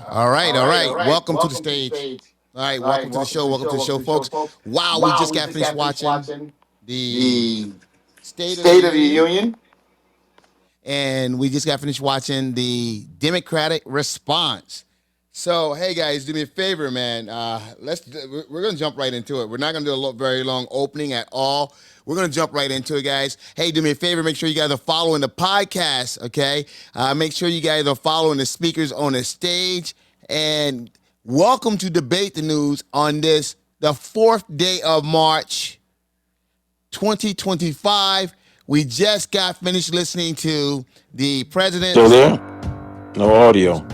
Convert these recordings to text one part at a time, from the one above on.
All right, all right. Welcome to the stage. All right, welcome to the show. Welcome to the show, folks. Wow, we just got finished watching the State of the Union, and we just got finished watching the Democratic response. So, hey guys, do me a favor, man. We're gonna jump right into it. We're not gonna do a very long opening at all. We're gonna jump right into it, guys. Hey, do me a favor. Make sure you guys are following the podcast. Okay. Make sure you guys are following the speakers on the stage. And welcome to Debate the News on the fourth day of March, 2025. We just got finished listening to the Still president's there? No audio.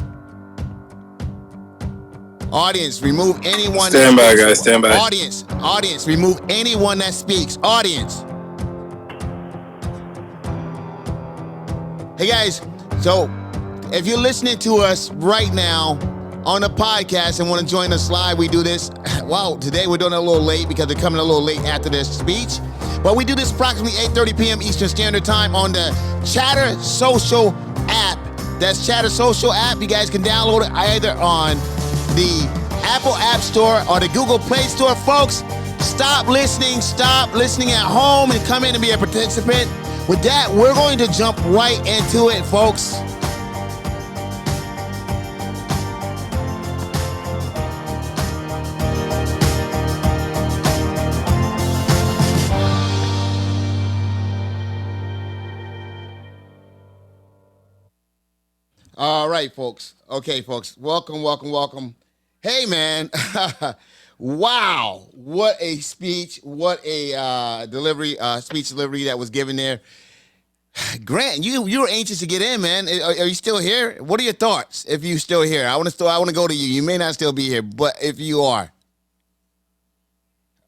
audience. Remove anyone that Stand by, speaks. guys. Stand by. Audience. Remove anyone that speaks. Audience. Hey guys, so if you're listening to us right now on the podcast and want to join us live, we do this. Wow, today we're doing it a little late because we're coming a little late after this speech. But we do this approximately 8:30 p.m. Eastern Standard Time on the Chatter Social app. That's Chatter Social app. You guys can download it either on the Apple App Store or the Google Play Store. Folks, stop listening at home and come in and be a participant. With that, we're going to jump right into it, folks. All right, folks. Okay, folks. Welcome. Hey, man. Wow. What a speech. What a speech delivery that was given there. Grant, you were anxious to get in, man. Are you still here? What are your thoughts? If you're still here, I want to go to you. You may not still be here, but if you are,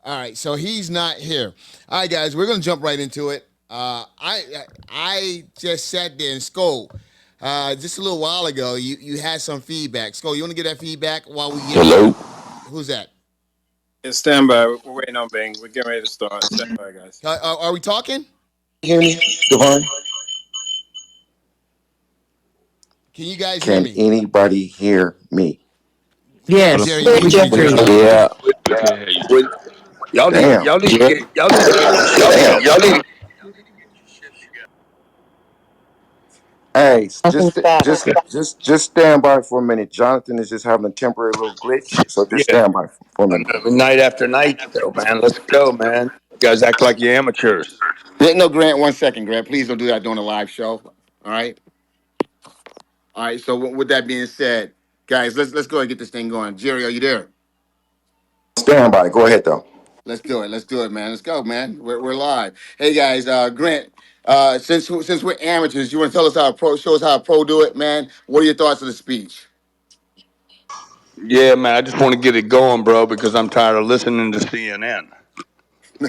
all right. So he's not here. All right, guys, we're gonna jump right into it. I just sat there and Skull. Just a little while ago, you had some feedback. Skull, you want to get that feedback while we get? Hello? Who's that? Yeah, stand by. We're waiting on Bing. We're getting ready to start. Stand by, guys. Are we talking? Hear me, Devon? Can you guys hear Can me? anybody hear me? Yes, Jerry, we can hear you. Yeah. We can hear you. When, Y'all need damn. y'all need to get y'all need to get your shit Damn. together. Y'all need. Hey, just stand by for a minute. Jonathan is just having a temporary little glitch, so just Yeah, stand by for a minute. night after night, though, man. Let's go, man. You guys act like you're amateurs. No, Grant. 1 second, Grant. Please don't do that during a live show. All right. All right. So with that being said, guys, let's go ahead and get this thing going. Jerry, are you there? Stand by. Go ahead, though. Let's do it. Let's do it, man. Let's go, man. We're live. Hey guys, Grant. Since we're amateurs, you want to tell us show us how a pro do it, man. What are your thoughts of the speech? Yeah, man. I just want to get it going, bro, because I'm tired of listening to CNN. Hey,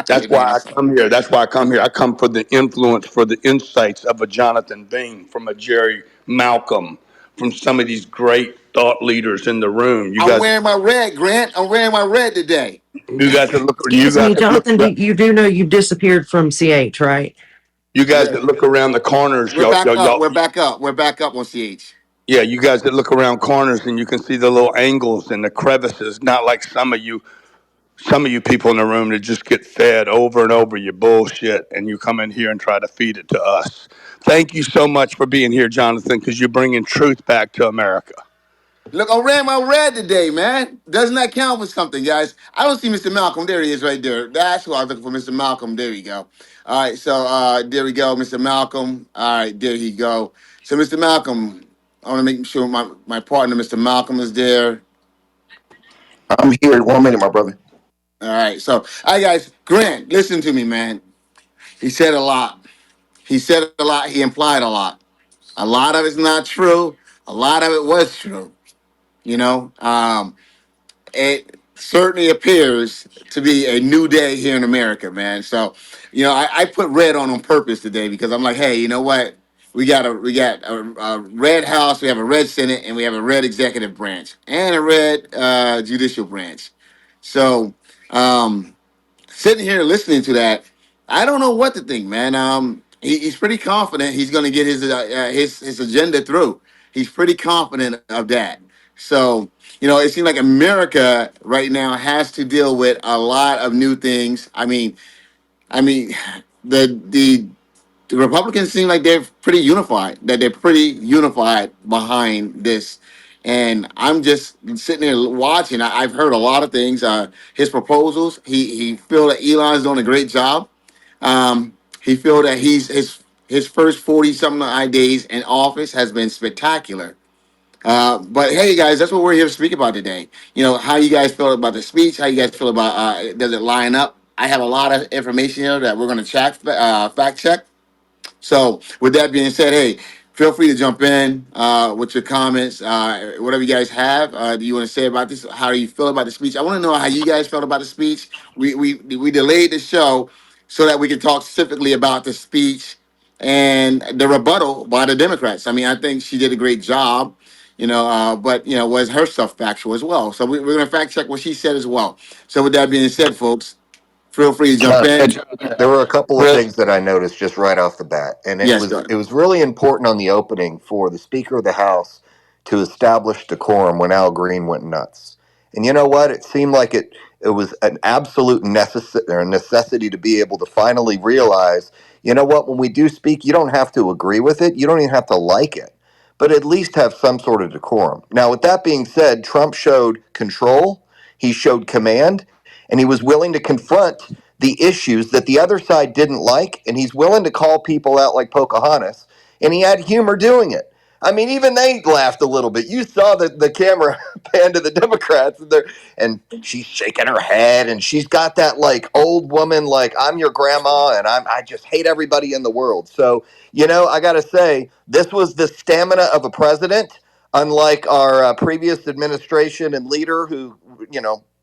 That's man, why I come here. That's why I come here. I come for the influence, for the insights of a Jonathan Bing, from a Jerry Malcolm, from some of these great thought leaders in the room. I'm wearing my red, Grant. I'm wearing my red today. You guys that look, you Excuse guys me, that look, Jonathan, you do know you've disappeared from CH, right? you guys that look around the corners, We're back up. y'all. We're back up. We're back up on CH. Yeah, you guys that look around corners and you can see the little angles and the crevices, not like some of you people in the room that just get fed over and over your bullshit and you come in here and try to feed it to us. Thank you so much for being here, Jonathan, because you're bringing truth back to America. Look, I ran my red today, man. Doesn't that count for something, guys? I don't see Mr. Malcolm. There he is right there. That's who I was looking for, Mr. Malcolm. There you go. All right, so there we go, Mr. Malcolm. All right, there you go. So, Mr. Malcolm, I want to make sure my partner, Mr. Malcolm, is there. I'm here. 1 minute, my brother. All right, so, all right, guys. Grant, listen to me, man. He said a lot. He said a lot. He implied a lot. A lot of it's not true. A lot of it was true. You know, it certainly appears to be a new day here in America, man. So, I put red on purpose today because I'm like, hey, you know what? We got a red House, we have a red Senate, and we have a red executive branch and a red judicial branch. So, sitting here listening to that, I don't know what to think, man. He's pretty confident he's going to get his agenda through. He's pretty confident of that. So, it seems like America right now has to deal with a lot of new things. I mean, the the Republicans seem like they're pretty unified. That they're pretty unified behind this, and I'm just sitting there watching. I've heard a lot of things. His proposals. He feel that Elon's doing a great job. He feel that his first 40 something days in office has been spectacular. But hey, guys, that's what we're here to speak about today. How you guys feel about the speech? How you guys feel about does it line up? I have a lot of information here that we're going to fact check. So, with that being said, hey, feel free to jump in with your comments, whatever you guys have. Do you want to say about this? How do you feel about the speech? I want to know how you guys felt about the speech. We delayed the show so that we could talk specifically about the speech and the rebuttal by the Democrats. I mean, I think she did a great job. But was her stuff factual as well? So we're going to fact check what she said as well. So with that being said, folks, feel free to jump Jonathan, in. there were a couple of Really? things that I noticed just right off the bat, and it Yes, was sir. it was really important on the opening for the Speaker of the House to establish decorum when Al Green went nuts. And you know what? It seemed like it was an absolute necessity to be able to finally realize, you know what? When we do speak, you don't have to agree with it, you don't even have to like it, but at least have some sort of decorum. Now, with that being said, Trump showed control, he showed command, and he was willing to confront the issues that the other side didn't like, and he's willing to call people out like Pocahontas, and he had humor doing it. I mean, even they laughed a little bit. You saw the camera pan to the Democrats, and she's shaking her head, and she's got that like old woman, like I'm your grandma, and I just hate everybody in the world. So I got to say, this was the stamina of a president, unlike our previous administration and leader, who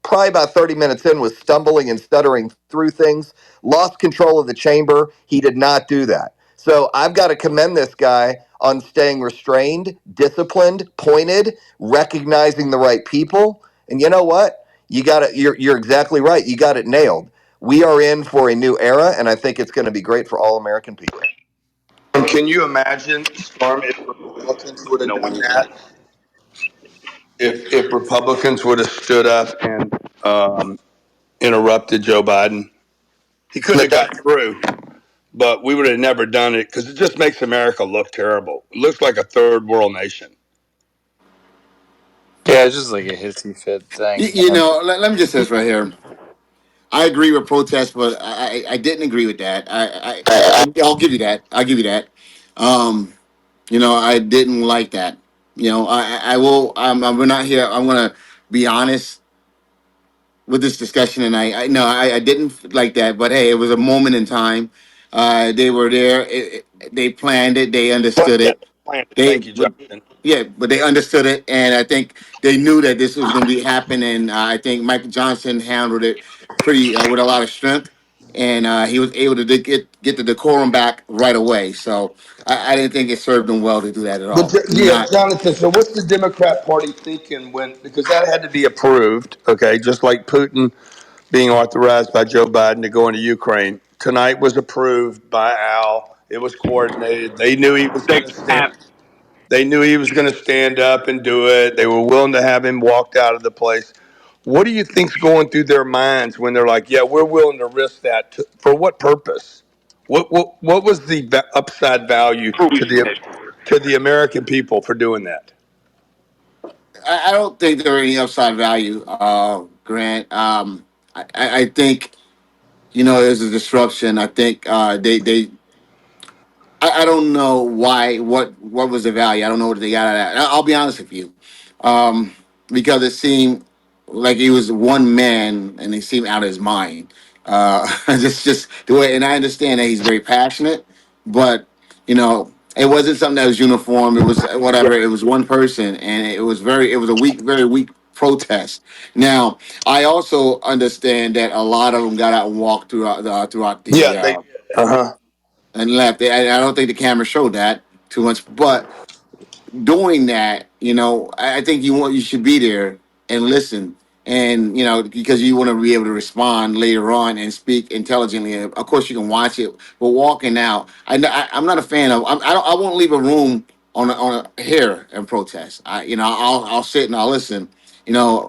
probably about 30 minutes in was stumbling and stuttering through things, lost control of the chamber. He did not do that. So I've got to commend this guy on staying restrained, disciplined, pointed, recognizing the right people. And you know what? You're exactly right. You got it nailed. We are in for a new era, and I think it's going to be great for all American people. And can you imagine, Storm, if Republicans would have done that? If Republicans would have stood up and interrupted Joe Biden, he couldn't have got through. But we would have never done it because it just makes America look terrible. It looks like a third world nation. Yeah, it's just like a hissy fit thing. Let me just say this right here. I agree with protest, but I didn't agree with that. I'll give you that. I'll give you that. Um, I didn't like that. I will. We're not here. I'm gonna be honest with this discussion, and I no, I didn't like that. But hey, it was a moment in time. They were there. They planned it. They But understood yeah, it. They, thank you, but Jonathan. yeah, but they understood it, and I think they knew that this was going to be happening. I think Michael Johnson handled it pretty with a lot of strength, and he was able to get the decorum back right away. So I didn't think it served him well to do that at But all. Do yeah, not. Jonathan. So what's the Democrat Party thinking when because that had to be approved? Okay, just like Putin being authorized by Joe Biden to go into Ukraine tonight was approved by Al. It was coordinated. They knew he was going to stand. They knew he was going to stand up and do it. They were willing to have him walked out of the place. What do you think's going through their minds when they're like, "Yeah, we're willing to risk that for what purpose? What was the upside value to the American people for doing that?" I don't think there are any upside value, Grant. I think there's a disruption. I think they I don't know why. What was the value? I don't know what they got out of that. I'll be honest with you, because it seemed like he was one man, and he seemed out of his mind. Just the way, and I understand that he's very passionate, but it wasn't something that was uniform. It was whatever. It was one person, and it was a weak, very weak protest. Now, I also understand that a lot of them got out and walked throughout Yeah, the they. Uh huh. and left. I don't think the camera showed that too much, but doing that, I think you should be there and listen, and because you want to be able to respond later on and speak intelligently. Of course, you can watch it, but walking out, I'm not a fan of. I won't leave a room on a here and protest. I'll sit and I'll listen.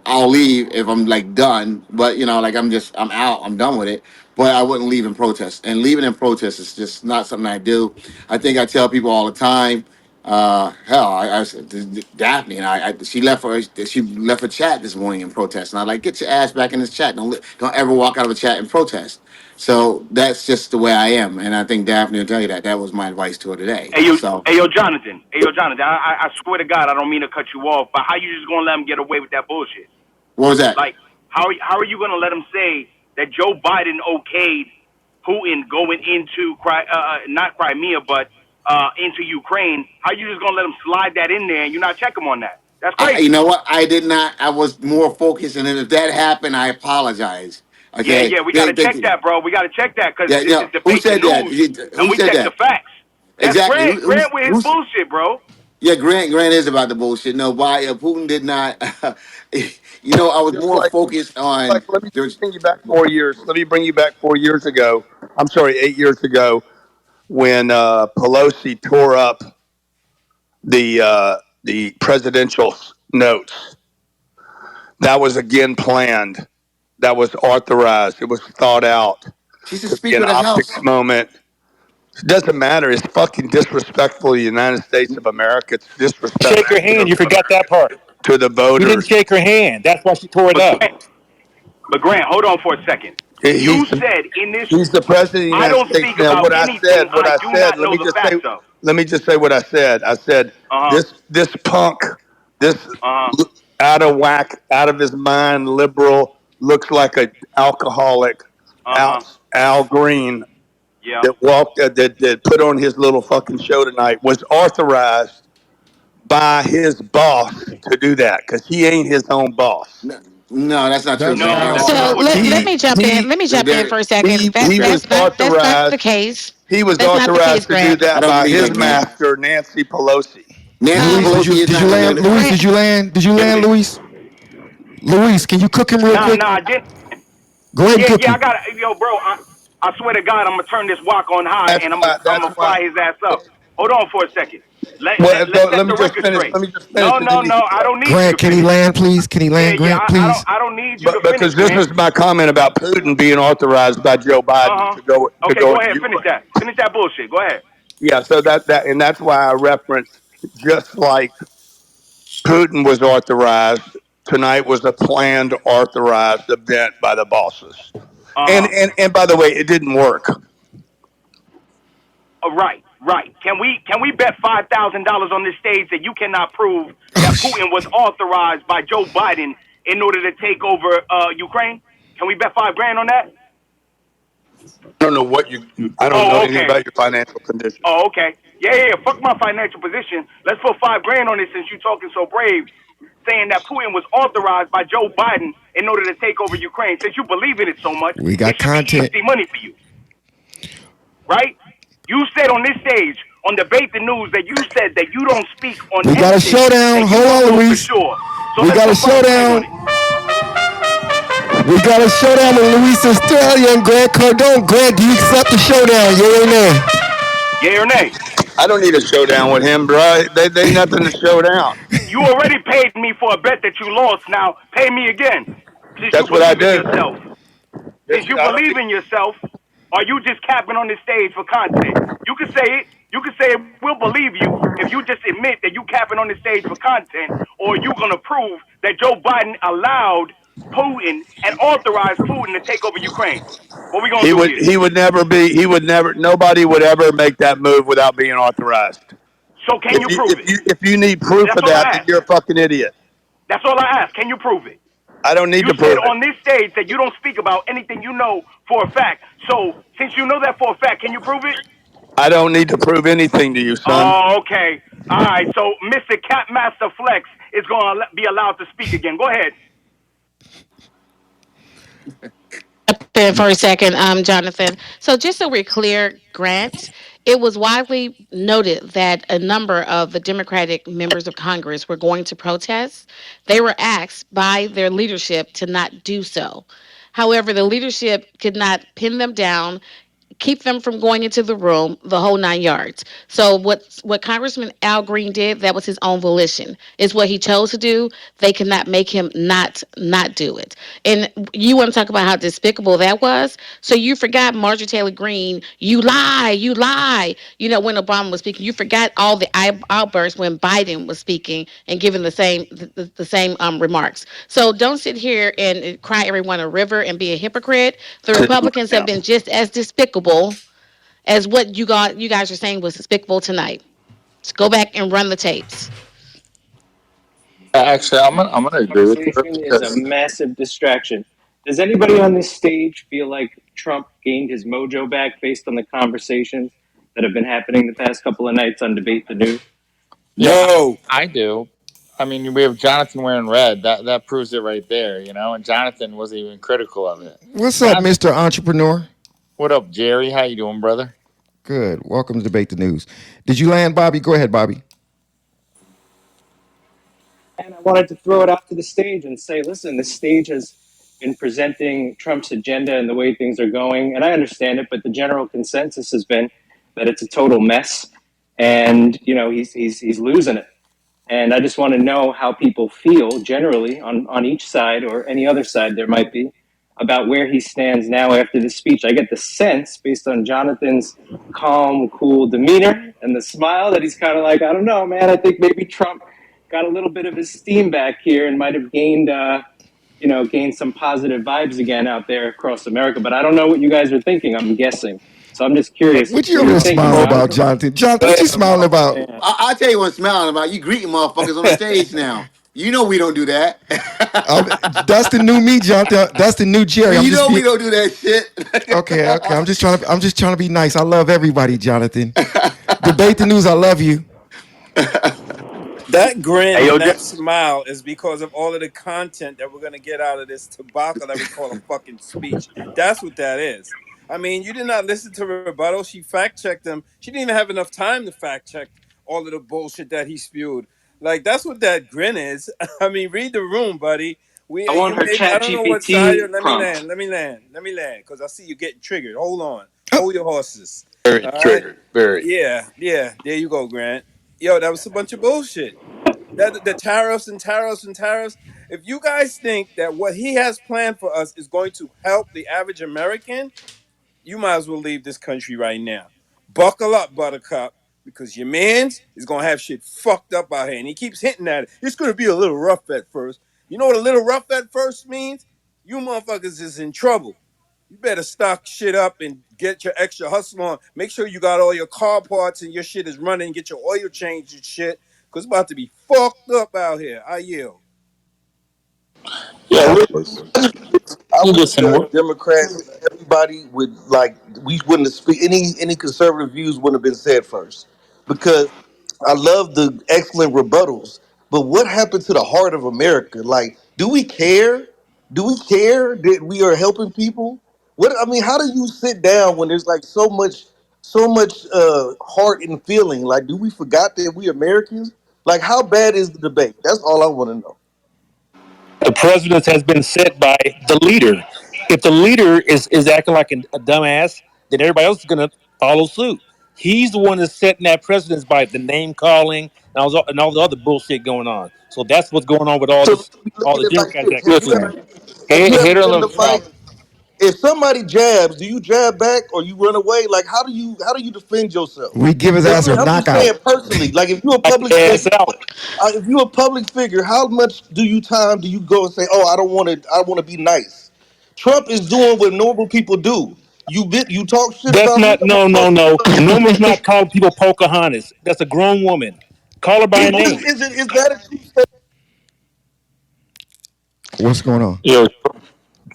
I'll leave if I'm like done, but like I'm out, I'm done with it. But I wouldn't leave in protest, and leaving in protest is just not something I do. I think I tell people all the time. Hell, Daphne and she left a chat this morning in protest, and I like get your ass back in this chat. Don't ever walk out of a chat in protest. So that's just the way I am, and I think Daphne will tell you that. That was my advice to her today. So Jonathan. Jonathan. I swear to God, I don't mean to cut you off, but how you just gonna let him get away with that bullshit? what was that? Like, how are you gonna let him say that Joe Biden okayed Putin going into not Crimea, but into Ukraine? How you just gonna let him slide that in there and you not check him on that? That's You crazy. know what? I did not. I was more focused, and then if that happened, I apologize. Yeah, Okay. yeah, we gotta check that, bro. We gotta check that because Yeah. this is Who debate the said that? news, and Who we said check the that? facts. That's Exactly. Grant. Grant with his bullshit, bro. Yeah, Grant is about the bullshit. No, why Putin did not. I was Just more like, focused on. let me There's. bring you back 4 years. Let me bring you back 4 years ago. I'm sorry, 8 years ago, when Pelosi tore up the presidential notes. That was again planned. That was authorized. It was thought out She's the to be Speaker an of the optics House. moment. It doesn't matter. It's fucking disrespectful to the United States of America. It's Shake her disrespectful hand. You forgot that part. to the You didn't voters. shake her hand. That's why she tore it But up. Grant, hold on for a second. You He's the, said in this he's the president of the I United don't States. speak Now, about anything what I I do said, not know the facts of. let me just say what I said. I said, Uh huh. this punk, this Uh huh. out of whack, out of his mind, liberal, looks like a alcoholic, Uh huh. Al Green, Yeah. that put on his little fucking show tonight, was authorized by his boss to do that because he ain't his own boss. No, no, that's not true, That's Grant. No, They're that's false. not So what he let said. me jump in. Let me jump in they're for a second. He was That's not the authorized. case. He was That's not the case, authorized to do Grant. I that don't by believe that, his Grant. master, Nancy Pelosi. Nancy Luis, Pelosi is did not you going to land? do that. Luis, Grant, did you land? Did you Yes, land, it. Luis? Luis, can you cook him real Nah, quick? I didn't. Go ahead and Yeah, cook yeah, I him. got yo, bro. I swear to God, I'm gonna turn this wok on high That's and why. I'm That's gonna why. fry his ass up. Hold on for a second. Well, Let's set let me the just record finish. straight. Let me just finish, No, and no, then you no. can I go. don't need you Grant, to can he finish. land, please? Can he Yeah, land, yeah. Grant, I don't please? I don't need you to But finish, because this Grant. is my comment about Putin being authorized by Joe Uh Biden huh. to Okay, go go into ahead. Finish Ukraine. that. Finish that bullshit. Go ahead. Yeah, so and that's why I referenced, just like Putin was authorized. Tonight was a planned, authorized event by the bosses. Uh And huh. and by the way, it didn't work. Right, right. Can we bet $5,000 on this stage that you cannot prove Oh, that shit. Putin was authorized by Joe Biden in order to take over Ukraine? Can we bet 5 grand on that? I don't know I don't know Oh, anything okay. about your financial condition. Oh, okay. Yeah, yeah, yeah. Fuck my financial position. Let's put 5 grand on it since you're talking so brave, saying that Putin was authorized by Joe Biden in order to take over Ukraine. Since you believe in it so much, We it got should be content. easy money for you, right? You said on this stage on Debate the News that you said that you don't speak on We got a anything showdown. that you Hold don't on, know for Luis. sure. So We let's got a put 5 grand on showdown. it. We got a showdown with Luis Australia and Grant Cardone. Grant, do you accept the showdown? Yeah or nay? Yay or nay? I don't need a showdown with him, bro. They nothing to show down. You already paid me for a bet that you lost. Now pay me again, since you That's what I believe in do. yourself. Since you I don't believe need. in yourself, are you just capping on the stage for content? You can say it. You can say it. We'll believe you if you just admit that you capping on the stage for content, or you gonna prove that Joe Biden allowed Putin and authorized Putin to take over Ukraine. What we gonna He do would. here? He would never be. He would never. Nobody would ever make that move without being authorized. So can you prove it? If you need proof That's of all that, I then ask. you're a fucking idiot. That's all I ask. Can you prove it? I don't need You to said prove it. on this stage that you don't speak about anything you know for a fact. So since you know that for a fact, can you prove it? I don't need to prove anything to you, son. Oh, okay. All right. So Mr. Capmaster Flex is going to be allowed to speak again. Go ahead. jump in for a second, Jonathan. So just so we're clear, Grant, it was widely noted that a number of the Democratic members of Congress were going to protest. They were asked by their leadership to not do so. However, the leadership could not pin them down. keep them from going into the room, the whole 9 yards. So what Congressman Al Green did, that was his own volition. It's what he chose to do. They cannot make him not do it. And you want to talk about how despicable that was? So you forgot Marjorie Taylor Greene. You lie, you lie. You know, when Obama was speaking, you forgot all the outbursts when Biden was speaking and giving the same remarks. So don't sit here and cry everyone a river and be a hypocrite. The Sit right Republicans have now. been just as despicable as what you guys are saying was despicable tonight. So go back and run the tapes. Actually, I'm gonna agree with you Conversation is a because massive distraction. Does anybody on this stage feel like Trump gained his mojo back based on the conversations that have been happening the past couple of nights on Debate the News? yeah, No. I do. I mean, we have Jonathan wearing red. That proves it right there, you know. And Jonathan wasn't even critical of it. What's up, Jonathan, Mr. Entrepreneur? what up, Jerry? How you doing, brother? Good. Welcome to Debate the News. Did you land, Bobby? Go ahead, Bobby. And I wanted to throw it out to the stage and say, listen, the stage has been presenting Trump's agenda and the way things are going. And I understand it, but the general consensus has been that it's a total mess. And, you know, he's losing it. And I just want to know how people feel generally on each side or any other side there might be about where he stands now after this speech. I get the sense, based on Jonathan's calm, cool demeanor and the smile, that he's kind of like, I don't know, man. I think maybe Trump got a little bit of his steam back here and might have gained, gained some positive vibes again out there across America. But I don't know what you guys are thinking. I'm guessing. So I'm just curious. What you What over are you there thinking, smiling Oh, about, Jonathan? Jonathan? Jonathan, what wait you a smiling about? minute. I'll tell you what I'm smiling about. You greeting motherfuckers on the stage now. You know we don't do that. That's the new me, Jonathan. That's the new Jerry. Well, I'm you just know we being don't do that shit. okay. Okay. I'm just trying to be nice. I love everybody, Jonathan. Debate the News. I love you. That grin Hey, yo, and that smile is because of all of the content that we're going to get out of this tobacco that we call a fucking speech. That's what that is. I mean, you did not listen to rebuttal. She fact checked him. She didn't even have enough time to fact check all of the bullshit that he spewed. Like that's what that grin is. I mean, read the room, buddy. I We want you her maybe I chat don't know what side you're. GPT Let me prompt. land. Let me land. Let me land because I see you getting triggered. Hold on. Oh, Hold your horses. Very All right. triggered. Very. Yeah. Yeah. There you go, Grant. Yo, that was a bunch of bullshit. That the tariffs and tariffs and tariffs. If you guys think that what he has planned for us is going to help the average American, you might as well leave this country right now. Buckle up, Buttercup, because your man's is gonna have shit fucked up out here, and he keeps hinting at it. It's gonna be a little rough at first. You know what a little rough at first means? You motherfuckers is in trouble. You better stock shit up and get your extra hustle on. Make sure you got all your car parts and your shit is running. Get your oil changed and shit, cause it's about to be fucked up out here. I yield. Yeah, I wish listen, Democrats and everybody would like we wouldn't have speak any conservative views wouldn't have been said first because I love the excellent rebuttals. But what happened to the heart of America? Like, do we care? Do we care that we are helping people? What I mean, how do you sit down when there's like so much heart and feeling? Like, do we forgot that we Americans? Like, how bad is the debate? That's all I want to know. the president has been set by the leader. If the leader is acting like a dumbass, then everybody else is going to follow suit. He's the one that's setting that precedence by the name calling and all the other bullshit going on. So that's what's going on with all So this, let me look all at the it like Democrats this: acting stupid. have you ever Hate or been in a love fight? Trump. If somebody jabs, do you jab back or you run away? Like how do you defend yourself? we give his ass a I'm just knockout. saying personally. Like if you're a Knock public your ass figure, out. if you're a public figure, how much do you go and say, "Oh, I don't want to. I want to be nice." Trump is doing what normal people do. You talk shit That's about me. not, I'm gonna no, no, talk shit no. about you. Norma's not calling people Pocahontas. That's a grown woman. Call her by her name. Is that a true statement? What's going on? You know,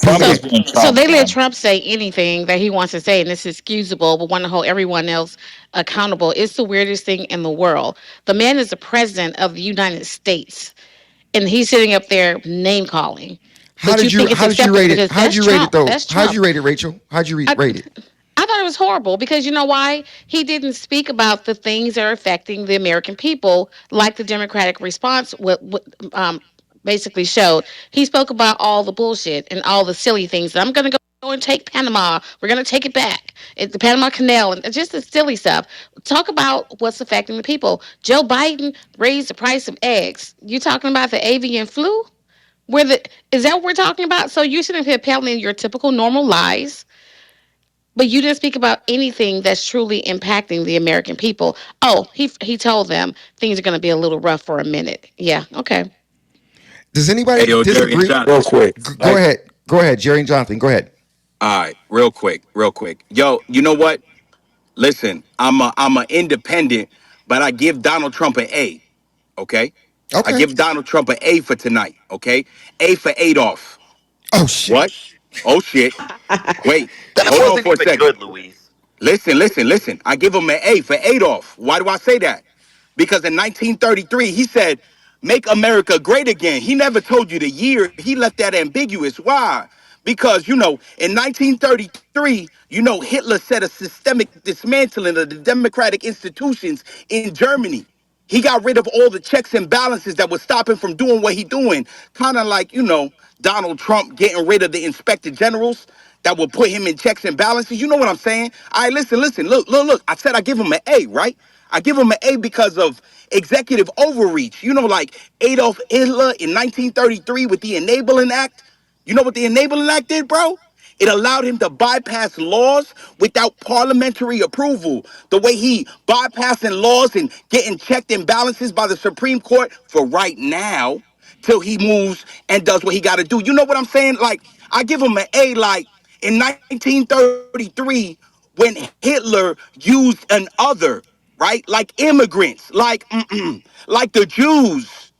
Trump So is PK. being so Trump, they let man. Trump say anything that he wants to say, and it's excusable, but want to hold everyone else accountable. It's the weirdest thing in the world. The man is the president of the United States, and he's sitting up there name calling. But you think it's How did you acceptable rate it? because How'd that's you rate it Trump. though? That's How'd you Trump. rate it, Rachel? How'd you I, rate it? I thought it was horrible because you know why? He didn't speak about the things that are affecting the American people, like the Democratic response basically showed. He spoke about all the bullshit and all the silly things. And I'm going to go go and take Panama. We're going to take it back. It's the Panama Canal and just the silly stuff. Talk about what's affecting the people. Joe Biden raised the price of eggs. You talking about the avian flu? Where the is that what we're talking about? So you sitting here peddling your typical normal lies, but you didn't speak about anything that's truly impacting the American people. Oh, he told them things are going to be a little rough for a minute. Yeah, okay. Does Hey, anybody yo, Jerry and disagree? Real Jonathan. quick. Go ahead. Go ahead, Jerry and Jonathan. Go ahead. All right, real quick, real quick. Yo, you know what? Listen, I'm a independent, but I give Donald Trump an A. Okay, I Okay. give Donald Trump an A for tonight. Okay, A for Adolf. Oh shit. What? Oh shit! Wait, That hold on wasn't for a even second. good, Luis. Listen. I give him an A for Adolf. Why do I say that? Because in 1933, he said, "Make America great again." He never told you the year. He left that ambiguous. Why? Because, in 1933, Hitler set a systemic dismantling of the democratic institutions in Germany. He got rid of all the checks and balances that would stop him from doing what he doing. Kind of like, Donald Trump getting rid of the inspector generals that would put him in checks and balances. You know what I'm saying? All right, listen. Look. I said I give him an A, right? I give him an A because of executive overreach. Like Adolf Hitler in 1933 with the Enabling Act. You know what the Enabling Act did, bro? It allowed him to bypass laws without parliamentary approval. The way he bypassing laws and getting checked and balances by the Supreme Court for right now till he moves and does what he got to do. You know what I'm saying? Like, I give him an A, like, in 1933, when Hitler used an other, right? Like immigrants, like the Jews.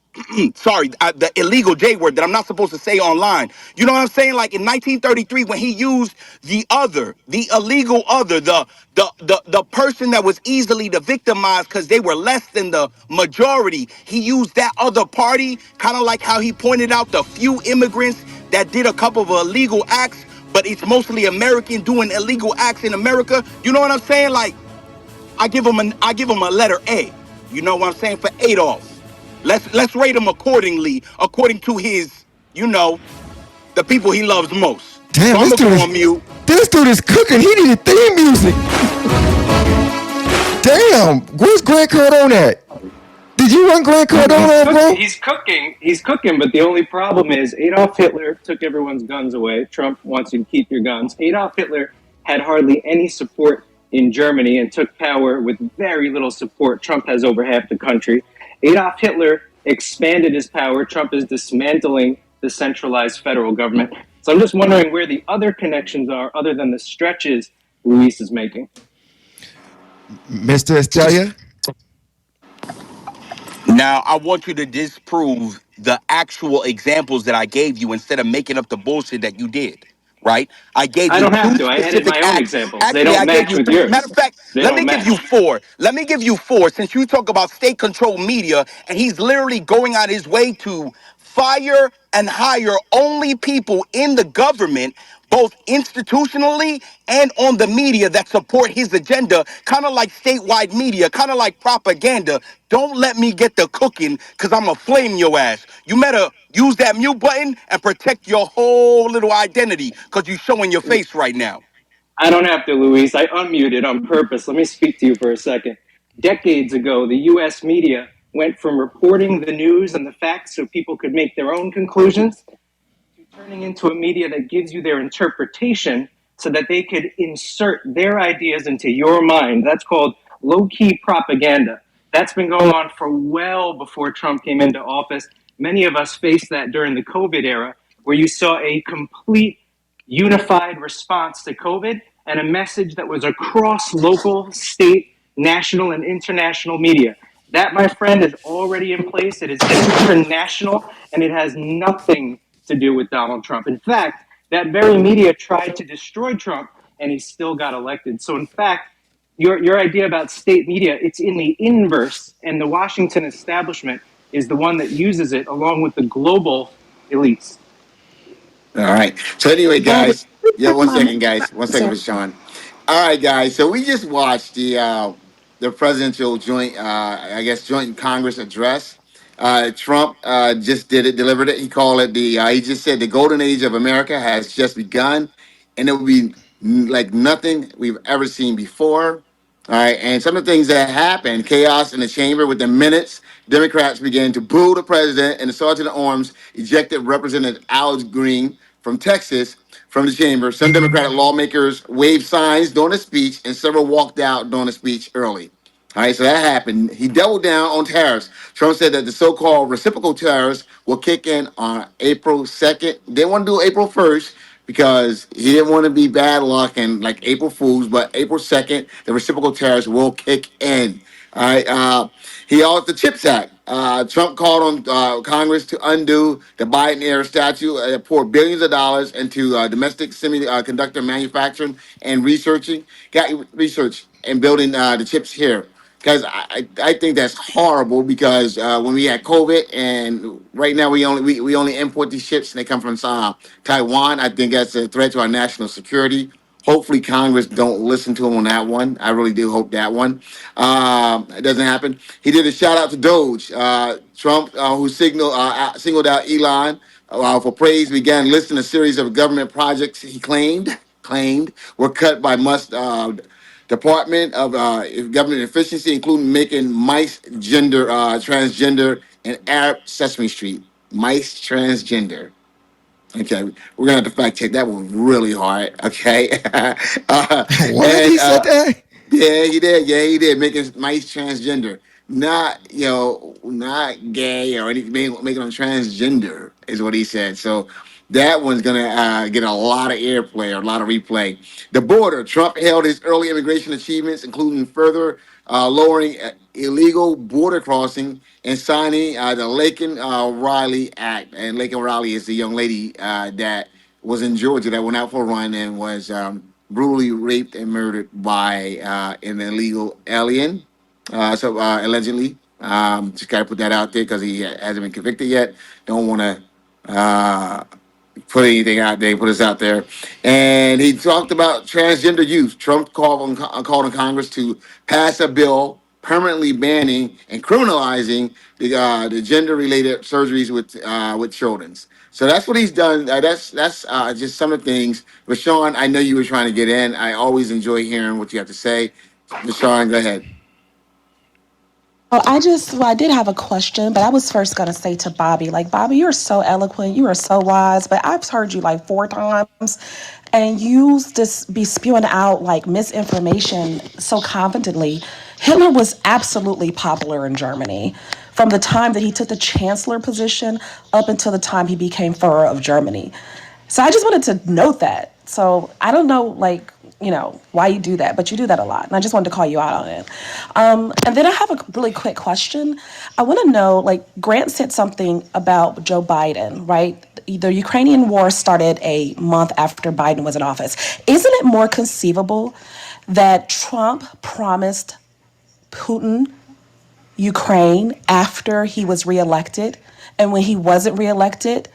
Sorry, the illegal J word that I'm not supposed to say online. You know what I'm saying? Like in 1933, when he used the other, the illegal other, the person that was easily the victimized because they were less than the majority. He used that other party, kind of like how he pointed out the few immigrants that did a couple of illegal acts, but it's mostly American doing illegal acts in America. You know what I'm saying? Like I give him a letter A. You know what I'm saying? For Adolf. Let's rate him accordingly, according to his, the people he loves most. So Damn, I'm this gonna dude go is on mute. this dude is cooking. He needed theme music. Damn. Where's Grant Cardone at? Did you run Grant Cardone off, bro? He's cooking. He's cooking. But the only problem is Adolf Hitler took everyone's guns away. Trump wants you to keep your guns. Adolf Hitler had hardly any support in Germany and took power with very little support. Trump has over half the country. Adolf Hitler expanded his power. Trump is dismantling the centralized federal government. So I'm just wondering where the other connections are, other than the stretches Luis is making. Mr. Estelia? Now I want you to disprove the actual examples that I gave you instead of making up the bullshit that you did. Right? I gave I you don't have two to. I added specific my own acts. examples. They Actually, don't I gave match you with three. Matter of yours. fact, They let don't me give you match. four. Let me give you four since you talk about state controlled media and he's literally going out his way to fire and hire only people in the government, both institutionally and on the media that support his agenda, kind of like statewide media, kind of like propaganda. Don't let me get the cooking because I'm going to flame your ass. You better use that mute button and protect your whole little identity because you're showing your face right now. I don't have to, Luis. I unmuted on purpose. Let me speak to you for a second. Decades ago, the US media went from reporting the news and the facts so people could make their own conclusions to turning into a media that gives you their interpretation so that they could insert their ideas into your mind. That's called low key propaganda. That's been going on for well before Trump came into office. Many of us faced that during the COVID era, where you saw a complete unified response to COVID and a message that was across local, state, national, and international media. That, my friend, is already in place. It is international, and it has nothing to do with Donald Trump. In fact, that very media tried to destroy Trump, and he still got elected. So, in fact, your idea about state media, it's in the inverse, and the Washington establishment is the one that uses it along with the global elites. All right. So anyway, That was guys. Yeah, one second, guys. One second sorry. for Sean. All right, guys. So we just watched the presidential joint, I guess, joint Congress address. Trump just delivered it. He called it he just said the golden age of America has just begun, and it would be like nothing we've ever seen before. All right, and some of the things that happened, chaos in the chamber with the minutes, Democrats began to boo the president, and the sergeant at arms ejected Representative Alex Green from Texas from the chamber. Some Democratic lawmakers waved signs during the speech, and several walked out during the speech early. All right, so that happened. He doubled down on tariffs. Trump said that the so-called reciprocal tariffs will kick in on April 2nd. They want to do April 1st because he didn't want to be bad luck and like April Fools, but April 2nd, the reciprocal tariffs will kick in. All right. He also the CHIPS Act. Trump called on Congress to undo the Biden era statute that poured billions of dollars into domestic semiconductor manufacturing and got research and building the chips here. Because I think that's horrible because when we had COVID and right now we only import these chips and they come from Taiwan. I think that's a threat to our national security. Hopefully Congress don't listen to him on that one. I really do hope that one it doesn't happen. He did a shout out to Doge. Trump, who singled out Elon for praise, began listing a series of government projects he claimed were cut by Musk. Department of Government Efficiency, including making mice transgender in Arab Sesame Street. Mice transgender. Okay, we're gonna have to fact check that one really hard. Okay, What? and He said that? yeah, he did. Yeah, he did. Making mice transgender, not not gay or anything. Making them transgender is what he said. So that one's gonna get a lot of airplay or a lot of replay. The border. Trump hailed his early immigration achievements, including further lowering illegal border crossing and signing the Laken Riley Act. And Laken Riley is the young lady that was in Georgia that went out for a run and was brutally raped and murdered by an illegal alien. Allegedly, just got to put that out there because he hasn't been convicted yet. Don't want to put anything out there, put us out there. And he talked about transgender youth. Trump called on Congress to pass a bill permanently banning and criminalizing the gender related surgeries with children. So that's what he's done. That's just some of the things. Rashawn, I know you were trying to get in. I always enjoy hearing what you have to say. Rashawn, go ahead. I did have a question, but I was first going to say to Bobby, like, Bobby, you're so eloquent, you are so wise, but I've heard you like four times, and you just be spewing out like misinformation so confidently. Hitler was absolutely popular in Germany from the time that he took the chancellor position up until the time he became Führer of Germany. So I just wanted to note that. So I don't know, like, why you do that, but you do that a lot. And I just wanted to call you out on it. And then I have a really quick question. I want to know, like, Grant said something about Joe Biden, right? The Ukrainian war started a month after Biden was in office. Isn't it more conceivable that Trump promised Putin Ukraine after he was reelected? And when he wasn't reelected,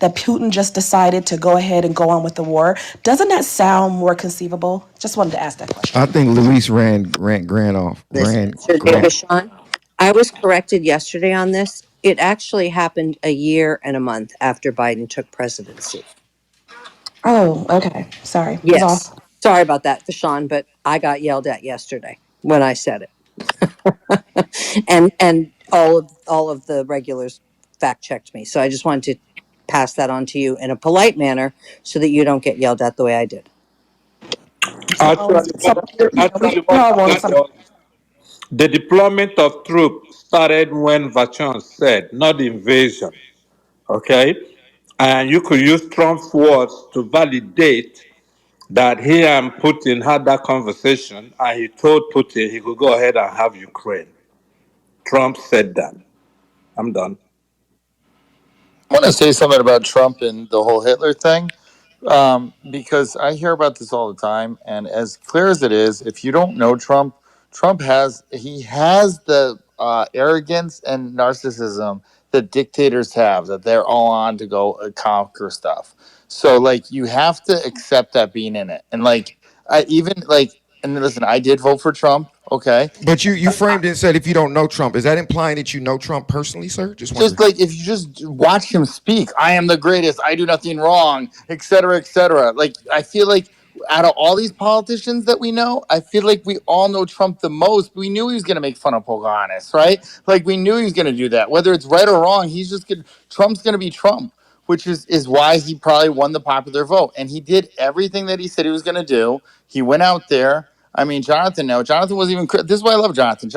that Putin just decided to go ahead and go on with the war. Doesn't that sound more conceivable? Just wanted to ask that I question. think Luis ran Grant off. This, Ran so Grant. Sean, I was corrected yesterday on this. It actually happened a year and a month after Biden took presidency. Oh, okay. Sorry. That's Yes. all. Sorry about that, Sean, but I got yelled at yesterday when I said it. And all of the regulars fact checked me. So I just wanted to pass that on to you in a polite manner so that you don't get yelled at the way I did. Actually, We actually, what all want happened some. was the deployment of troops started when Vachon said, not the invasion. Okay? And you could use Trump's words to validate that he and Putin had that conversation, and he told Putin he could go ahead and have Ukraine. Trump said that. I'm done. I want to say something about Trump and the whole Hitler thing, because I hear about this all the time. And as clear as it is, if you don't know Trump, Trump has the arrogance and narcissism that dictators have, that they're all on to go conquer stuff. So like you have to accept that being in it, and like I even like and listen, I did vote for Trump. Okay, But you framed it and said if you don't know Trump, is that implying that you know Trump personally, sir? Just just wondering. like if you just watch him speak, I am the greatest, I do nothing wrong, etc., etc. Like I feel like out of all these politicians that we know, I feel like we all know Trump the most. We knew he was going to make fun of Pocahontas, right? Like we knew he was going to do that, whether it's right or wrong. He's just going. Trump's going to be Trump, which is why he probably won the popular vote, and he did everything that he said he was going to do. He went out there. I mean, Jonathan. No, Jonathan wasn't even. This is why I love Jonathan.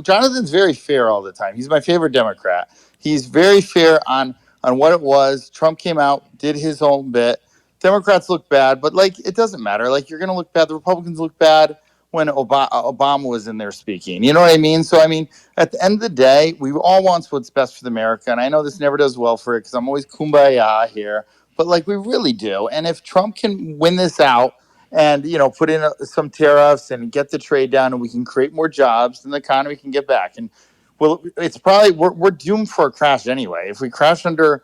Jonathan's very fair all the time. He's my favorite Democrat. He's very fair on what it was. Trump came out, did his own bit. Democrats look bad, but like it doesn't matter. Like you're going to look bad. The Republicans look bad when Obama was in there speaking. You know what I mean? So I mean, at the end of the day, we all want what's best for America, and I know this never does well for it because I'm always kumbaya here, but like we really do. And if Trump can win this out and put in some tariffs and get the trade down, and we can create more jobs, then the economy can get back. And well, it's probably we're doomed for a crash anyway. If we crash under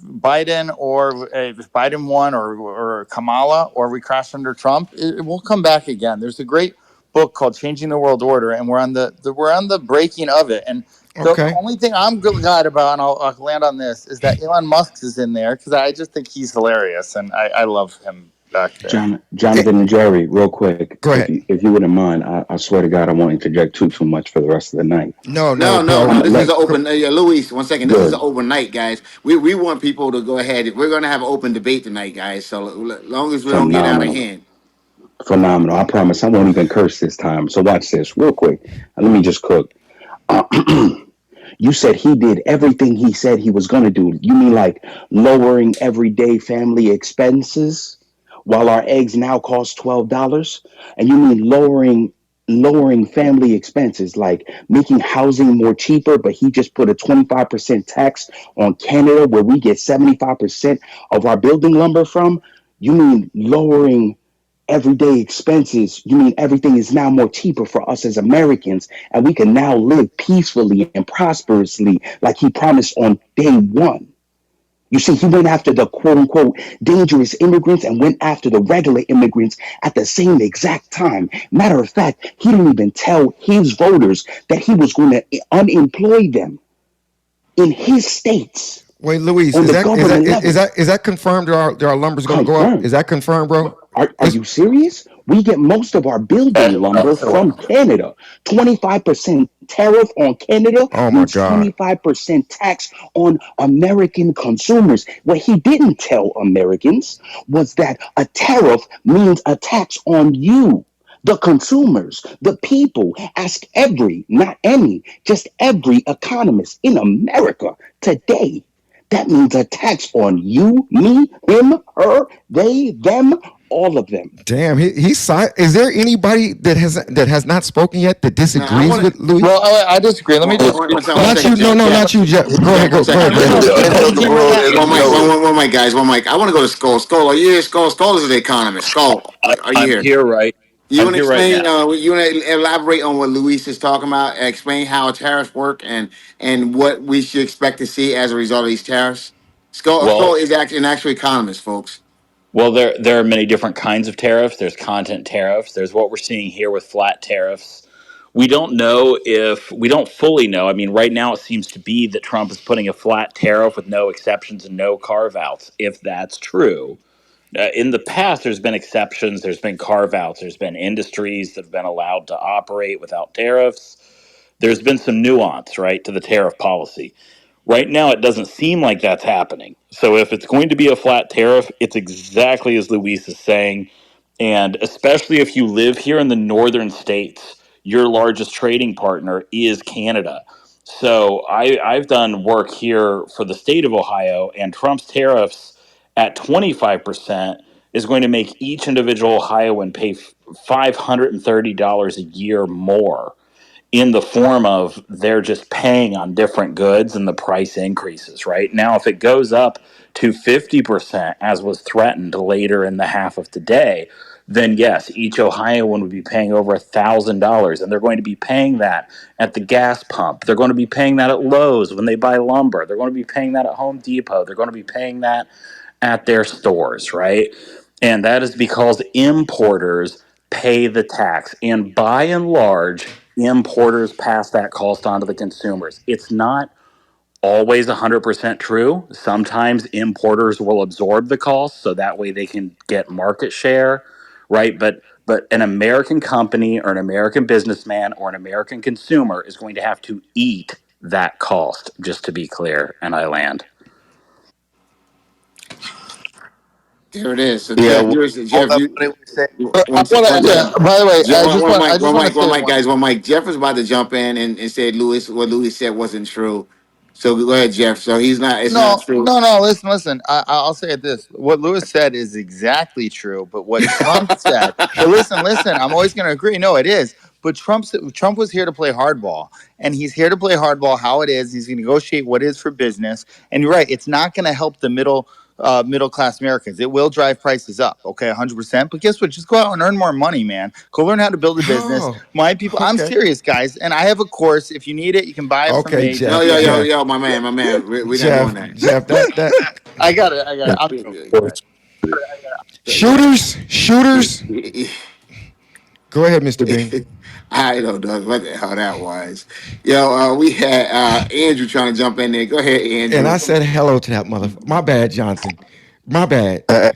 Biden, or if Biden won, or Kamala, or we crash under Trump, it will come back again. There's a great book called Changing the World Order, and we're on the breaking of it. And the Okay. only thing I'm glad about, and I'll land on this, is that Elon Musk is in there because I just think he's hilarious, and I love him back there. Eh, Jonathan and Jerry, real quick, go ahead. if you wouldn't mind, I swear to God, I won't interject too much for the rest of the night. No, no, No, no, bro. no. I'm This is let an open. Luis, 1 second. This is an good, overnight, guys. We want people to go ahead. We're going to have an open debate tonight, guys. So long as we don't get out of phenomenal, hand. phenomenal. I promise I won't even curse this time. So watch this real quick. Let me just cook. You said he did everything he said he was going to do. You mean like lowering everyday family expenses while our eggs now cost $12? And you mean lowering family expenses, like making housing more cheaper, but he just put a 25% tax on Canada where we get 75% of our building lumber from? You mean lowering everyday expenses? You mean everything is now more cheaper for us as Americans, and we can now live peacefully and prosperously like he promised on day one? You see, he went after the quote unquote dangerous immigrants and went after the regular immigrants at the same exact time. Matter of fact, he didn't even tell his voters that he was going to unemploy them in his states Wait, Luis, on is the that is that government is level. that is that confirmed? Our lumber's going to go up? Confirmed. Is that confirmed, bro? Are It's you serious? We get most of our building lumber from Canada. 25% tariff on Canada oh my means god. 25% tax on American consumers. What he didn't tell Americans was that a tariff means a tax on you, the consumers, the people. Ask every, not any, just every economist in America today. That means a tax on you, me, him, her, they, them, all of them. Damn, is there anybody that has not spoken yet that Now I disagrees want with to. Louis? Well, I disagree. Let me just One Not you. second, No, Jeff. no, Jeff. not you, Jeff. Go ahead, Jeff. go, One go second. ahead, let me One Grant. just second. end End what of the he was world saying. isn't Mic. over. One mic, guys. One mic. I want to go to Skull. Skull, are you here? Skull. Skull is the economist. Skull, are you I'm here? here right. You I'm want to here right explain? now. You want to elaborate on what Luis is talking about? Explain how tariffs work and what we should expect to see as a result of these tariffs. Skull Well, is actually an actual economist, folks. there are many different kinds of tariffs. There's content tariffs. There's what we're seeing here with flat tariffs. We don't fully know. I mean, right now it seems to be that Trump is putting a flat tariff with no exceptions and no carve outs. If that's true, in the past, there's been exceptions, there's been carve outs, there's been industries that have been allowed to operate without tariffs. There's been some nuance, right, to the tariff policy. Right now, it doesn't seem like that's happening. So if it's going to be a flat tariff, it's exactly as Luis is saying. And especially if you live here in the northern states, your largest trading partner is Canada. So I've done work here for the state of Ohio, and Trump's tariffs at 25% is going to make each individual Ohioan pay $530 a year more in the form of they're just paying on different goods and the price increases. Right now, if it goes up to 50%, as was threatened later in the half of today, then yes, each Ohioan would be paying over $1,000, and they're going to be paying that at the gas pump. They're going to be paying that at Lowe's when they buy lumber. They're going to be paying that at Home Depot. They're going to be paying that at their stores, right? And that is because importers pay the tax. And by and large, importers pass that cost on to the consumers. It's not always 100% true. Sometimes importers will absorb the cost so that way they can get market share, right? But an American company or an American businessman or an American consumer is going to have to eat that cost, just to be clear, and I land. There it is. So Yeah, Jeff, well, Jeff, although funny we say, I want one to. second. By the way, I just want. I just want to One say mic, one. guys, one mic. Jeff was about to jump in and said what Lewis said wasn't true. So go ahead, Jeff. So it's not No, true. no, no. Listen, listen. I'll say it this: what Lewis said is exactly true. But what Trump said, but listen, listen. I'm always going to agree. No, it is. But Trump was here to play hardball, and he's here to play hardball. How it is, he's going to negotiate what is for business. And you're right; it's not going to help the middle class Americans. It will drive prices up. Okay, 100%. But guess what? Just go out and earn more money, man. Go learn how to build a business. Oh, My people. I'm okay. serious, guys. And I have a course. If you need it, you can buy it from Okay, me. No, Jeff, Yeah. Jeff, my man, my man. We're not doing Jeff, that. Jeff, that I got it. I got it. I'm shooters. Go ahead, Mr. Bing. I don't know what the hell that was. Yo, we had Andrew trying to jump in there. Go ahead, And Andrew. I said hello to that motherfucker. My bad, Johnson. My bad. uh,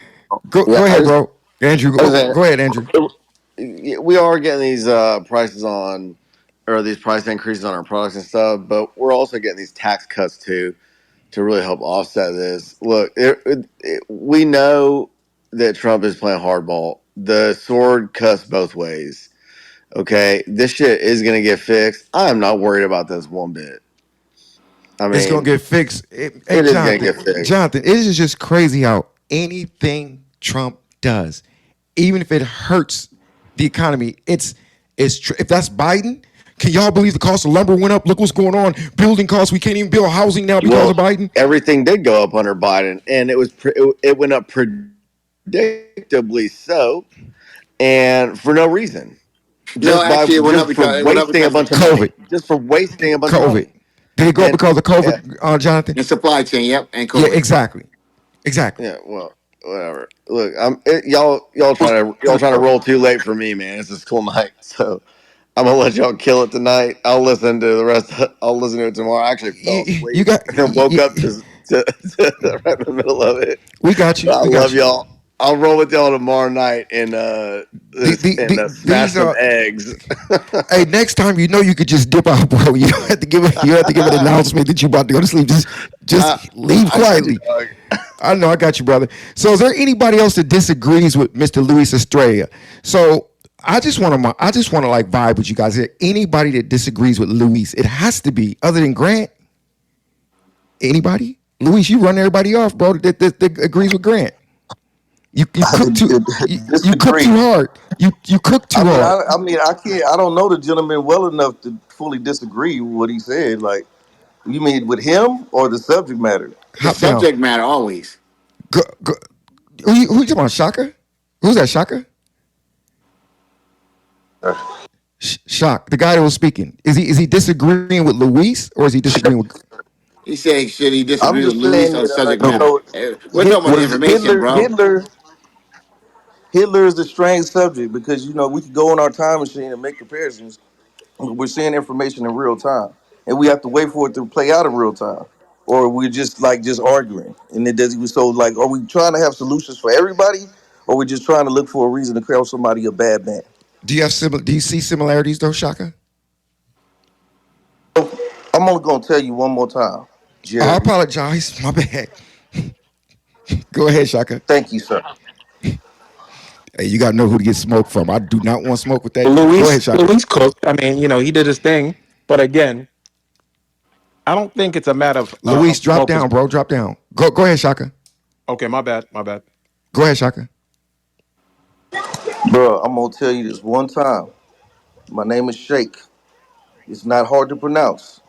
yeah, Go ahead, bro. Andrew, I was saying, go ahead, Andrew. we are getting these prices on, or these price increases on our products and stuff, but we're also getting these tax cuts too to really help offset this. Look, we know that Trump is playing hardball. The sword cuts both ways. Okay, this shit is gonna get fixed. I am not worried about this one bit. I It's gonna mean, get fixed. Hey, it is gonna get fixed. Jonathan, it is just crazy how anything Trump does, even if it hurts the economy, if that's Biden. Can y'all believe the cost of lumber went up? Look what's going on. Building costs. We can't even build housing now because Well, of Biden. everything did go up under Biden, and it went up predictably so, and for no reason, No, actually, just for it went up wasting a because of bunch of money, COVID. just for wasting a bunch of COVID. money, Did it go up and because of yeah, COVID, Jonathan? the supply chain. Yep, and Yeah, COVID. exactly. Exactly. yeah. Well, whatever. Look, y'all trying to roll too late for me, man. It's a school night, so I'm gonna let y'all kill it tonight. I'll listen to the rest. I'll listen to it tomorrow. I actually fell You asleep got. and then woke up to right in the middle of it. We got you. But I We got love you. y'all. I'll roll with y'all tomorrow night and smash These some are. eggs. Hey, next time you could just dip out, bro. You don't have to give it. You have to give an announcement that you're about to go to sleep. I, Just leave I got you, quietly. dog. I know I got you, brother. So, is there anybody else that disagrees with Mr. Luis Estrella? So, I just want to like vibe with you guys. Is there anybody that disagrees with Luis? It has to be other than Grant. Anybody? Luis, you run everybody off, bro. That agrees with Grant. You cook too. You cook too Disagree. hard. You cook too hard. I mean, I can't. I don't know the gentleman well enough to fully disagree with what he said. Like, you mean with him or the subject matter? The Hop down. subject matter always. Go. Who you talking about? Shaka? Who's that? Shaka? Shock. The guy that was speaking. Is he disagreeing with Luis or is he disagreeing with? He said, should he I'm disagree with just saying Luis on that, subject you matter? know, We're talking about the what is it? information, bro. Hitler is a strange subject because we could go on our time machine and make comparisons. We're seeing information in real time, and we have to wait for it to play out in real time, or we're just arguing. And it does so like, are we trying to have solutions for everybody, or we just trying to look for a reason to call somebody a bad man? Do you see similarities though, Shaka? I'm only gonna tell you one more time, I Jerry. apologize. My bad. Go ahead, Shaka. Thank you, sir. Hey, you gotta know who to get smoke from. I do not want smoke with that. Go ahead, Luis Shaka. Luis cooked. I mean, he did his thing. But again, I don't think it's a matter Luis, of drop smoke. Is down, bro. Drop down. Go ahead, Shaka. okay. My bad. My bad. Go ahead, Shaka. Bro, I'm gonna tell you this one time. My name is Shake. It's not hard to pronounce.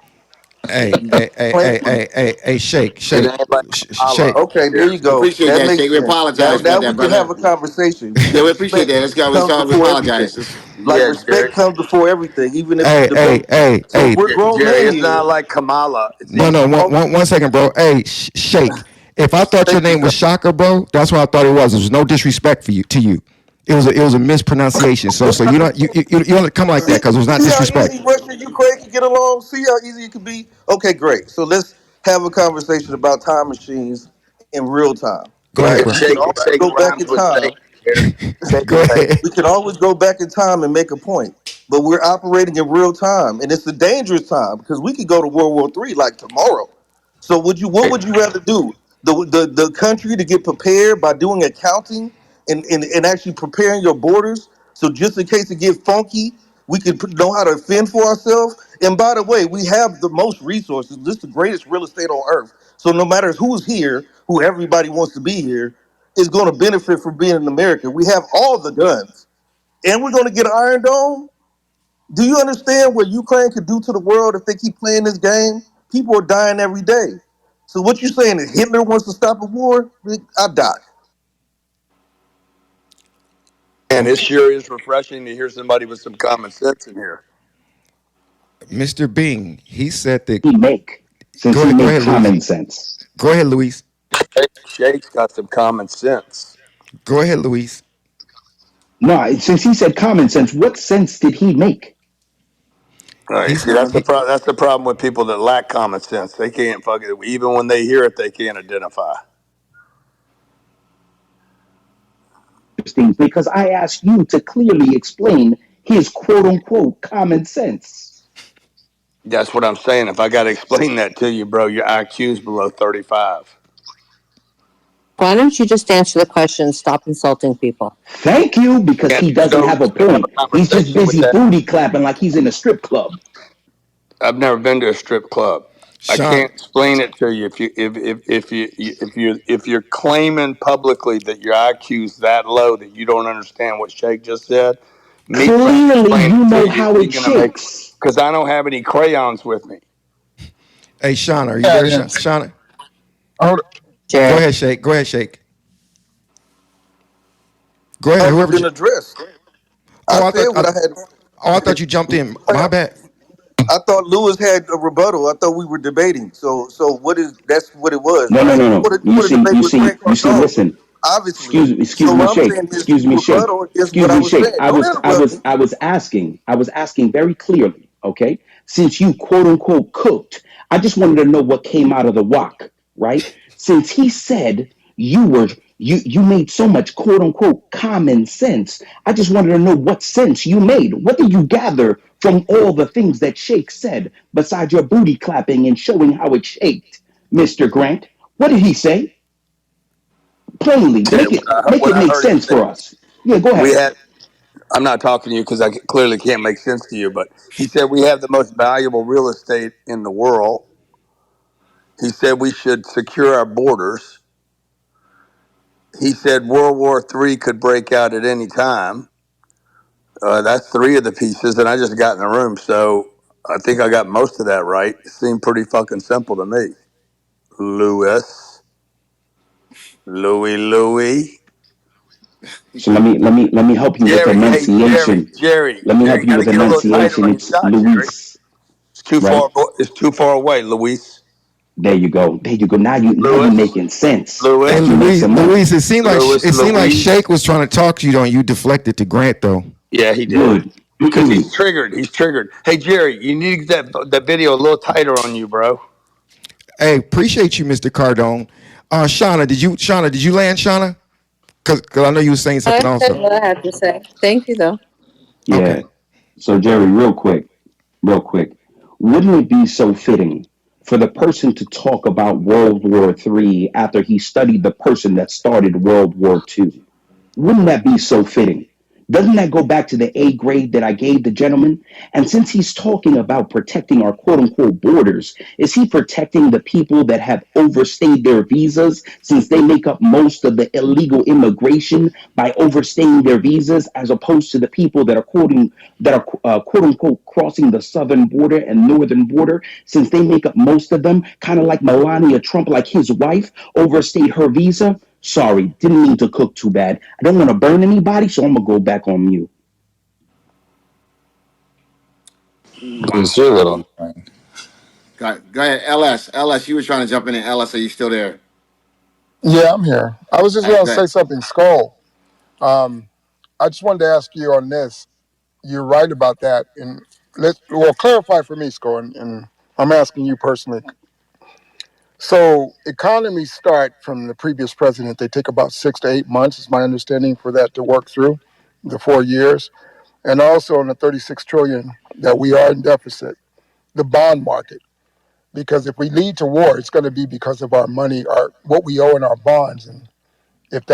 Hey, You hey, hey, playing hey, with me. hey, hey, hey, It shake, ain't like shake. Kamala. Okay, there Here. you go. Appreciate That that, makes Shake. We sense. apologize Now, about now that, we can have brother. a conversation because Yeah, we appreciate respect that. comes We before everything. apologize. Like Yeah, respect Jerry. comes before everything, even if it's a Hey, hey, debate. hey, So if hey. we're grown Jerry, men it's not here, like Kamala. It's No, easy. no, oh, 1 second, bro. Hey, shake. If I thought your thank you, name sir. was Shaka, bro, that's what I thought it was. There was no disrespect for you to you. It was a mispronunciation. So you don't come like that because it was not See how easy disrespect. Russia and Ukraine can get along? See how easy it could be? Okay, great. So let's have a conversation about time machines in real time, Go right? ahead, We bro. can Shake always shake go back rhymes in with time. Shakespeare. Shake Go is Shake. ahead. We can always go back in time and make a point, but we're operating in real time, and it's a dangerous time because we could go to World War III like tomorrow. So what would you rather do? The country to get prepared by doing accounting and actually preparing your borders, so just in case it get funky, we can know how to fend for ourselves. And by the way, we have the most resources. This is the greatest real estate on earth. So no matter who's here, who everybody wants to be here, is going to benefit from being in America. We have all the guns, and we're going to get Iron Dome. Do you understand what Ukraine could do to the world if they keep playing this game? People are dying every day. So what you saying that Hitler wants to stop a war? I die. And it Okay, sure is refreshing to hear somebody with some common sense in here. Mr. Bing. He said that. He make since Go he ahead. Go made ahead, Luis. common sense. Go ahead, Luis. Shake's got some common sense. Go ahead, Luis. No, since he said common sense, what sense did he make? All right. He's See, that's the he, problem. That's the problem with people that lack common sense. They can't fucking even when they hear it, they can't identify. Things because I asked you to clearly explain his quote unquote common sense. That's what I'm saying. If I got to explain that to you, bro, your IQ's below 35. Why don't you just answer the question and stop insulting people? Thank you, because Yeah. he doesn't So have a you can have point. a He's just conversation with busy that. booty clapping like he's in a strip club. I've never been to a strip club. I Sean. can't explain it to you if you're claiming publicly that your IQ's that low that you don't understand what Shake just said. Me trying to Clearly, explain you it to know you how ain't it gonna make shakes. because I don't have any crayons with me. Hey, Sean, are you Yeah, there, yeah. Sean? Hold, Go Jared. ahead, Shake. Go ahead, Shake. Go ahead. Already Whoever. been addressed. I Oh, I said thought. what I had. I thought you jumped in. My Well, bad. I thought Lewis had a rebuttal. I thought we were debating. So what is that's what it was, No, no, right? no, You no. want to you want to debate with Grant You see. Cardone, Listen, obviously. excuse So me, what I'm Shake. saying is Excuse me, Shake. rebuttal against what Excuse I me, was Shake. saying. Don't interrupt me. I was asking very clearly. Okay, since you quote unquote cooked, I just wanted to know what came out of the wok, right? Since he said you made so much quote unquote common sense, I just wanted to know what sense you made. What did you gather from all the things that Shake said, besides your booty clapping and showing how it shaked, Mister Grant? What did he say? Plainly, Okay, make what it I make heard him sense say, for us. Yeah, go we ahead. had. I'm not talking to you because I clearly can't make sense to you, but he said we have the most valuable real estate in the world. He said we should secure our borders. He said World War III could break out at any time. That's three of the pieces, and I just got in the room, so I think I got most of that right. It seemed pretty fucking simple to me. Lewis, Louis, So let me help you with Jerry. Hey, enunciation. Jerry, Let me Jerry. help You you got to with get a little tighter enunciation. on your It's shot, Jerry. Luis, right? It's too far away, Luis. There you go. There you go. Now you Lewis, making sense. Hey, Now Lewis, you make Luis. some money. Luis. Lewis, It seemed like Louise. Shake was trying to talk to you. Don't you deflected to Grant though? Yeah, he did. Good. Because he's triggered. He's triggered. Hey, Jerry, you need to get that video a little tighter on you, bro. Hey, appreciate you, Mr. Cardone. Shauna, did you land, Shauna? Because I know you were saying I something said also. what I had to say. Thank you, though. Yeah. Okay. So Jerry, real quick, wouldn't it be so fitting for the person to talk about World War III after he studied the person that started World War II? Wouldn't that be so fitting? Doesn't that go back to the A grade that I gave the gentleman? And since he's talking about protecting our quote unquote borders, is he protecting the people that have overstayed their visas since they make up most of the illegal immigration by overstaying their visas, as opposed to the people that are quote unquote crossing the southern border and northern border, since they make up most of them, kind of like Melania Trump, like his wife, overstayed her visa? Sorry, didn't mean to cook too bad. I don't want to burn anybody, so I'm gonna go back on mute. Luis, you're a little annoying. Go ahead, LS. LS, you were trying to jump in. LS, are you still there? Yeah, I'm here. I was just All right, going to go say ahead. something, Skull. I just wanted to ask you on this. You're right about that, and let's well clarify for me, Score, and I'm asking you personally. So economies start from the previous president. They take about 6 to 8 months, is my understanding, for that to work through the 4 years, and also on the 36 trillion that we are in deficit, the bond market. Because if we lead to war, it's going to be because of our money, our what we owe in our bonds, and if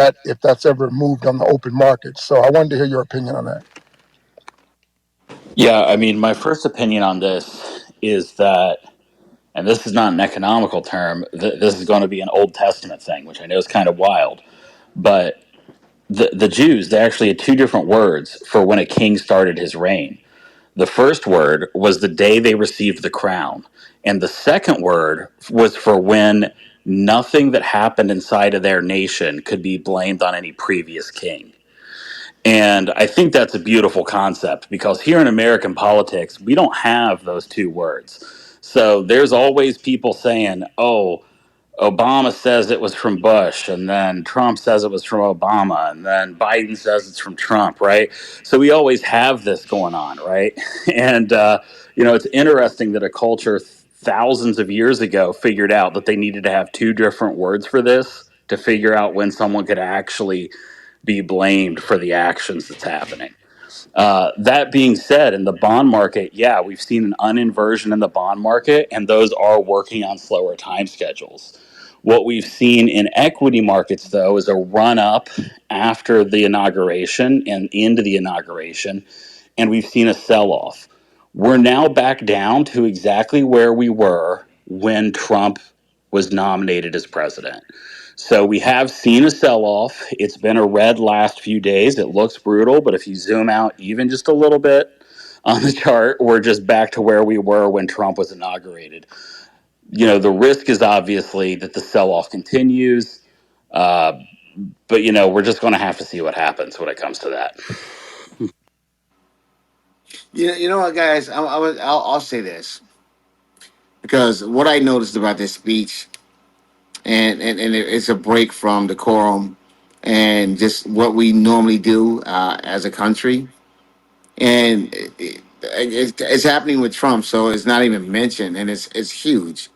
that's ever moved on the open market. So I wanted to hear your opinion on that. Yeah, I mean, my first opinion on this is that, and this is not an economical term, this is going to be an Old Testament thing, which I know is kind of wild, but the Jews, they actually had two different words for when a king started his reign. The first word was the day they received the crown, and the second word was for when nothing that happened inside of their nation could be blamed on any previous king. And I think that's a beautiful concept because here in American politics, we don't have those two words. So there's always people saying, oh, Obama says it was from Bush, and then Trump says it was from Obama, and then Biden says it's from Trump, right? So we always have this going on, right? And, it's interesting that a culture thousands of years ago figured out that they needed to have two different words for this to figure out when someone could actually be blamed for the actions that's happening. That being said, in the bond market, yeah, we've seen an uninversion in the bond market, and those are working on slower time schedules. What we've seen in equity markets, though, is a run up after the inauguration and into the inauguration, and we've seen a sell off. We're now back down to exactly where we were when Trump was nominated as president. So we have seen a sell off. It's been a red last few days. It looks brutal, but if you zoom out even just a little bit on the chart, we're just back to where we were when Trump was inaugurated. The risk is obviously that the sell off continues. Uh, but we're just going to have to see what happens when it comes to that. You know what, guys? I'll say this because what I noticed about this speech, and it's a break from decorum and just what we normally do as a country, and it's happening with Trump, so it's not even mentioned, and it's huge.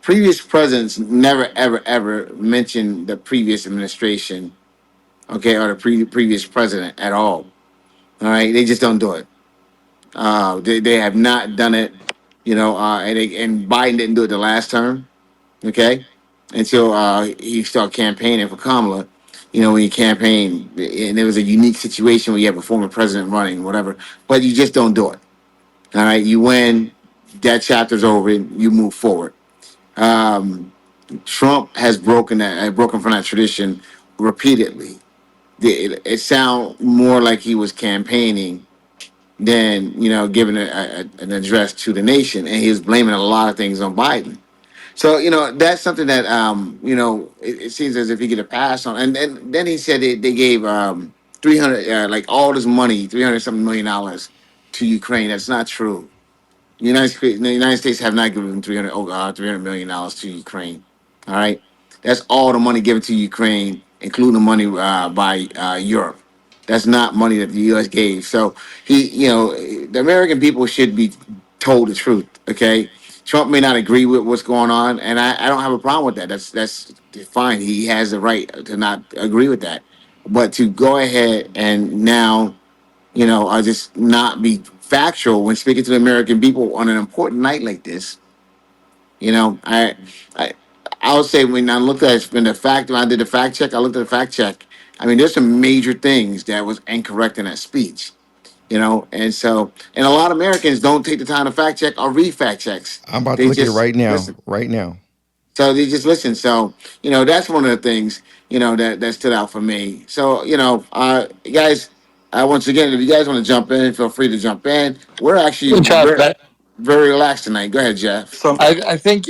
Previous presidents never, ever, ever mentioned the previous administration, okay, or the previous president at all. All right, they just don't do it. They have not done it, and Biden didn't do it the last term, okay, until he started campaigning for Kamala. When you campaign, and there was a unique situation where you have a former president running, whatever, but you just don't do it. All right, you win, that chapter's over, you move forward. Um, Trump has broken from that tradition repeatedly. It sounds more like he was campaigning than giving an address to the nation, and he was blaming a lot of things on Biden. So that's something that it seems as if he get a pass on. And then he said they gave 300 like all this money, 300 something $1 million to Ukraine. That's not true. The United States have not given 300 million dollars to Ukraine. All right, that's all the money given to Ukraine, including the money by Europe. That's not money that the U.S. gave. So the American people should be told the truth. Okay, Trump may not agree with what's going on, and I don't have a problem with that. That's fine. He has the right to not agree with that, but to go ahead and now just not be factual when speaking to the American people on an important night like this. You know, I, I would say when I looked at it, when when I did the fact check, I looked at the fact check. I mean, there's some major things that was incorrect in that speech. And a lot of Americans don't take the time to fact check or read fact checks. I'm about to They look at it just right now. listen. Right now. So they just listen. So that's one of the things that stood out for me. So guys, once again, if you guys want to jump in, feel free to jump in. We're actually Hey, Chad, very relaxed tonight. Go ahead, Jeff. so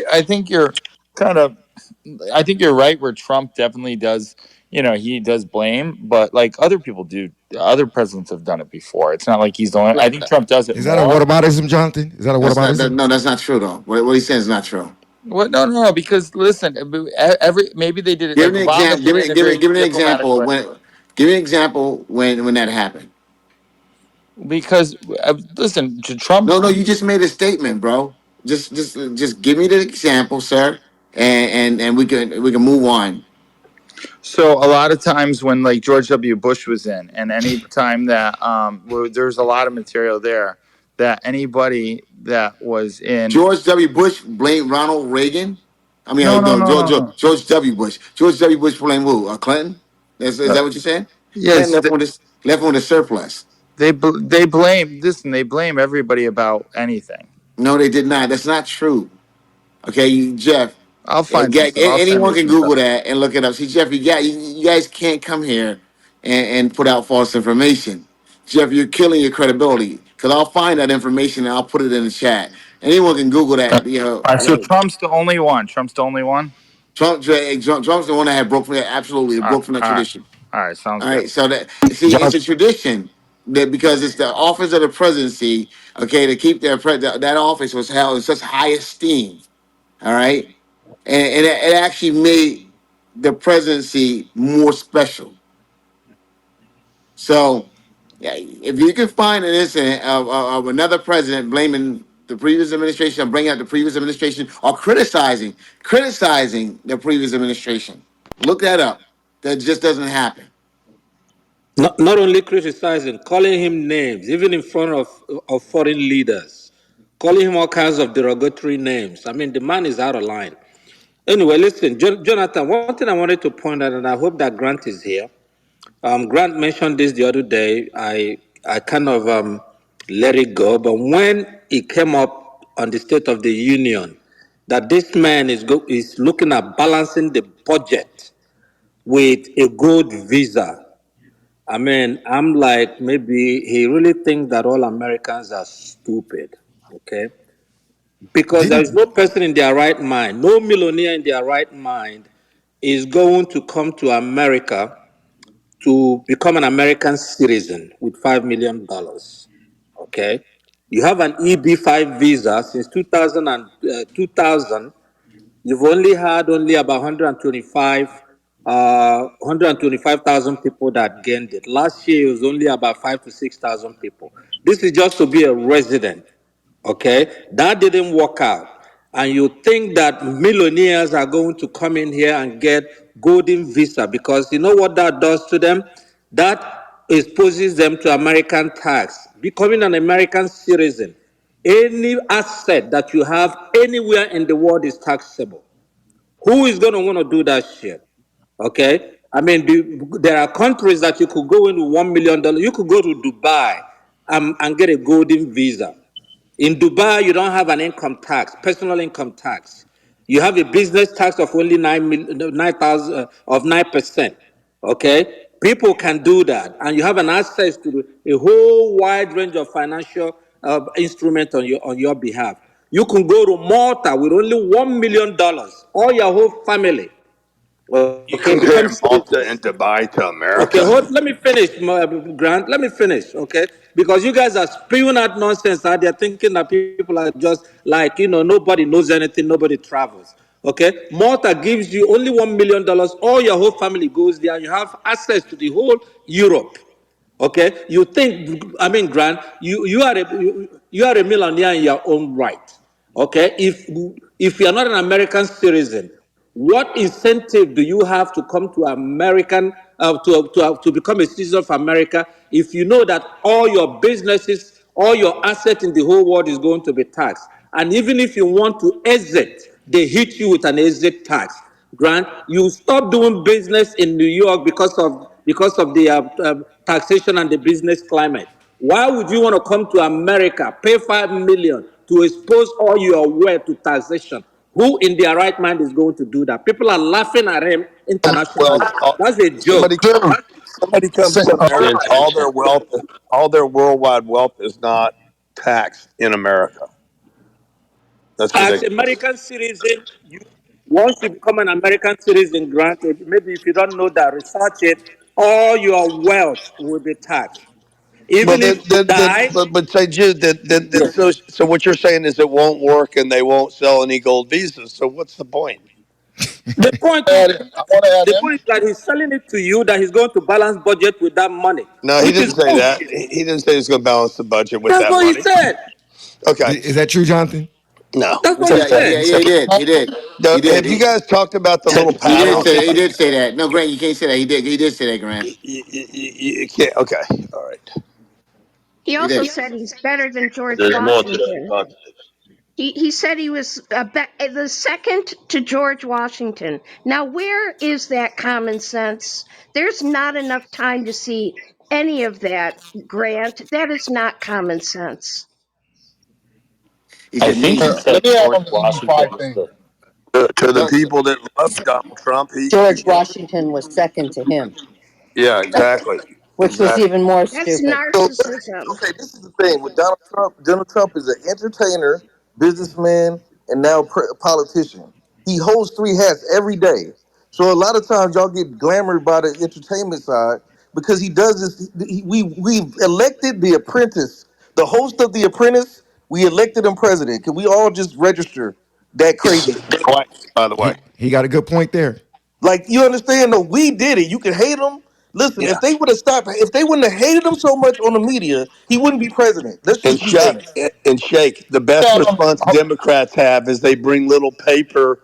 I think you're kind of I think you're right where Trump definitely does, he does blame, but like other people do, other presidents have done it before. It's not like he's the only. I think Trump does it Is that a more. whataboutism, Jonathan? Is that a whataboutism? No, that's not true though. What he's saying is not true. What? No, no, no. Because listen, every maybe they did it Give like me an Obama example. did it in a very Give me an diplomatic example of way. when. Give me an example when that happened. Because listen, Trump. No, no, you just made a statement, bro. Just give me the example, sir, and we can move on. So a lot of times when like George W. Bush was in, and any time that there's a lot of material there that anybody that was in. George W. Bush blamed Ronald Reagan. I mean, No, no, no, no, no, no. George W. Bush. George W. Bush blamed who? Clinton. Is Uh, that what you're saying? Clinton yes, left on the surplus. they blame this and they blame everybody about anything. No, they did not. That's not true. Okay, Jeff. I'll find some stuff. I'll send Anyone you can some stuff. Google that and look it up. See, Jeff, you guys can't come here and put out false information. Jeff, you're killing your credibility because I'll find that information and I'll put it in the chat. Anyone can Google that. All right, so Trump's the only one. Trump's the only one. Trump's the one that had broke from that. Absolutely, it broke from that All right, tradition. all right, sounds All good. right, so that see, it's a tradition that because it's the office of the presidency. Okay, to keep that office was held in such high esteem. All right, and it actually made the presidency more special. So, yeah, if you can find an incident of another president blaming the previous administration, or bringing up the previous administration, or criticizing the previous administration, look that up. That just doesn't happen. Not only criticizing, calling him names, even in front of foreign leaders, calling him all kinds of derogatory names. I mean, the man is out of line. Anyway, listen, Jonathan, one thing I wanted to point out, and I hope that Grant is here. Grant mentioned this the other day. I kind of let it go, but when it came up on the State of the Union, that this man is looking at balancing the budget with a gold visa. I mean, I'm like, maybe he really thinks that all Americans are stupid, okay? Because there is Didn't no person in their right mind, no millionaire in their right mind is going to come to America to become an American citizen with $5 million, okay? You have an EB-5 visa since 2000. You've only had only about 125,000 people that gained it. Last year, it was only about 5 to 6,000 people. This is just to be a resident, okay? That didn't work out. And you think that millionaires are going to come in here and get golden visa because you know what that does to them? That exposes them to American tax. Becoming an American citizen, any asset that you have anywhere in the world is taxable. Who is going to want to do that shit? Okay. I mean, there are countries that you could go in with $1 million. You could go to Dubai and get a golden visa. In Dubai, you don't have an income tax, personal income tax. You have a business tax of only 9,000 of 9%. Okay, people can do that, and you have an access to a whole wide range of financial instruments on your behalf. You can go to Malta with only $1 million, all your whole family. Okay, You become compare citizens. Malta and Dubai to Okay, America? let me finish, Grant. Let me finish, okay? Because you guys are spewing out nonsense out there thinking that people are just like, nobody knows anything, nobody travels. Okay? Malta gives you only $1 million, all your whole family goes there, and you have access to the whole Europe. Okay? You think, I mean, Grant, you are a millionaire in your own right. Okay? If you're not an American citizen, what incentive do you have to come to American to become a citizen of America if you know that all your businesses, all your assets in the whole world is going to be taxed? And even if you want to exit, they hit you with an exit tax. Grant, you stop doing business in New York because of the taxation and the business climate. Why would you want to come to America, pay 5 million to expose all your wealth to taxation? Who in their right mind is going to do that? People are laughing at him internationally. Wealth, That's a somebody joke. Jim, somebody comes say, to It America, is. all their worldwide wealth is not taxed in America. That's As ridiculous. American citizen, once you become an American citizen, granted, maybe if you don't know that, research it, all your wealth will be taxed. Well, Even if you die, but say, Jude, yes. so what you're saying is it won't work and they won't sell any gold visas. So what's the point? The point is, Add in. I want to the add in. point is that he's selling it to you that he's going to balance budget with that money, No, he which is didn't say that. bullshit. He didn't say he's going to balance the budget with That's that what he money. said. Okay. Is that true, Jonathan? No. That's what he Yeah, yeah, said. yeah. He did. He did. He did. Have you guys talked about the little He did paddles? say. He did say that. No, Grant, you can't say that. He did. He did say that, Grant. You can't. Okay. All right. He He also did. said he's better than George There's more to that Washington. context. He said he was the second to George Washington. Now, where is that common sense? There's not enough time to see any of that, Grant. That is not common sense. He I said think he Here, nation. said let me add George on the Washington EB-5 was thing. the. To the No, people that love Donald Trump, George Washington was second to him, yeah, exactly. which was Exactly. even more That's stupid. So, narcissism. okay, this is the thing with Donald Trump. Donald Trump is an entertainer, businessman, and now politician. He holds three hats every day. So a lot of times y'all get glamored by the entertainment side because he does this. We've elected the Apprentice, the host of the Apprentice. We elected him president. Can we all just register that crazy stuff? Twice, by the way. He got a good point there. Like you understand? No, we did it. You can hate him. Listen, Yeah. if they would have stopped, if they wouldn't have hated him so much on the media, he wouldn't be president. Let's And just be shake honest. and shake. The best Add on, response Democrats have is they bring little paper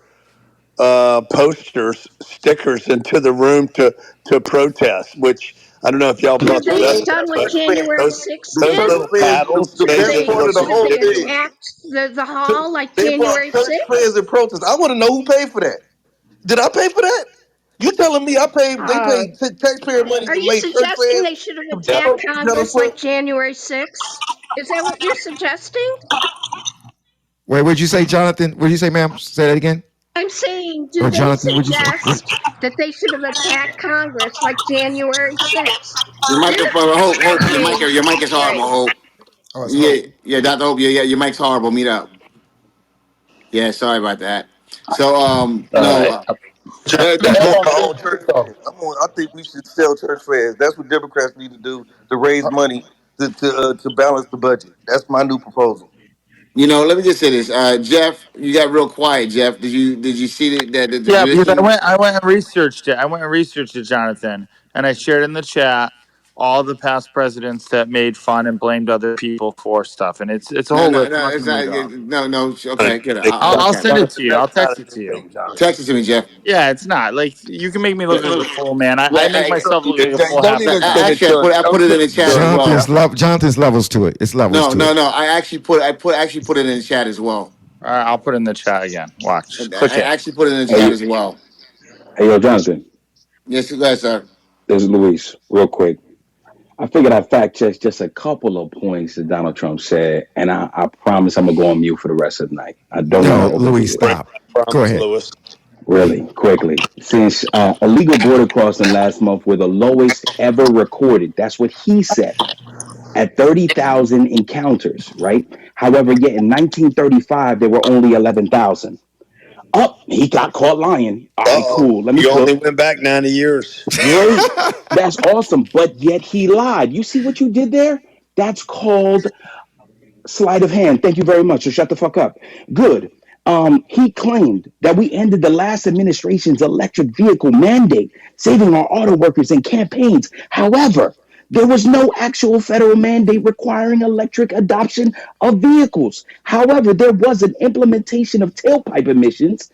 posters, stickers into the room to protest. Which I don't know if y'all Should brought they that have up Hey, yet, done what but January those 6th the those did? church little fans, paddles the Should make best they it part look of the should whole they stupid. thing. attacked the hall like They brought January church 6th? fans in protest. I want to know who paid for that. Did I pay for that? You telling me I paid? They Uh, paid taxpayer money are to you make church suggesting fans they should have to Yep. attacked tell us Congress like what? January 6th? Is that what you're suggesting? Wait, what'd you say, Jonathan? What'd you say, ma'am? Say that again. I'm saying, do Or they Jonathan, what'd you say? suggest that they should have attacked Congress like January 6th? your They're microphone. Hope. Hope. threatening. Your mic is horrible. Right. Hope. Oh, it's Yeah. Hope. Yeah. Dr. Hope. Yeah. Yeah. Your mic's horrible. Meet up. Yeah. Sorry about that. So All no. right. I'm add on on my real own quick church though. fans. I think we should sell church fans. That's what Democrats need to do to raise money to balance the budget. That's my new proposal. Let me just say this. Jeff, you got real quiet. Jeff, did you see that the Yeah, because tradition? I went and researched it. I went and researched it, Jonathan, and I shared in the chat all the past presidents that made fun and blamed other people for stuff, and it's a No, whole no, list. no. I'm not It's going to not. read it off. No, no. Okay, good. I'll Okay. send it to Jonathan, you. I'll that's not text a it good to you. thing, Jonathan. Text it to me, Jeff. Yeah, it's not like you can make me look like a fool, man. I make myself look like a fool Don't half the even time. send it Actually, to us. I put Don't it in send the it chat to as us, well. Jeff. Jonathan's levels to it. It's levels No, to no, it. no. I actually put it in the chat as well. All right, I'll put it in the chat again. Watch. Click I it. actually put it in the chat Hey, as well. hey, yo, Jonathan. Yes, you guys, sir. This is Luis. Real quick. I figured I'd fact check just a couple of points that Donald Trump said, and I promise I'm gonna go on mute for the rest of the night. I don't want to No, Louis, overdo it. Great stop. Go promise, ahead. Lewis. Really quickly, since illegal border crossing last month were the lowest ever recorded. That's what he said at 30,000 encounters, right? However, yet in 1935 there were only 11,000. Oh, he got caught lying. All right, Uh-oh. cool. Let me You only cook. went back 90 years. Great. That's awesome. But yet he lied. You see what you did there? That's called sleight of hand. Thank you very much. So shut the fuck up. Good. He claimed that we ended the last administration's electric vehicle mandate, saving our auto workers and campaigns. However, there was no actual federal mandate requiring electric adoption of vehicles. However, there was an implementation of tailpipe emissions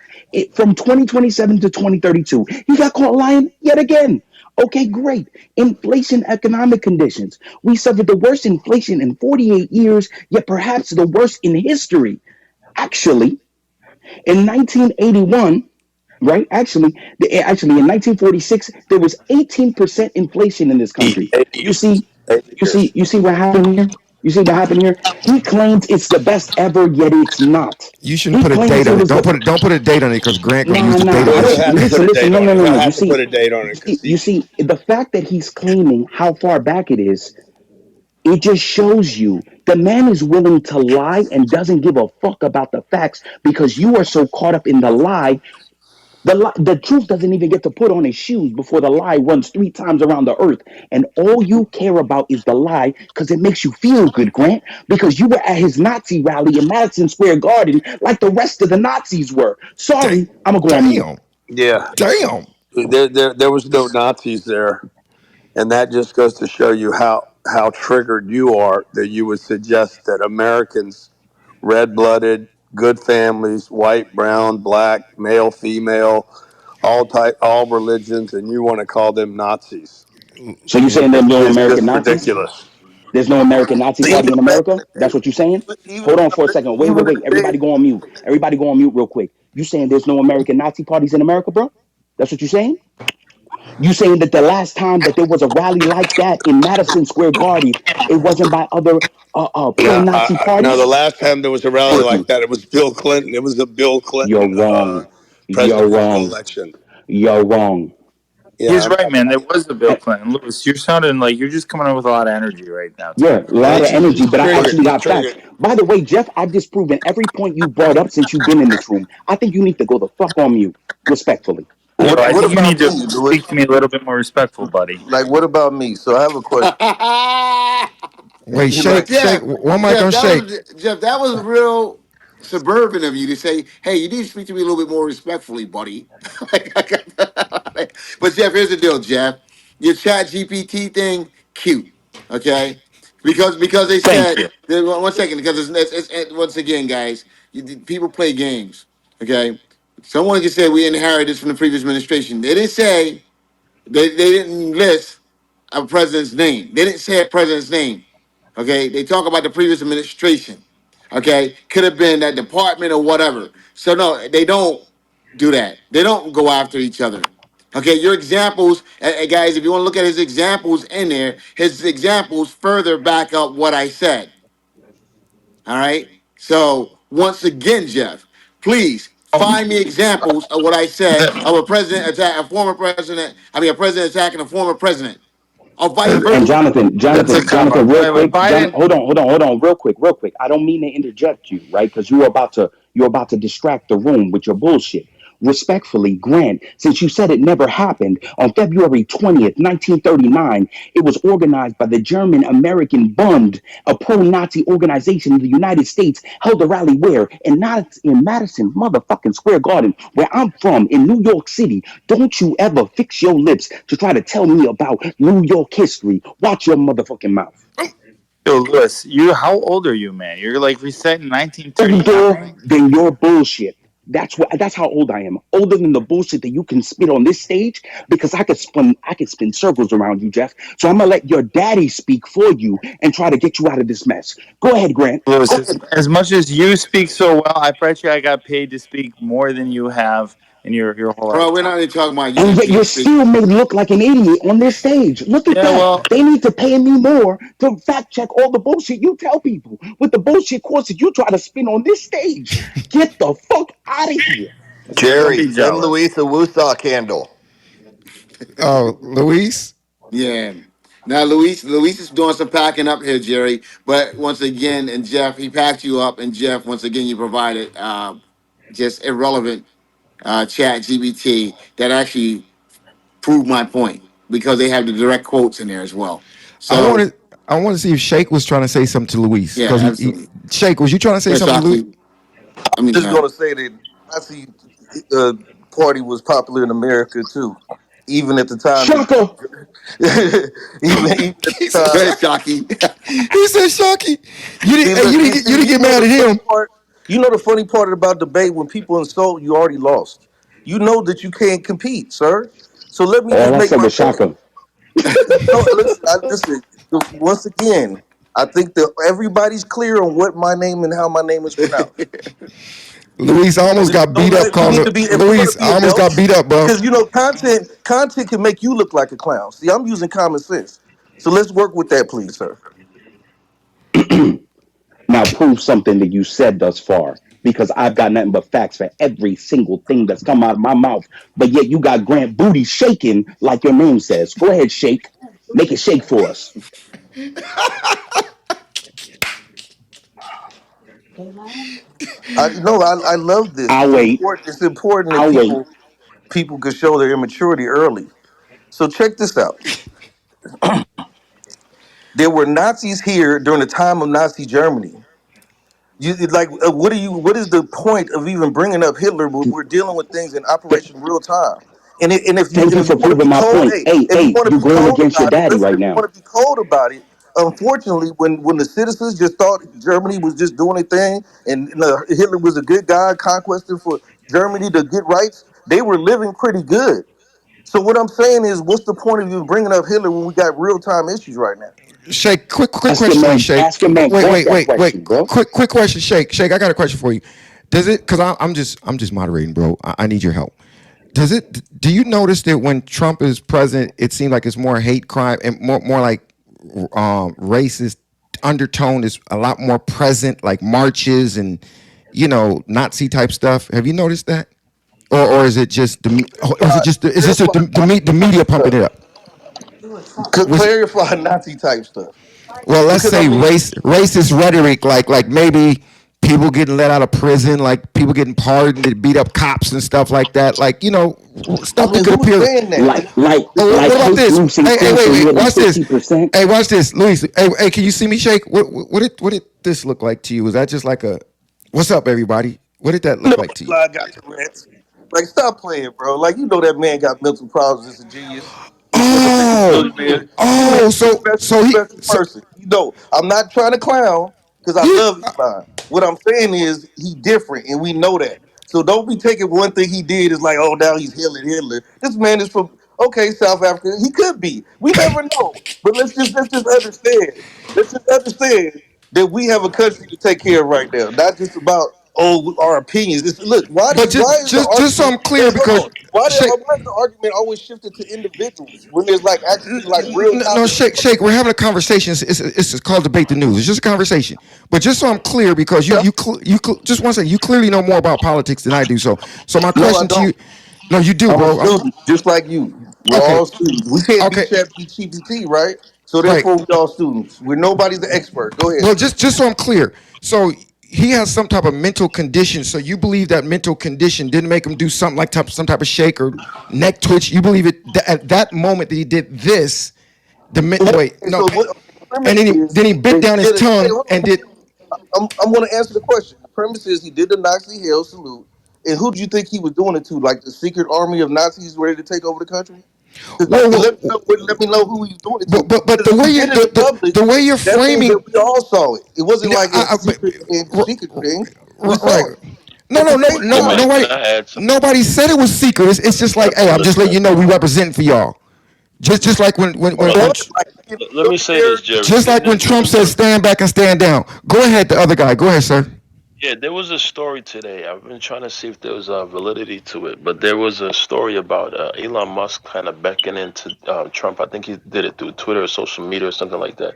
from 2027 to 2032. He got caught lying yet again. Okay, great. Inflation economic conditions. We suffered the worst inflation in 48 years, yet perhaps the worst in history. Actually, in 1981, right? Actually, in 1946, there was 18% inflation in this Easy. country. 80 You years. see, 80 years. you see what happened here? You see what happened here? He claims it's the best ever, yet it's not. You shouldn't He put a claims date it on it. was Don't the put it. Don't put a date on it because Grant gonna use nah the date nah. Well, I he'll against you. have don't to put listen a listen. date No on no it. no He'll no. You have to see put a date on it because you he's. see the fact that he's claiming how far back it is. It just shows you the man is willing to lie and doesn't give a fuck about the facts because you are so caught up in the lie. The truth doesn't even get to put on his shoes before the lie runs 3 times around the earth. And all you care about is the lie because it makes you feel good, Grant, because you were at his Nazi rally in Madison Square Garden like the rest of the Nazis were. Damn. Sorry, I'm going to go on mute. Damn. Yeah, Damn. there was no Nazis there, and that just goes to show you how triggered you are that you would suggest that Americans, red blooded, good families, white, brown, black, male, female, all religions, and you want to call them Nazis. So you saying there's no It's American just Nazis? ridiculous. There's no American Nazi Even party in America? That's what you're saying? even Hold on for a second. Wait, even wait, in wait. the day, Everybody go on mute. Everybody go on mute real quick. You saying there's no American Nazi parties in America, bro? That's what you're saying? You saying that the last time that there was a rally like that in Madison Square Garden, it wasn't by other no, pro-Nazi no. The parties? last time there was a rally like that, it was Bill Clinton. It was the Bill You're Clinton wrong. You're presidential wrong. election. You're wrong. Yeah, He's right, man. There was a Bill Eh, Clinton. Lewis, you're sounding like you're just coming up with a lot of energy right now Yeah, today. a lot of energy, he's but I triggered. actually He's got facts. triggered. By the way, Jeff, I've disproven every point you brought up since you've been in this room. I think you need to go the fuck on mute, respectfully. Yo, I What think you about need to me, speak Lewis? to me a little bit more respectful, buddy. Like, what about me? So I have a question. Wait, Like, shake. Jeff, One mic Jeff, on that shake. was Jeff. That was real suburban of you to say, "Hey, you need to speak to me a little bit more respectfully, buddy." But Jeff, here's the deal, Jeff. Your Chat GPT thing, cute. Okay, because they Thank said you. one second because once again, guys, people play games. Okay, someone just said we inherited this from the previous administration. They didn't say they didn't list a president's name. They didn't say a president's name. Okay, they talk about the previous administration. Okay, could have been that department or whatever. So no, they don't do that. They don't go after each other. Okay, your examples, guys. If you want to look at his examples in there, his examples further back up what I said. All right. So once again, Jeff, please find me examples of what I said of a president attack a former president. I mean, a president attacking a former president, or vice And versa. Jonathan, That's a Jonathan, cop Jonathan, out. real Wait, quick, Biden. hold on, real quick. I don't mean to interject you, right? Because you're about to distract the room with your bullshit. Respectfully, Grant, since you said it never happened, on February 20th, 1939, it was organized by the German American Bund, a pro-Nazi organization in the United States, held a rally where? And not in Madison motherfucking Square Garden, where I'm from, in New York City. Don't you ever fix your lips to try to tell me about New York history. Watch your motherfucking mouth. Yo, Lewis, you. How old are you, man? You're like resetting Older 1939. than your bullshit. That's how old I am. Older than the bullshit that you can spit on this stage because I can spin circles around you, Jeff. So I'm gonna let your daddy speak for you and try to get you out of this mess. Go ahead, Grant. Lewis, as much as you speak so well, I bet you I got paid to speak more than you have in your whole Bro, we're not lifetime. even talking about And yet you you're speak. still made look like an idiot on this stage. Look at Yeah, that. well, They need to pay me more to fact check all the bullshit you tell people with the bullshit courses you try to spin on this stage. Get the fuck out of here. don't Jerry, be send jealous. Luis a Woosah candle. Oh, Luis. Yeah. Now Luis is doing some packing up here, Jerry. But once again, and Jeff, he packed you up, and Jeff, once again, you provided just irrelevant chat GBT that actually proved my point because they have the direct quotes in there as well. I So wanted. I want to see if Shake was trying to say something to Luis yeah, because absolutely. Shake, was you trying to say Yeah, something to Luis? Shockey. I mean, just gonna say that Nazi uh, party was popular in America too, even at the time that Shaka. even at the He said time. go ahead, Shocky. Shockey. He said Shocky. You See, didn't. Hey, look, you didn't you get know mad the at funny him. part. You know the funny part about debate when people insult you already lost. You know that you can't compete, sir. So let me All just I make said my was point. Shaka. No, listen, listen. Once again, I think that everybody's clear on what my name and how my name is pronounced. Luis, I almost got Don't beat let up it. We calling. need to be. If we're going to Luis, be I almost got adults, beat up, bro. because content can make you look like a clown. See, I'm using common sense. So let's work with that, please, sir. Now prove something that you said thus far. Because I've got nothing but facts for every single thing that's come out of my mouth. But yet you got Grant Booty shaking like your name says. Go ahead, shake. Make it shake for us. I love this. I'll It's wait. important. It's important that I'll wait. people can show their immaturity early. So check this out. There were Nazis here during the time of Nazi Germany. Like, what are you? What is the point of even bringing up Hitler when we're dealing with things in Th- operation real time? And Thank you if you for want to proving be my cold, point. hey, Hey, if you hey, want to you be going cold against your about it, daddy listen. right If you now. want to be cold about it, unfortunately, when the citizens just thought Germany was just doing a thing, and Hitler was a good guy, conquesting for Germany to get rights, they were living pretty good. So what I'm saying is, what's the point of you bringing up Hitler when we got real time issues right now? Shake, quick question for you, Shake. Ask your man Grant that question, bro. Quick question, Shake. I got a question for you. Does it? Because I'm just moderating, bro. I need your help. Does it? Do you notice that when Trump is president, it seems like it's more hate crime and more like racist undertone is a lot more present, like marches and Nazi type stuff. Have you noticed that? Or is it just or is it just is this Clarify the Nazi media type pumping stuff. it up? Could Was clarify Nazi type stuff. well, let's Because I say mean, racist rhetoric, like maybe people getting let out of prison, like people getting pardoned to beat up cops and stuff like that, like I stuff that mean, could who's appear. saying that? Like, like, Oh, like what about hate this? groups Hey, increasing wait, more than watch this. 50%. Hey, watch this, Luis. Hey, can you see me shake? What did this look like to you? Was that just like a what's up, everybody? What did that You look know, like to you? I got Tourette's. Like, stop playing, bro. Like, you know that man got mental problems. It's a genius. He shouldn't have been a Oh, billionaire. This man oh, is a special so person. You know, I'm not trying to clown because I you love Elon. What I'm saying is he different, and we know that. So don't be taking one thing he did as like, oh, now he's Hitler. This man is from South Africa. He could be. We never know. But let's just understand. Let's just understand that we have a country to take care of right now. Not just about our opinions. Look, but why is the just so argument? I'm Hey, clear, hold because on. shake. Why is the argument always shifted to individuals when there's like actually like real No, topics? shake. We're having a conversation. It's called debate the news. It's just a conversation. But just so I'm clear, because just one second. You clearly know more about politics than I do. So my No, I question to you, don't. no, you do, I'm a bro. student, just like you. We're Okay, all students. We can't be okay, chat GPT, right? So right. therefore, we all students. We're nobody's the expert. Go ahead. Well, just so I'm clear. So he has some type of mental condition. So you believe that mental condition didn't make him do something like some type of shake or neck twitch. You believe it at that moment that he did this. Wait, Okay, no. so what? Okay, the And premise then is he bit that he down his did it. Hey, tongue hold and on. did. I'm going to answer the question. The premise is he did the Nazi Hail salute, and who do you think he was doing it to? Like the secret army of Nazis ready to take over the country? Because Whoa, let me whoa. know. Let me know who he's doing it to. But Because the if way he you did it in public, the way you're that means that framing, we all saw it. It wasn't like a but, secret and secret thing. We right? saw it No, at the no, no, same no. Hey time. man, can Nobody, I add something? nobody said it was secret. It's just like, hey, I'm just letting you know we representing for y'all. Just like Hold on. What? Like being Let a me say this, billionaire? Jerry. just like when Trump says stand back and stand down. Go ahead, the other guy. Go ahead, sir. Yeah, there was a story today. I've been trying to see if there was validity to it, but there was a story about Elon Musk kind of beckoning to Trump. I think he did it through Twitter or social media or something like that.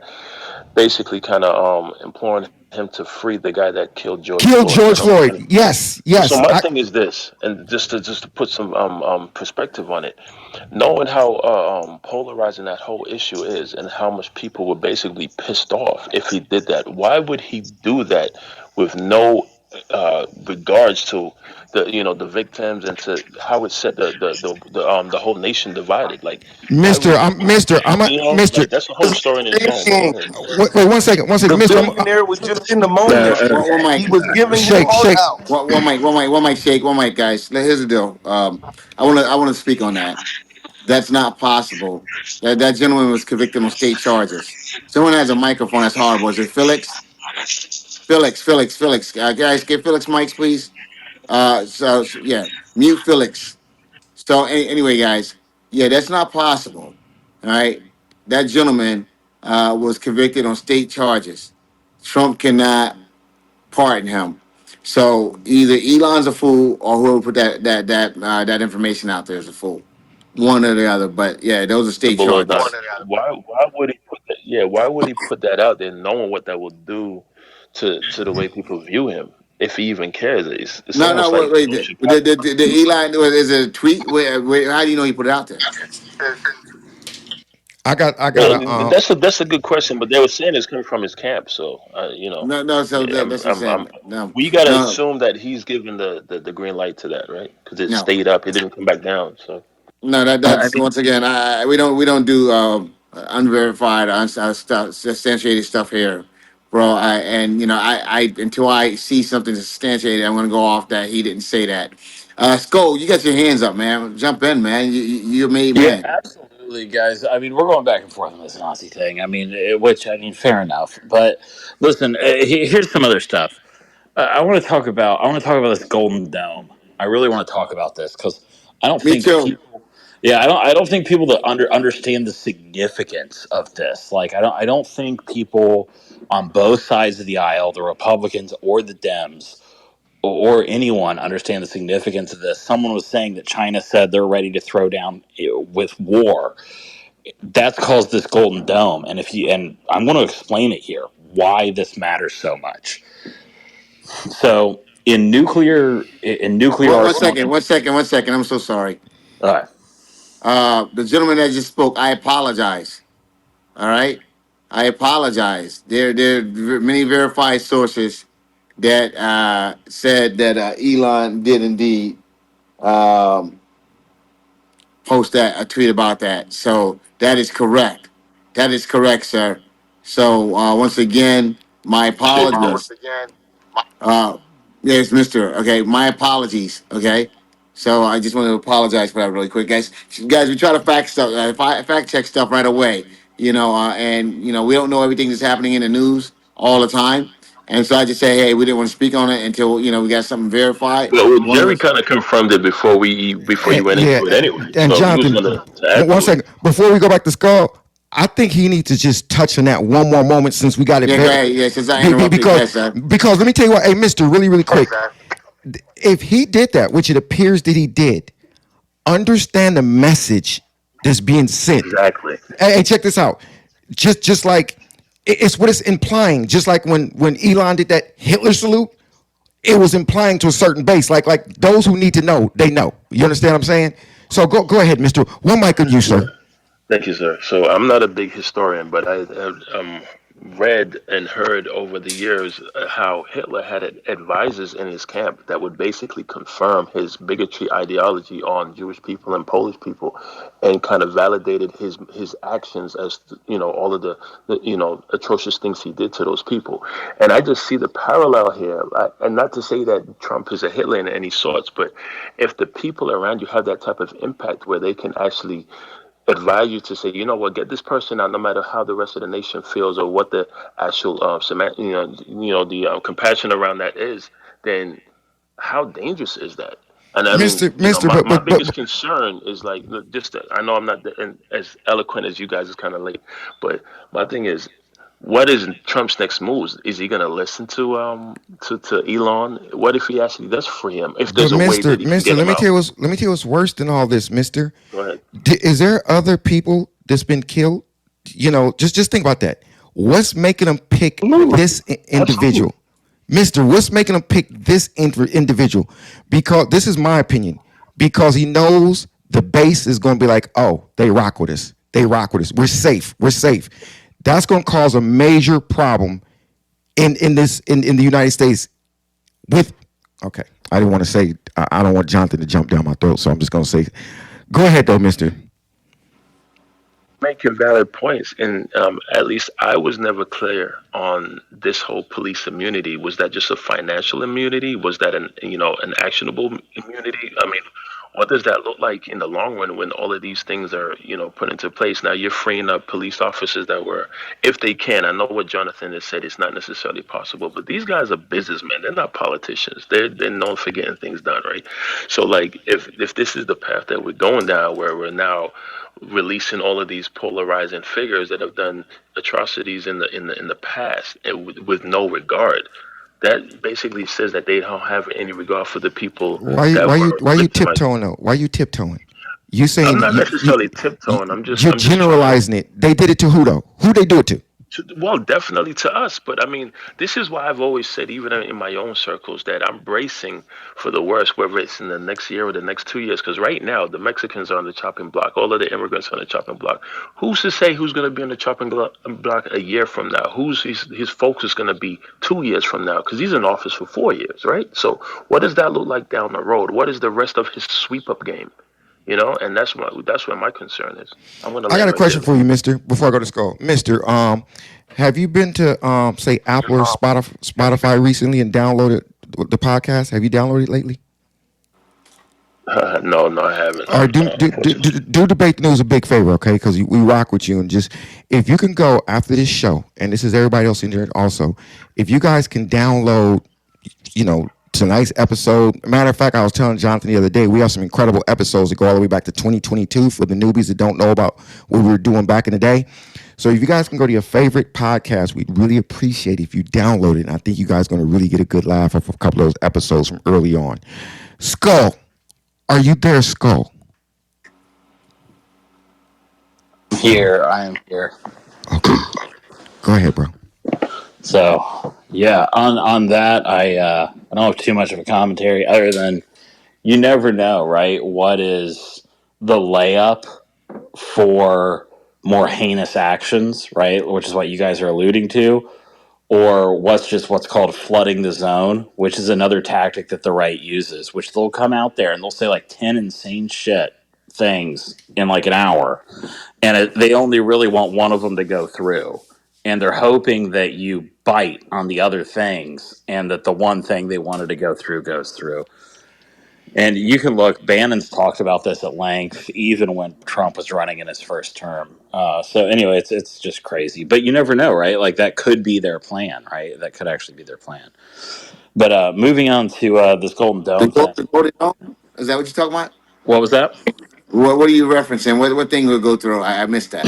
Basically, kind of imploring him to free the guy that killed George Kill Floyd. George Floyd. Yes, So yes. my thing is this, and just to put some perspective on it, knowing how polarizing that whole issue is, and how much people were basically pissed off if he did that. Why would he do that with no regards to the victims and to how it set the whole nation divided? Like, why would Mister, he I'm do Mister. I'm a Mister. like that's a whole story in its own. But go ahead. Wait, one second, The Mister. billionaire was just in the moment. One mic, He was giving his Shake, heart shake. out. one mic, shake, one mic, guys. Here's the deal. I want to speak on that. That's not possible. That gentleman was convicted on state charges. Someone has a microphone. That's horrible. Is it Felix? Felix. Guys, give Felix mics, please. Yeah, mute Felix. So anyway, guys, yeah, that's not possible. All right, that gentleman was convicted on state charges. Trump cannot pardon him. So either Elon's a fool or whoever put that information out there is a fool. One or the other. But yeah, those are state Below that, charges. why would he put that? Yeah, why would he put that out there, knowing what that will do to the way people view him, if he even cares? It's No, no, almost like wait. Trump The, should the, probably. the, the Eli is it a tweet? How do you know he put it out there? I got Well, a that's a good question, but they were saying it's coming from his camp, so No, no. So yeah, that's what I'm saying. No, we got to no, assume that he's given the green light to that, right? Because it no, stayed up, it didn't come back down. So no. I That's mean, once again. We don't do unverified, substantiated stuff here. bro. I until I see something substantiated, I'm gonna go off that he didn't say that. Skull, you got your hands up, man. Jump in, man. You're a made Yeah, man. absolutely, guys. I mean, we're going back and forth on this Nazi thing. I mean, which I mean, fair enough. But listen, here's some other stuff. I want to talk about. I want to talk about this Golden Dome. I really want to talk about this because I don't Me think too. people. Yeah, I don't. I don't think people that understand the significance of this. Like, I don't. I don't think people on both sides of the aisle, the Republicans or the Dems, or anyone understand the significance of this. Someone was saying that China said they're ready to throw down with war. That's caused this Golden Dome, and if you and I'm going to explain it here why this matters so much. So in nuclear One arsenal, second. One second. One second. I'm so sorry. uh, The gentleman that just spoke, I apologize. All right, I apologize. There are many verified sources that said that Elon did indeed um, post that a tweet about that. So that is correct. That is correct, sir. So once again, my Appreciate you guys. apologies. Uh, yes, Mister. Okay, my apologies. Okay, so I just want to apologize for that really quick, guys. Guys, we try to fact check stuff right away. And we don't know everything that's happening in the news all the time. And so I just say, hey, we didn't want to speak on it until we got something verified. Well, One of Jerry the kind of confirmed it before you went Yeah, into it anyway. and So he was Jonathan, going to add one to it. second before we go back to Skull, I think he needs to just touch on that one more moment since we got it yeah, go very ahead. Yeah, since I interrupted, go because ahead, sir. let me tell you what, hey Mister, really quick, if he did that, which it appears that he did, understand the message that's being sent. Exactly. Hey, check this out. Just like it's what it's implying. Just like when Elon did that Hitler salute, it was implying to a certain base. Like those who need to know, they know. You understand what I'm saying? So go ahead, Mister. One mic on you, Yeah. sir. Thank you, sir. So I'm not a big historian, but I have read and heard over the years how Hitler had advisors in his camp that would basically confirm his bigotry ideology on Jewish people and Polish people, and kind of validated his actions as all of the atrocious things he did to those people. And I just see the parallel here, and not to say that Trump is a Hitler in any sorts, but if the people around you have that type of impact where they can actually advise you to say, you know what, get this person out, no matter how the rest of the nation feels or what the actual, the compassion around that is, then how dangerous is that? And I mean, Mister, my biggest concern is like, look, I know I'm not as eloquent as you guys, is kind of late, but my thing is, what is Trump's next moves? Is he going to listen to Elon? What if he actually does free him? If but there's a way that he can Mister, get him out. let me tell you what's worse than all this, Mister. Go ahead. Is there other people that's been killed? Just think about that. What's making them pick Absolutely. this Absolutely. individual, Mister? What's making them pick this individual? Because this is my opinion. Because he knows the base is going to be like, oh, they rock with us. They rock with us. We're safe. We're safe. That's going to cause a major problem in the United States with. Okay, I didn't want to say. I don't want Jonathan to jump down my throat, so I'm just going to say, go ahead though, Mister. Making valid points, and at least I was never clear on this whole police immunity. Was that just a financial immunity? Was that an actionable immunity? I mean, what does that look like in the long run when all of these things are put into place? Now you're freeing up police officers that were, if they can. I know what Jonathan has said; it's not necessarily possible, but these guys are businessmen. They're not politicians. They're known for getting things done, right? So like, if this is the path that we're going down, where we're now releasing all of these polarizing figures that have done atrocities in the past, and with no regard. That basically says that they don't have any regard for the people that were Why you victimized. tiptoeing though? Why you tiptoeing? You I'm saying not necessarily tiptoeing. you're I'm just trying to. generalizing it. They did it to who though? Who they do it to? Well, definitely to us, but I mean, this is why I've always said, even in my own circles, that I'm bracing for the worst, whether it's in the next year or the next 2 years. Because right now, the Mexicans are on the chopping block. All of the immigrants are on the chopping block. Who's to say who's going to be on the chopping block a year from now? Who's his folks is going to be 2 years from now? Because he's in office for 4 years, right? So, what does that look like down the road? What is the rest of his sweep up game? And that's where my concern is. I'm gonna I got land a right there. question for you, Mister. Before I go to school, Mister, have you been to say Apple or Spotify recently and downloaded the podcast? Have you downloaded lately? No, no, I haven't. All right, Unfortunately. do debate the news a big favor, okay? Because we rock with you, and just if you can go after this show, and this is everybody else in there also, if you guys can download, tonight's episode. Matter of fact, I was telling Jonathan the other day, we have some incredible episodes that go all the way back to 2022 for the newbies that don't know about what we were doing back in the day. So if you guys can go to your favorite podcast, we'd really appreciate it if you download it. And I think you guys are going to really get a good laugh off a couple of those episodes from early on. Skull, are you there, Skull? Here, I am here. Okay, go ahead, bro. So yeah, on that, I don't have too much of a commentary other than you never know, right? What is the layup for more heinous actions, right? Which is what you guys are alluding to, or what's called flooding the zone, which is another tactic that the right uses, which they'll come out there and they'll say like 10 insane shit things in like an hour, and they only really want one of them to go through. And they're hoping that you bite on the other things and that the one thing they wanted to go through goes through. And you can look, Bannon's talked about this at length, even when Trump was running in his first term. So anyway, it's just crazy. But you never know, right? Like that could be their plan, right? That could actually be their plan. But moving on to this Golden Dome thing. The Golden Dome? Is that what you're talking about? What was that? What are you referencing? What thing will go through? I missed that.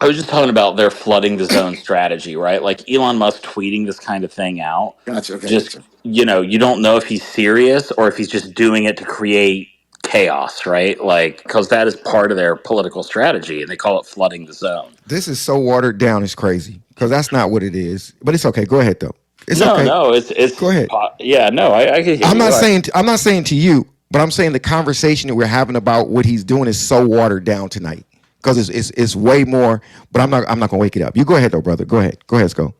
I was just talking about their flooding the zone strategy, right? Like Elon Musk tweeting this kind of thing out. Gotcha. Okay, Just, gotcha. you don't know if he's serious or if he's just doing it to create chaos, right? Like, because that is part of their political strategy, and they call it flooding the zone. This is so watered down. It's crazy because that's not what it is. But it's okay. Go ahead though. It's No, okay. no, Go ahead. yeah, no, I can hear I'm you. not Go ahead. saying I'm not saying to you, but I'm saying the conversation that we're having about what he's doing is so watered down tonight because it's way more. But I'm not gonna wake it up. You go ahead though, brother. Go ahead, Sko.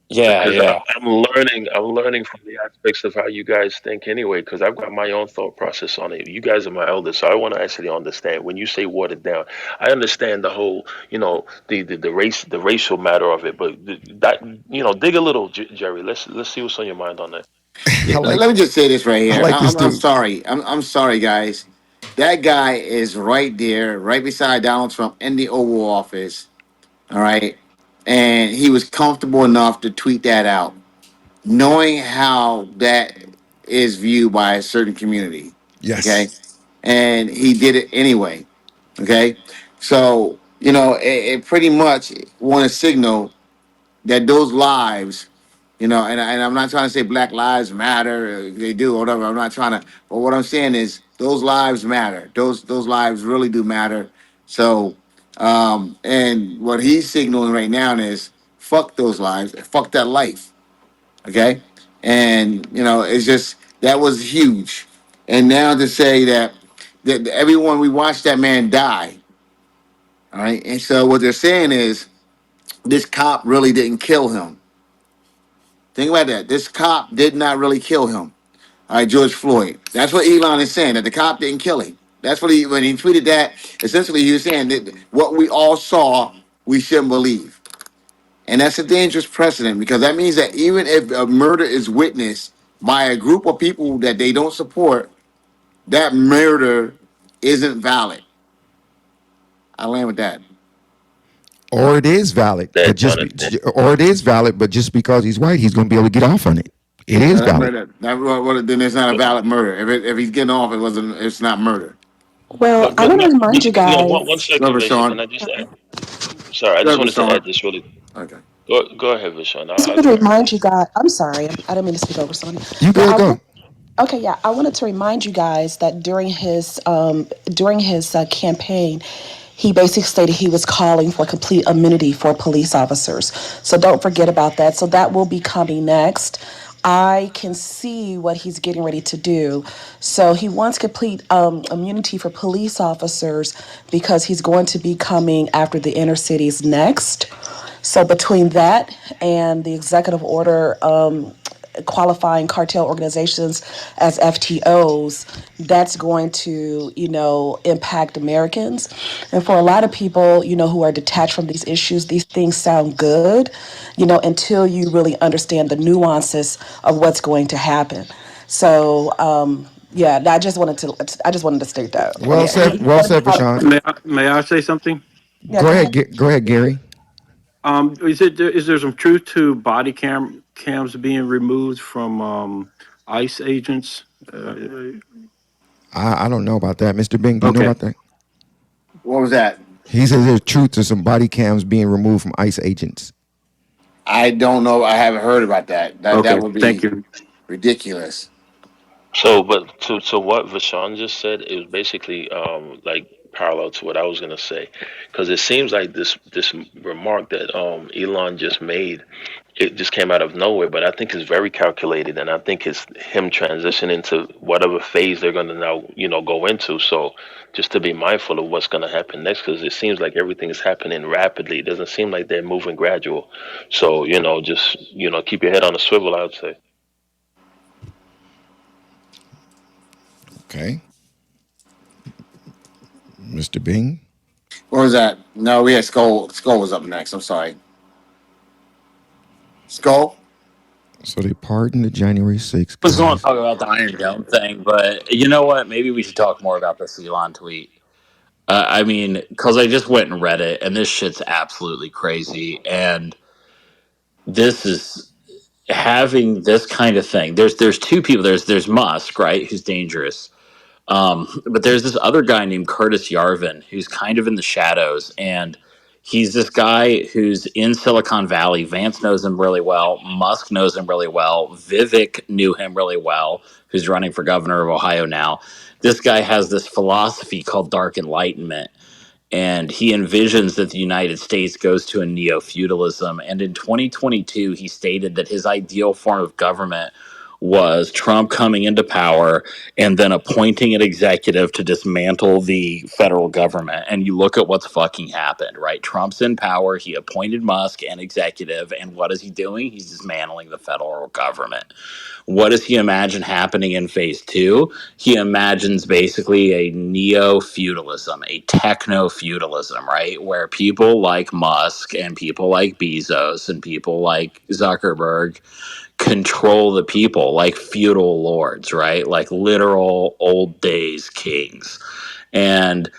Yeah, Because yeah. I'm learning from the aspects of how you guys think anyway. Because I've got my own thought process on it. You guys are my elders, so I want to actually understand. When you say watered down, I understand the whole, the racial matter of it. But that, dig a little, Jerry. Let's see what's on your mind on that. Yeah, I let like me just say this right I here. like this I'm dude. sorry. I'm sorry, guys. That guy is right there, right beside Donald Trump in the Oval Office. All right, and he was comfortable enough to tweet that out, knowing how that is viewed by a certain community. Okay, Yes. and he did it anyway. Okay, so it pretty much want to signal that those lives, and I'm not trying to say Black Lives Matter, they do or whatever. I'm not trying to, but what I'm saying is those lives matter. Those lives really do matter. So, and what he's signaling right now is fuck those lives, fuck that life. Okay, and it's just that was huge. And now to say that everyone we watched that man die. All right, and so what they're saying is this cop really didn't kill him. Think about that. This cop did not really kill him. All right, George Floyd. That's what Elon is saying, that the cop didn't kill him. That's what when he tweeted that, essentially he was saying that what we all saw, we shouldn't believe. And that's a dangerous precedent because that means that even if a murder is witnessed by a group of people that they don't support, that murder isn't valid. I land with that. Or it is valid, but That Jonathan. or it is valid, but just because he's white, he's gonna be able to get off on it. It is valid. Then it's not a valid murder. If he's getting off, it wasn't. It's not murder. Well, I But want to no, remind you yeah, one guys. Go second, over, Visha. Can Sean. I just add? Sorry, I Go just over, wanted to Sean. add this really. Okay. Go ahead, Visha. I just I'll wanted to go after remind you. you guys. I'm sorry. I didn't mean to speak over someone. You Yeah, good? Go. okay, yeah. I wanted to remind you guys that during his campaign, he basically stated he was calling for complete immunity for police officers. So don't forget about that. So that will be coming next. I can see what he's getting ready to do. So he wants complete immunity for police officers because he's going to be coming after the inner cities next. So between that and the executive order qualifying cartel organizations as FTOs, that's going to, impact Americans. And for a lot of people, who are detached from these issues, these things sound good, until you really understand the nuances of what's going to happen. So, yeah, I just wanted to state that. And Well said. Well said, Vashawn. May I say something? yeah, go ahead. Go ahead, Gary. Is there some truth to body cams being removed from ICE agents? I don't know about that, Mr. Bing. Do you know Okay. about that? What was that? He says there's truth to some body cams being removed from ICE agents. I don't know. I haven't heard about that. That Okay. would Thank be you. ridiculous. So, but to what Vashan just said, it was basically like parallel to what I was gonna say, because it seems like this remark that Elon just made, it just came out of nowhere. But I think it's very calculated, and I think it's him transitioning to whatever phase they're gonna now go into. So just to be mindful of what's gonna happen next, because it seems like everything is happening rapidly. It doesn't seem like they're moving gradual. So just keep your head on a swivel, I would say. Okay, Mr. Bing. What was that? No, we had Skull. Skull was up next. I'm sorry. Skull. So they pardoned the January 6th I was going to guys. talk about the Iron Dome thing, but you know what? Maybe we should talk more about this Elon tweet. I mean, because I just went and read it, and this shit's absolutely crazy. And this is having this kind of thing. There's two people. There's Musk, right, who's dangerous. But there's this other guy named Curtis Yarvin who's kind of in the shadows, and he's this guy who's in Silicon Valley. Vance knows him really well. Musk knows him really well. Vivek knew him really well, who's running for governor of Ohio now. This guy has this philosophy called dark enlightenment, and he envisions that the United States goes to a neo feudalism. And in 2022, he stated that his ideal form of government was Trump coming into power and then appointing an executive to dismantle the federal government. And you look at what's fucking happened, right? Trump's in power. He appointed Musk an executive. And what is he doing? He's dismantling the federal government. What does he imagine happening in phase two? He imagines basically a neo feudalism, a techno feudalism, right? Where people like Musk and people like Bezos and people like Zuckerberg control the people like feudal lords, right? Like literal old days kings. And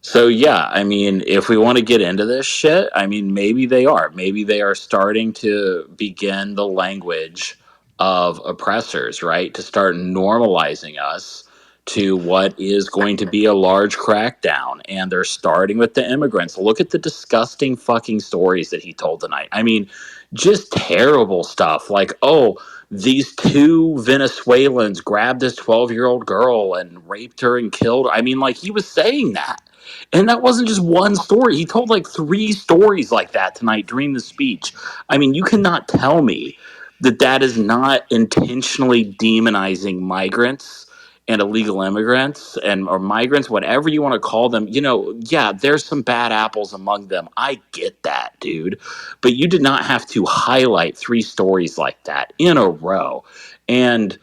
so yeah, I mean, if we want to get into this shit, I mean, maybe they are. Maybe they are starting to begin the language of oppressors, right? To start normalizing us to what is going to be a large crackdown. And they're starting with the immigrants. Look at the disgusting fucking stories that he told tonight. I mean, just terrible stuff like, oh, these two Venezuelans grabbed this 12-year-old girl and raped her and killed her. I mean, like, he was saying that. And that wasn't just one story. He told like three stories like that tonight during the speech. I mean, you cannot tell me that that is not intentionally demonizing migrants and illegal immigrants and or migrants, whatever you want to call them. Yeah, there's some bad apples among them. I get that, dude. But you did not have to highlight three stories like that in a row. And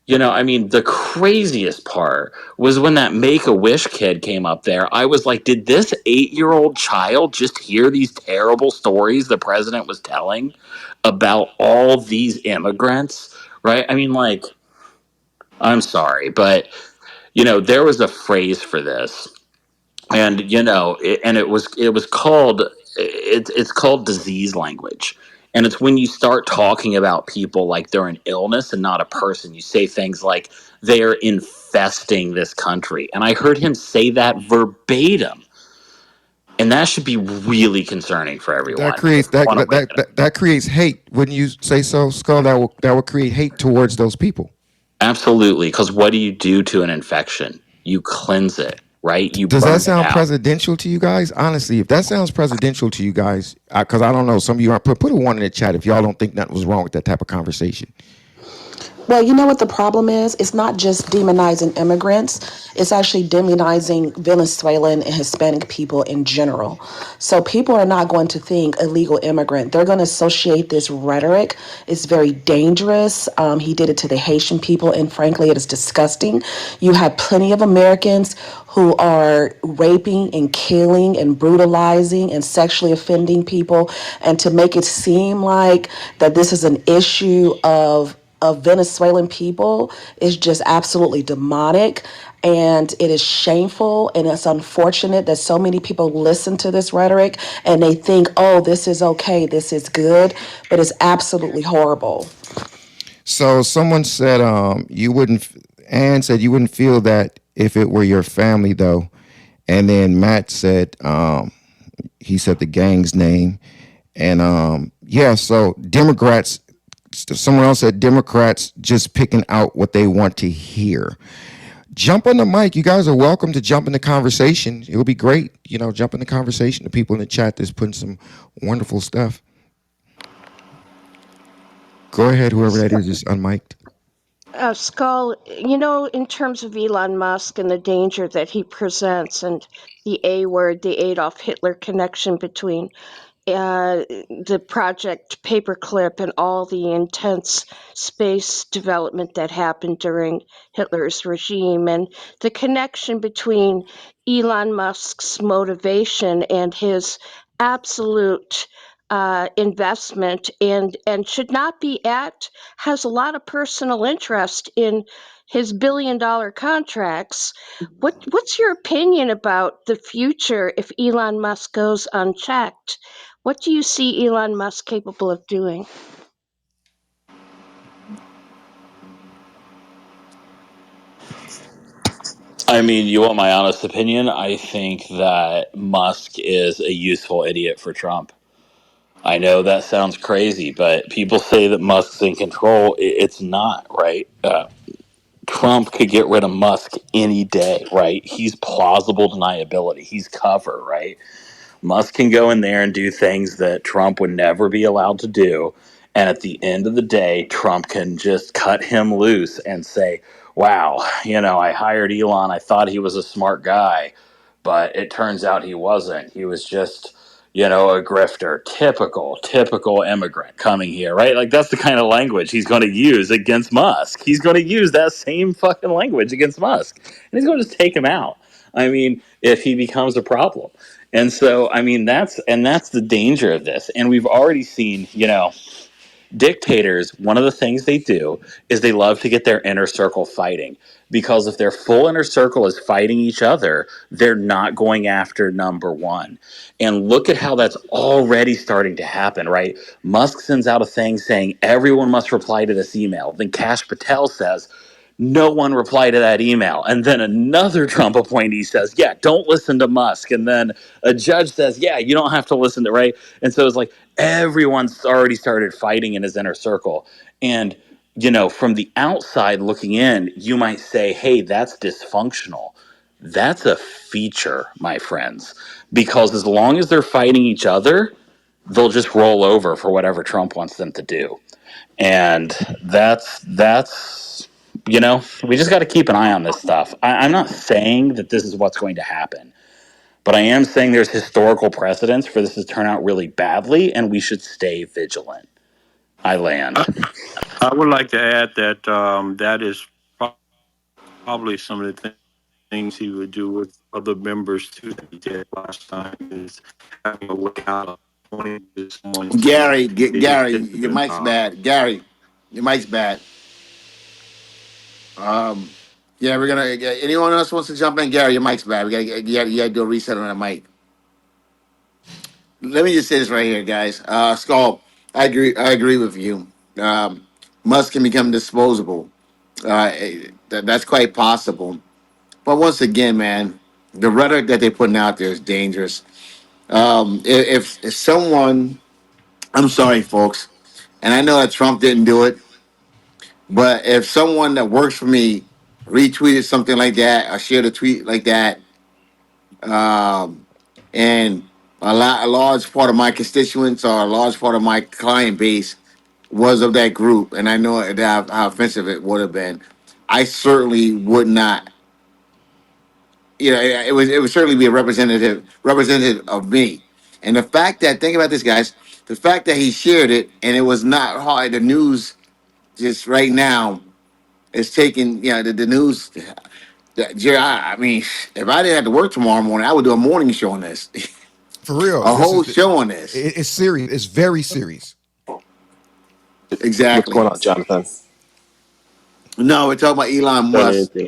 I mean, the craziest part was when that Make a Wish kid came up there. I was like, did this 8-year-old child just hear these terrible stories the president was telling about all these immigrants? Right? I mean, like, I'm sorry, but, there was a phrase for this. And it was called it's called disease language, and it's when you start talking about people like they're an illness and not a person. You say things like they are infesting this country, and I heard him say that verbatim, and that should be really concerning for That everyone if creates we that want to that, wake that it up. that that creates hate. Wouldn't you say so, Skull? That will create hate towards those people. Absolutely, because what do you do to an infection? You cleanse it, right? You Does that burn it sound out. presidential to you guys? Honestly, if that sounds presidential to you guys, because I don't know, some of you aren't put a one in the chat if y'all don't think nothing was wrong with that type of conversation. Well, you know what the problem is? It's not just demonizing immigrants, it's actually demonizing Venezuelan and Hispanic people in general. So people are not going to think illegal immigrant. They're going to associate this rhetoric. It's very dangerous. He did it to the Haitian people, and frankly, it is disgusting. You have plenty of Americans who are raping and killing and brutalizing and sexually offending people. And to make it seem like that this is an issue of Venezuelan people is just absolutely demonic, and it is shameful, and it's unfortunate that so many people listen to this rhetoric and they think, oh, this is okay, this is good, but it's absolutely horrible. So someone said you wouldn't. Ann said you wouldn't feel that if it were your family though, and then Matt said he said the gang's name, and yeah. So Democrats. Someone else said Democrats just picking out what they want to hear. Jump on the mic. You guys are welcome to jump in the conversation. It will be great. You know, jump in the conversation. The people in the chat that's putting some wonderful stuff. Go ahead, whoever that is unmiked. Skull, in terms of Elon Musk and the danger that he presents and the A word, the Adolf Hitler connection between the project Paperclip and all the intense space development that happened during Hitler's regime, and the connection between Elon Musk's motivation and his absolute investment and should not be at has a lot of personal interest in his billion-dollar contracts. What's your opinion about the future if Elon Musk goes unchecked? What do you see Elon Musk capable of doing? I mean, you want my honest opinion? I think that Musk is a useful idiot for Trump. I know that sounds crazy, but people say that Musk's in control. It's not, right? Trump could get rid of Musk any day, right? He's plausible deniability. He's cover, right? Musk can go in there and do things that Trump would never be allowed to do. And at the end of the day, Trump can just cut him loose and say, wow, I hired Elon. I thought he was a smart guy, but it turns out he wasn't. He was just, a grifter, typical immigrant coming here, right? Like that's the kind of language he's going to use against Musk. He's going to use that same fucking language against Musk, and he's going to just take him out. I mean, if he becomes a problem. And so, I mean, that's the danger of this. And we've already seen, dictators, one of the things they do is they love to get their inner circle fighting, because if their full inner circle is fighting each other, they're not going after number one. And look at how that's already starting to happen, right? Musk sends out a thing saying everyone must reply to this email. Then Kash Patel says, no one replied to that email. And then another Trump appointee says, yeah, don't listen to Musk. And then a judge says, yeah, you don't have to listen to, right? And so it's like everyone's already started fighting in his inner circle. And, from the outside looking in, you might say, hey, that's dysfunctional. That's a feature, my friends, because as long as they're fighting each other, they'll just roll over for whatever Trump wants them to do. And that's we just got to keep an eye on this stuff. I'm not saying that this is what's going to happen, but I am saying there's historical precedence for this to turn out really badly, and we should stay vigilant. I land. I would like to add that that is probably some of the things he would do with other members too that he did last time is having a way out of pointing to someone saying they Gary, did your the mic's bad. Gary, your mic's bad. Um, yeah, we're gonna. Anyone else wants to jump in? Gary, your mic's bad. You gotta do a reset on that mic. Let me just say this right here, guys. Skull, I agree with you. Musk can become disposable. That's quite possible. But once again, man, the rhetoric that they're putting out there is dangerous. If someone, I'm sorry, folks, and I know that Trump didn't do it, but if someone that works for me retweeted something like that or shared a tweet like that, um, and a large part of my constituents or a large part of my client base was of that group, and I know how offensive it would have been, I certainly would not. You know, it would certainly be a representative of me. And the fact that think about this, guys, the fact that he shared it and it was not hard. The news just right now is taking the news. Jerry, I mean, if I didn't have to work tomorrow morning, I would do a morning show on this, For real. a This whole is show on this. it's serious. It's very serious. What's Exactly. going on, Jonathan? No, we're talking about Elon Done Musk anything?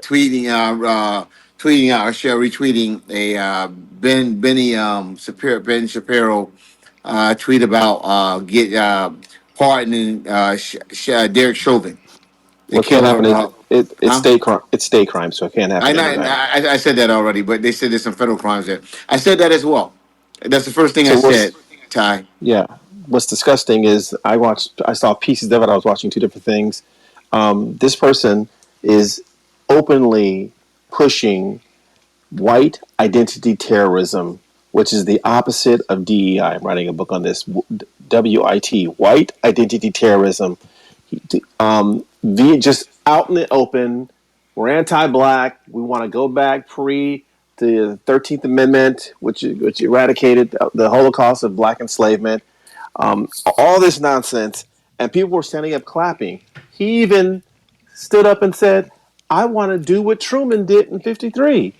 tweeting, tweeting out or share retweeting a Ben Shapiro tweet about get pardoning Derek Chauvin, the What can't happen killer. is it's Huh? state crime. It's state crime, so it can't I, happen in not, Nevada. I said that already, but they said there's some federal crimes there. I said that as well. That's the first thing I So said, Ty. yeah, what's disgusting is I saw pieces of it. I was watching two different things. This person is openly pushing white identity terrorism, which is the opposite of DEI. I'm writing a book on this. WIT, white identity terrorism. Just out in the open. We're anti-black. We want to go back pre the 13th Amendment, which eradicated the Holocaust of black enslavement. All this nonsense, and people were standing up clapping. He even stood up and said, "I want to do what Truman did in '53."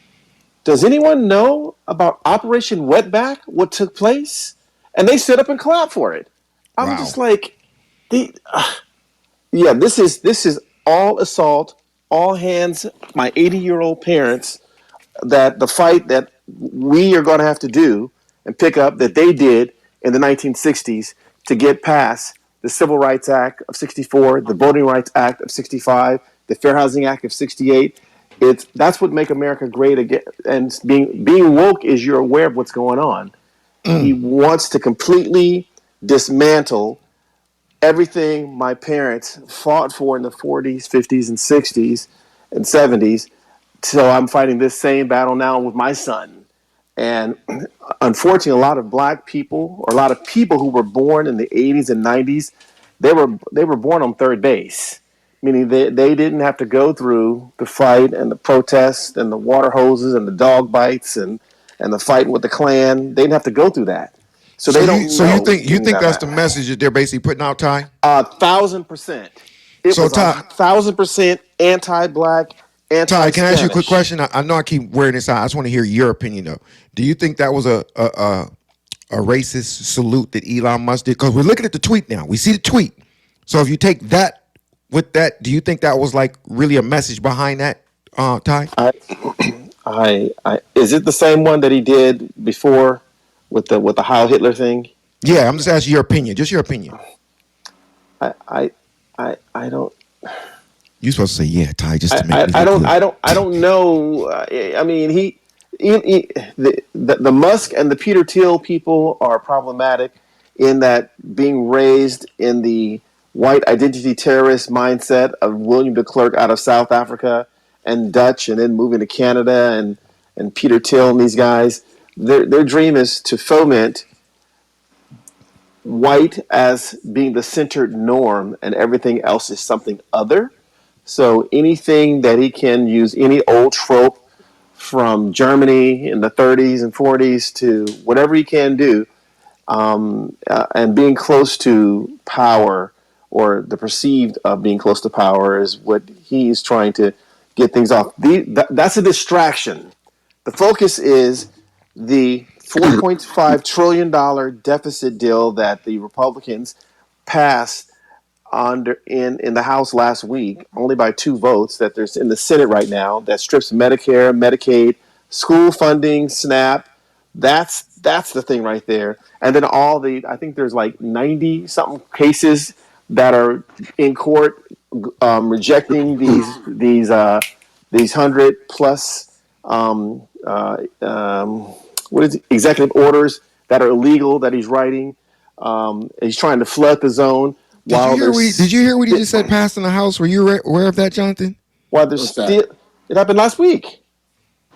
Does anyone know about Operation Wetback? What took place? And they stood up and clapped for it. I'm just Wow. like, the yeah, this is all assault, all hands. My 80-year-old parents, that the fight that we are going to have to do and pick up that they did in the 1960s to get past the Civil Rights Act of 64, the Voting Rights Act of 65, the Fair Housing Act of 68. That's what make America great again. And being woke is you're aware of what's going on. He wants to completely dismantle everything my parents fought for in the 40s, 50s, and 60s and 70s. So I'm fighting this same battle now with my son. And unfortunately, a lot of black people, or a lot of people who were born in the 80s and 90s, they were born on third base, meaning they didn't have to go through the fight and the protests and the water hoses and the dog bites and the fighting with the Klan. They didn't have to go through that. So So they you don't so you know think you getting think that that's the back. message that they're basically putting out, Ty? 1,000%. It So was a Ty, 1,000% anti-black, Ty, can I ask you a quick anti-Spanish. question? I know I keep wearing this out. I just want to hear your opinion though. Do you think that was a racist salute that Elon Musk did? Because we're looking at the tweet now. We see the tweet. So if you take that with that, do you think that was like really a message behind that, Ty? I, is it the same one that he did before with the Heil Hitler thing? Yeah, I'm just asking your opinion. Just your opinion. I, I, I don't. You supposed to say yeah, Ty, just to make I, me I look don't good. I don't I don't know. I mean, the Musk and the Peter Thiel people are problematic in that being raised in the white identity terrorist mindset of William de Klerk out of South Africa and Dutch, and then moving to Canada, and Peter Thiel and these guys. Their dream is to foment white as being the centered norm, and everything else is something other. So anything that he can use, any old trope from Germany in the 30s and 40s to whatever he can do, and being close to power, or the perceived of being close to power, is what he's trying to get things off. That's a distraction. The focus is the $4.5 trillion deficit deal that the Republicans passed in the House last week, only by 2 votes, that there's in the Senate right now, that strips Medicare, Medicaid, school funding, SNAP. That's the thing right there. And then I think there's like 90 something cases that are in court, rejecting these 100 plus what is it, executive orders that are illegal that he's writing. He's trying to flood the zone Did you while hear did you hear what he sti- just said passed in the House? Were you aware of that, Jonathan? there's What's that? still. It happened last week.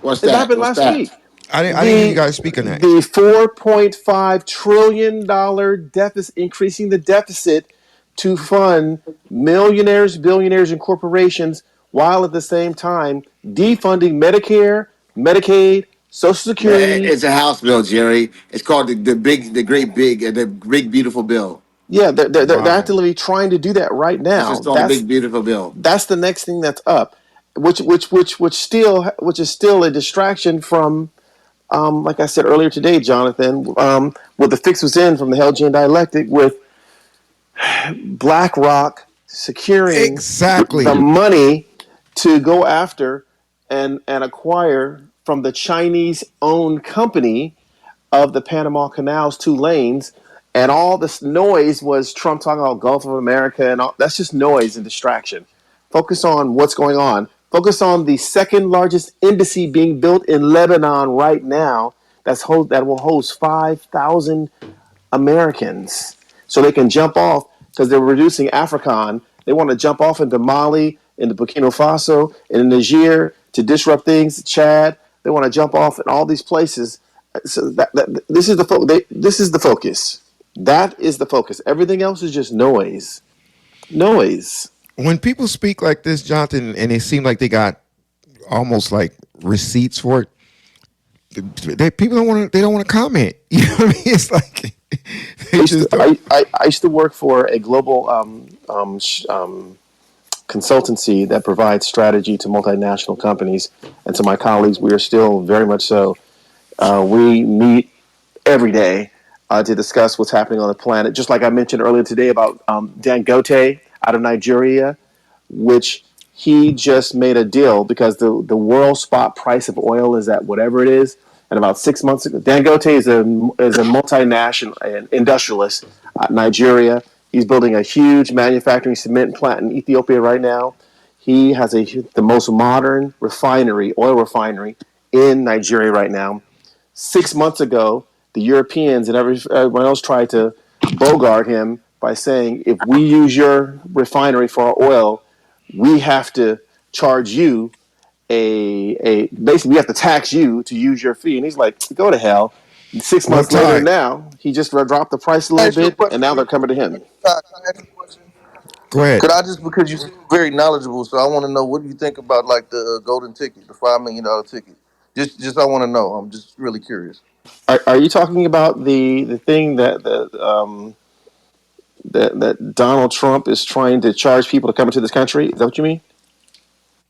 What's It that? happened What's last that? week. I didn't hear you The guys speak on that. the $4.5 trillion deficit, increasing the deficit to fund millionaires, billionaires, and corporations while at the same time defunding Medicare, Medicaid, Social Security. It's a House bill, Jerry. It's called the big beautiful bill. Yeah, they're Wow. actively trying to do that right That's now. what's called the big beautiful bill. That's the next thing that's up, which is still a distraction from, like I said earlier today, Jonathan, what the fix was in from the Helgian dialectic with BlackRock securing the Exactly. money to go after and acquire from the Chinese owned company of the Panama Canal's 2 lanes. And all this noise was Trump talking about Gulf of America and all. That's just noise and distraction. Focus on what's going on. Focus on the second largest embassy being built in Lebanon right now. That will host 5,000 Americans, so they can jump off because they're reducing AFRICON. They want to jump off into Mali, into Burkina Faso, in Niger to disrupt things. Chad. They want to jump off in all these places. So this is this is the focus. That is the focus. Everything else is just noise. Noise. When people speak like this, Jonathan, and it seemed like they got almost like receipts for it, people don't want to. They don't want to comment. You know what I mean? It's like I they used to, just don't. I used to work for a global consultancy that provides strategy to multinational companies. And to my colleagues, we are still very much so. We meet every day to discuss what's happening on the planet. Just like I mentioned earlier today about Dangote out of Nigeria, which he just made a deal because the world spot price of oil is at whatever it is. And about 6 months ago, Dangote is a multinational and industrialist, Nigeria. He's building a huge manufacturing cement plant in Ethiopia right now. He has the most modern refinery, oil refinery, in Nigeria right now. 6 months ago, the Europeans and everyone else tried to bogart him by saying, if we use your refinery for our oil, we have to charge you basically we have to tax you to use your fee. And he's like, go to hell. Six Well, months later, Ty, now he just dropped the price a Can I little ask you a bit, and question now real they're quick? coming to him. Todd, can I ask you a question? go ahead. Could I just, because you seem very knowledgeable, so I want to know, what do you think about like the golden ticket, the $5 million ticket? Just I want to know. I'm just really curious. Are you talking about the thing that Donald Trump is trying to charge people to come into this country? Is that what you mean?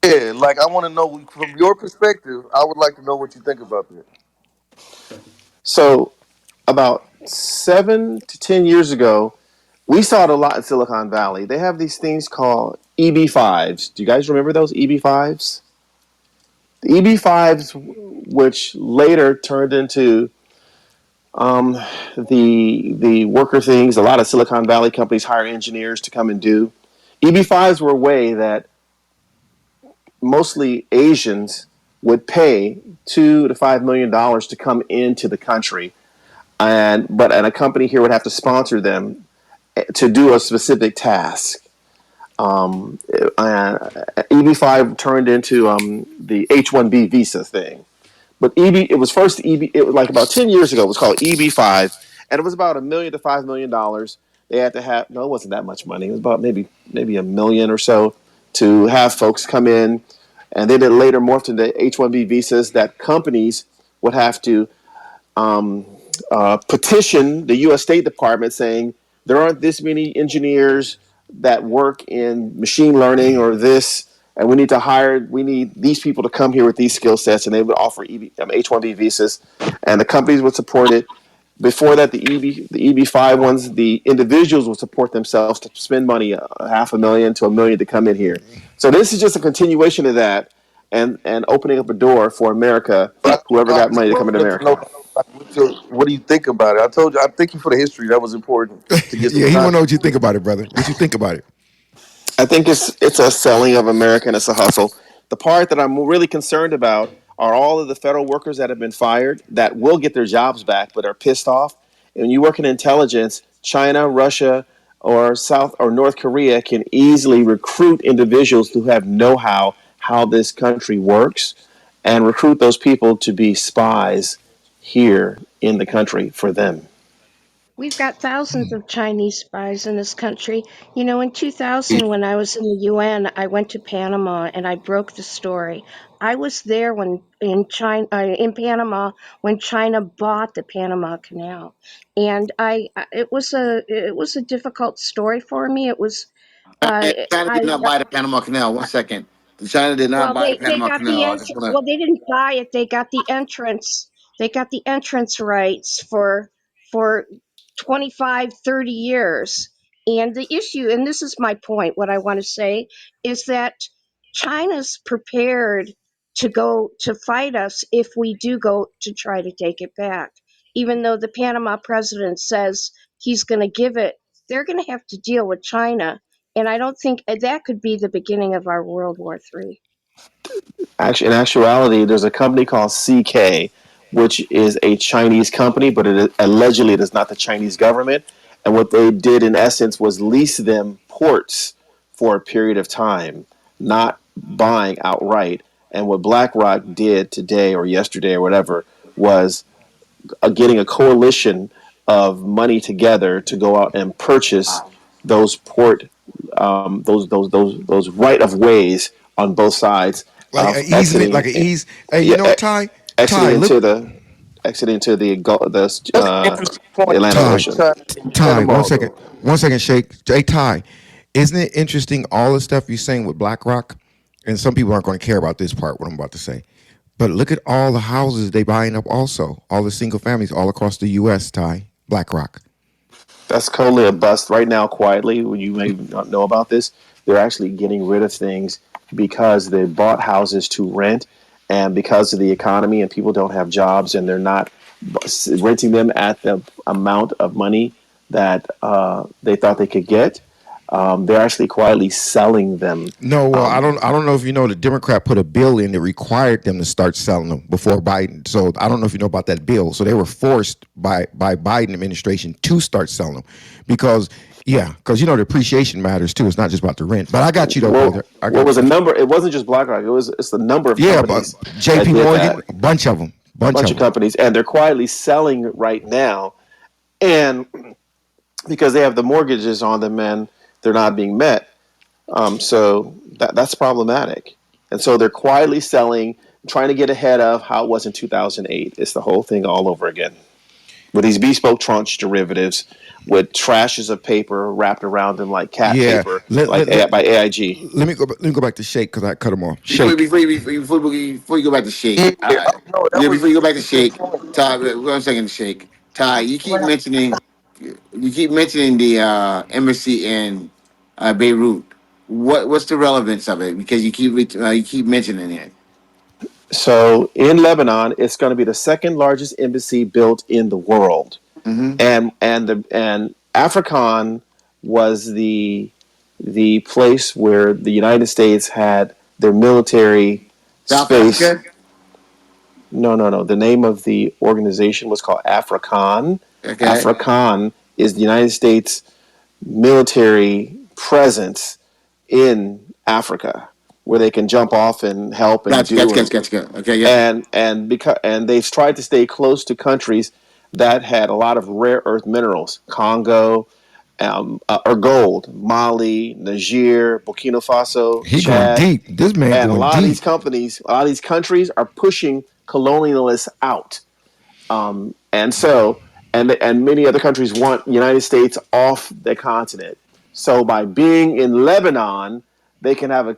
Yeah, like I want to know from your perspective. I would like to know what you think about that. So about 7 to 10 years ago, we saw it a lot in Silicon Valley. They have these things called EB5s. Do you guys remember those EB5s? The EB5s, which later turned into um, the worker things. A lot of Silicon Valley companies hire engineers to come and do. EB5s were a way that mostly Asians would pay $2 to $5 million to come into the country, and a company here would have to sponsor them to do a specific task. Um, EB5 turned into the H-1B visa thing. But it was first EB, it was like about 10 years ago, it was called EB5, and it was about $1 million to $5 million. They had to have, no, it wasn't that much money. It was about maybe a million or so to have folks come in. And then it later morphed into H-1B visas that companies would have to petition the U.S. State Department saying there aren't this many engineers that work in machine learning or this, and we need these people to come here with these skill sets, and they would offer H-1B visas, and the companies would support it. Before that, the EB-5 ones, the individuals would support themselves to spend money, half a million to $1 million to come in here. So this is just a continuation of that, and opening up a door for America, But whoever I got just money to come into wanted to know, America. like, what do you think about it? I told you, I thank you for the history. That was important to get some Yeah, he want to know context. what you think about it, brother. What you think about it? I think it's a selling of America and it's a hustle. The part that I'm really concerned about are all of the federal workers that have been fired that will get their jobs back but are pissed off. And when you work in intelligence, China, Russia, or South or North Korea can easily recruit individuals who have know-how how this country works and recruit those people to be spies here in the country for them. We've got thousands of Chinese spies in this country. You know, in 2000, when I was in the UN, I went to Panama and I broke the story. I was there when in Panama, when China bought the Panama Canal, and it was a difficult story for me. It was uh, China I did not buy the Panama Canal. 1 second. China did not well, buy the they Panama got the Canal. I just want to. well, they didn't buy it. They got the entrance. They got the entrance rights for 25, 30 years. And the issue, and this is my point, what I want to say is that China's prepared to go to fight us if we do go to try to take it back. Even though the Panama president says he's going to give it, they're going to have to deal with China. And I don't think that could be the beginning of our World War III. Actually, in actuality, there's a company called CK, which is a Chinese company, but allegedly it is not the Chinese government. And what they did, in essence, was lease them ports for a period of time, not buying outright. And what BlackRock did today or yesterday or whatever was getting a coalition of money together to go out and purchase those those right of ways on both sides, Like an easement, like exiting, an ease. Hey, you yeah, know what, Ty? exiting Ty, look, into the exiting into That's an interesting the point. Atlantic Ty, Ocean. You said Ty. them One all second, though. 1 second, Shake. Hey, Ty, isn't it interesting all the stuff you're saying with BlackRock? And some people aren't going to care about this part, what I'm about to say. But look at all the houses they buying up. Also, all the single families all across the U.S. Ty, BlackRock. That's totally a bust right now. Quietly, you may not know about this. They're actually getting rid of things because they bought houses to rent, and because of the economy and people don't have jobs and they're not renting them at the amount of money that they thought they could get. They're actually quietly selling them. No, well, I Um, don't. I don't know if you know the Democrat put a bill in that required them to start selling them before Biden. So I don't know if you know about that bill. So they were forced by Biden administration to start selling them because yeah, because you know the appreciation matters too. It's not just about the rent. But I got you though, what brother. I what got was a you. number? It wasn't just BlackRock. It's the number of Yeah, but companies that J.P. did that. Morgan, a bunch of them, A bunch bunch of of them. companies, and they're quietly selling right now. And because they have the mortgages on them and they're not being met. So that's problematic. And so they're quietly selling, trying to get ahead of how it was in 2008. It's the whole thing all over again with these bespoke tranche derivatives with trashes of paper wrapped around them like cat Yeah, paper, like by AIG. let me go back to Shake because I cut him off. Before, Shake. before, you- before, before you go back to Shake, Yeah, no, that yeah, was before an you go back to interesting Shake, point. Ty, 1 second, Shake. Ty, you keep mentioning the embassy in Beirut. What's the relevance of it? Because you keep mentioning it. So in Lebanon, it's going to be the second largest embassy built in the world. Mm-hmm. And African was the place where the United States had their military South space. Africa. No, no, no. The name of the organization was called African. Okay. African is the United States military presence in Africa, where they can jump off and help and Gotcha. Gotcha. do Gotcha. and Gotcha. Gotcha. Okay. Yep. they've tried to stay close to countries that had a lot of rare earth minerals, Congo, or gold, Mali, Niger, Burkina Faso, He going Chad, deep. This man and going deep. a lot of these countries are pushing colonialists out. And so, and many other countries want the United States off the continent. So by being in Lebanon, they can have a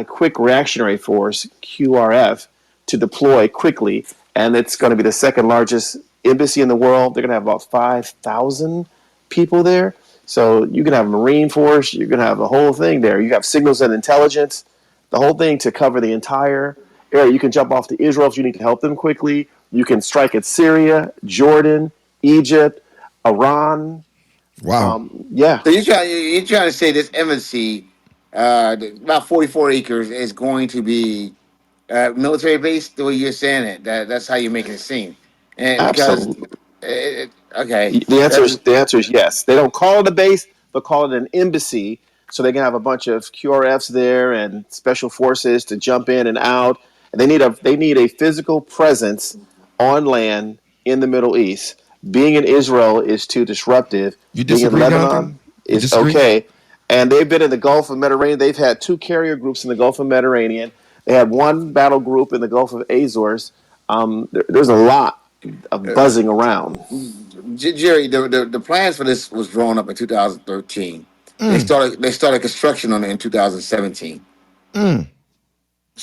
quick reactionary force (QRF) to deploy quickly, and it's going to be the second largest embassy in the world. They're going to have about 5,000 people there. So you can have a Marine force, you can have the whole thing there. You have signals and intelligence, the whole thing to cover the entire area. You can jump off to Israel if you need to help them quickly. You can strike at Syria, Jordan, Egypt, Iran. Wow. Yeah, So you're trying to say this embassy, about 44 acres, is going to be military base? The way you're saying it, that's how you're making it seem, and because absolutely. okay, The answer is yes. They don't call it a base; they'll call it an embassy, so they can have a bunch of QRFs there and special forces to jump in and out. And they need a physical presence on land in the Middle East. Being in Israel is too disruptive. You Being in disagree, Lebanon Jonathan? You is disagree? okay. And they've been in the Gulf of Mediterranean. They've had two carrier groups in the Gulf of Mediterranean. They had one battle group in the Gulf of Azores. There's a lot of buzzing around. Jerry, the plans for this was drawn up in 2013. Mm, They started construction on it in 2017. mm.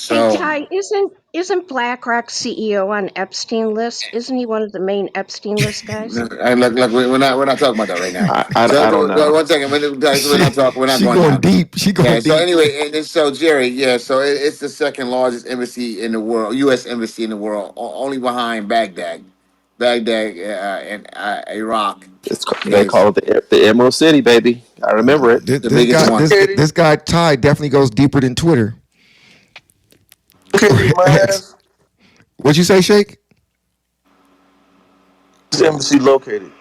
Hey So Ty, isn't BlackRock CEO on Epstein list? Isn't he one of the main Epstein list guys? look, we're not talking about that right now. I don't know. One second, we're She not talking. We're not she going going down. deep. She Yeah. going So deep. anyway, and so Jerry, yeah. So it's the second largest embassy in the world, U.S. embassy in the world, only behind Baghdad. Baghdad and Iraq They is call it the Emerald City, baby. I remember it. This, the this biggest guy one. this Katie, this guy Ty definitely goes deeper than Twitter. Katie, my ass. What'd you say, Shake? This embassy located.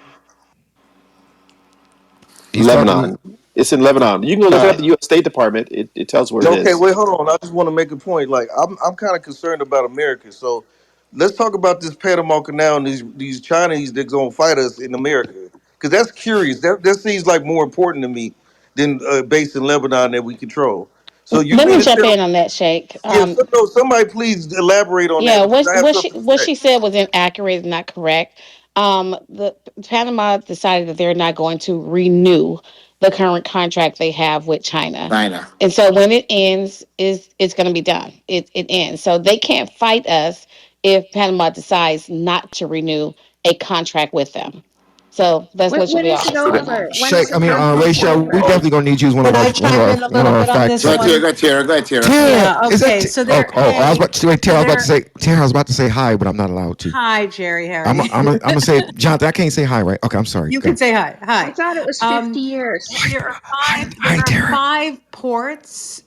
He's talking. Lebanon. It's in Lebanon. You can go look it up. Nah. The U.S. State Department. It tells where it Okay, is. wait, hold on. I just want to make a point. Like, I'm kind of concerned about America. So, let's talk about this Panama Canal and these Chinese that's gonna fight us in America. Because that's curious. That seems like more important to me than base in Lebanon that we control. So, you Let mean me to jump tell? in on that, Shake. Yeah, so, no, somebody please elaborate on that Yeah, because I have something to what say. she said was inaccurate and not correct. The Panama decided that they're not going to renew the current contract they have with China, China. and so when it ends, is it's going to be done. It ends, so they can't fight us if Panama decides not to renew a contract with them. So that's what should When be is all it said on over? that. When is Shake. the I mean, contract Rachel. We over? definitely gonna need you as one Can of our I chime in a one little of our bit on fact this Go checkers. Tara, one? go Tara, go Tara. Tara, Yeah, is that? okay. So Oh, there, oh, I was hey, about to say Tara. so I was about to there, say Tara. I was about to say hi, but I'm not allowed to. hi, Jerry, I'm Harry. I'm gonna say Jonathan. I can't say hi, right? Okay, I'm sorry. You can Go. say hi. I Hi. thought it was 50 years. Hi, There are hi, five. hi, There are Tara. five ports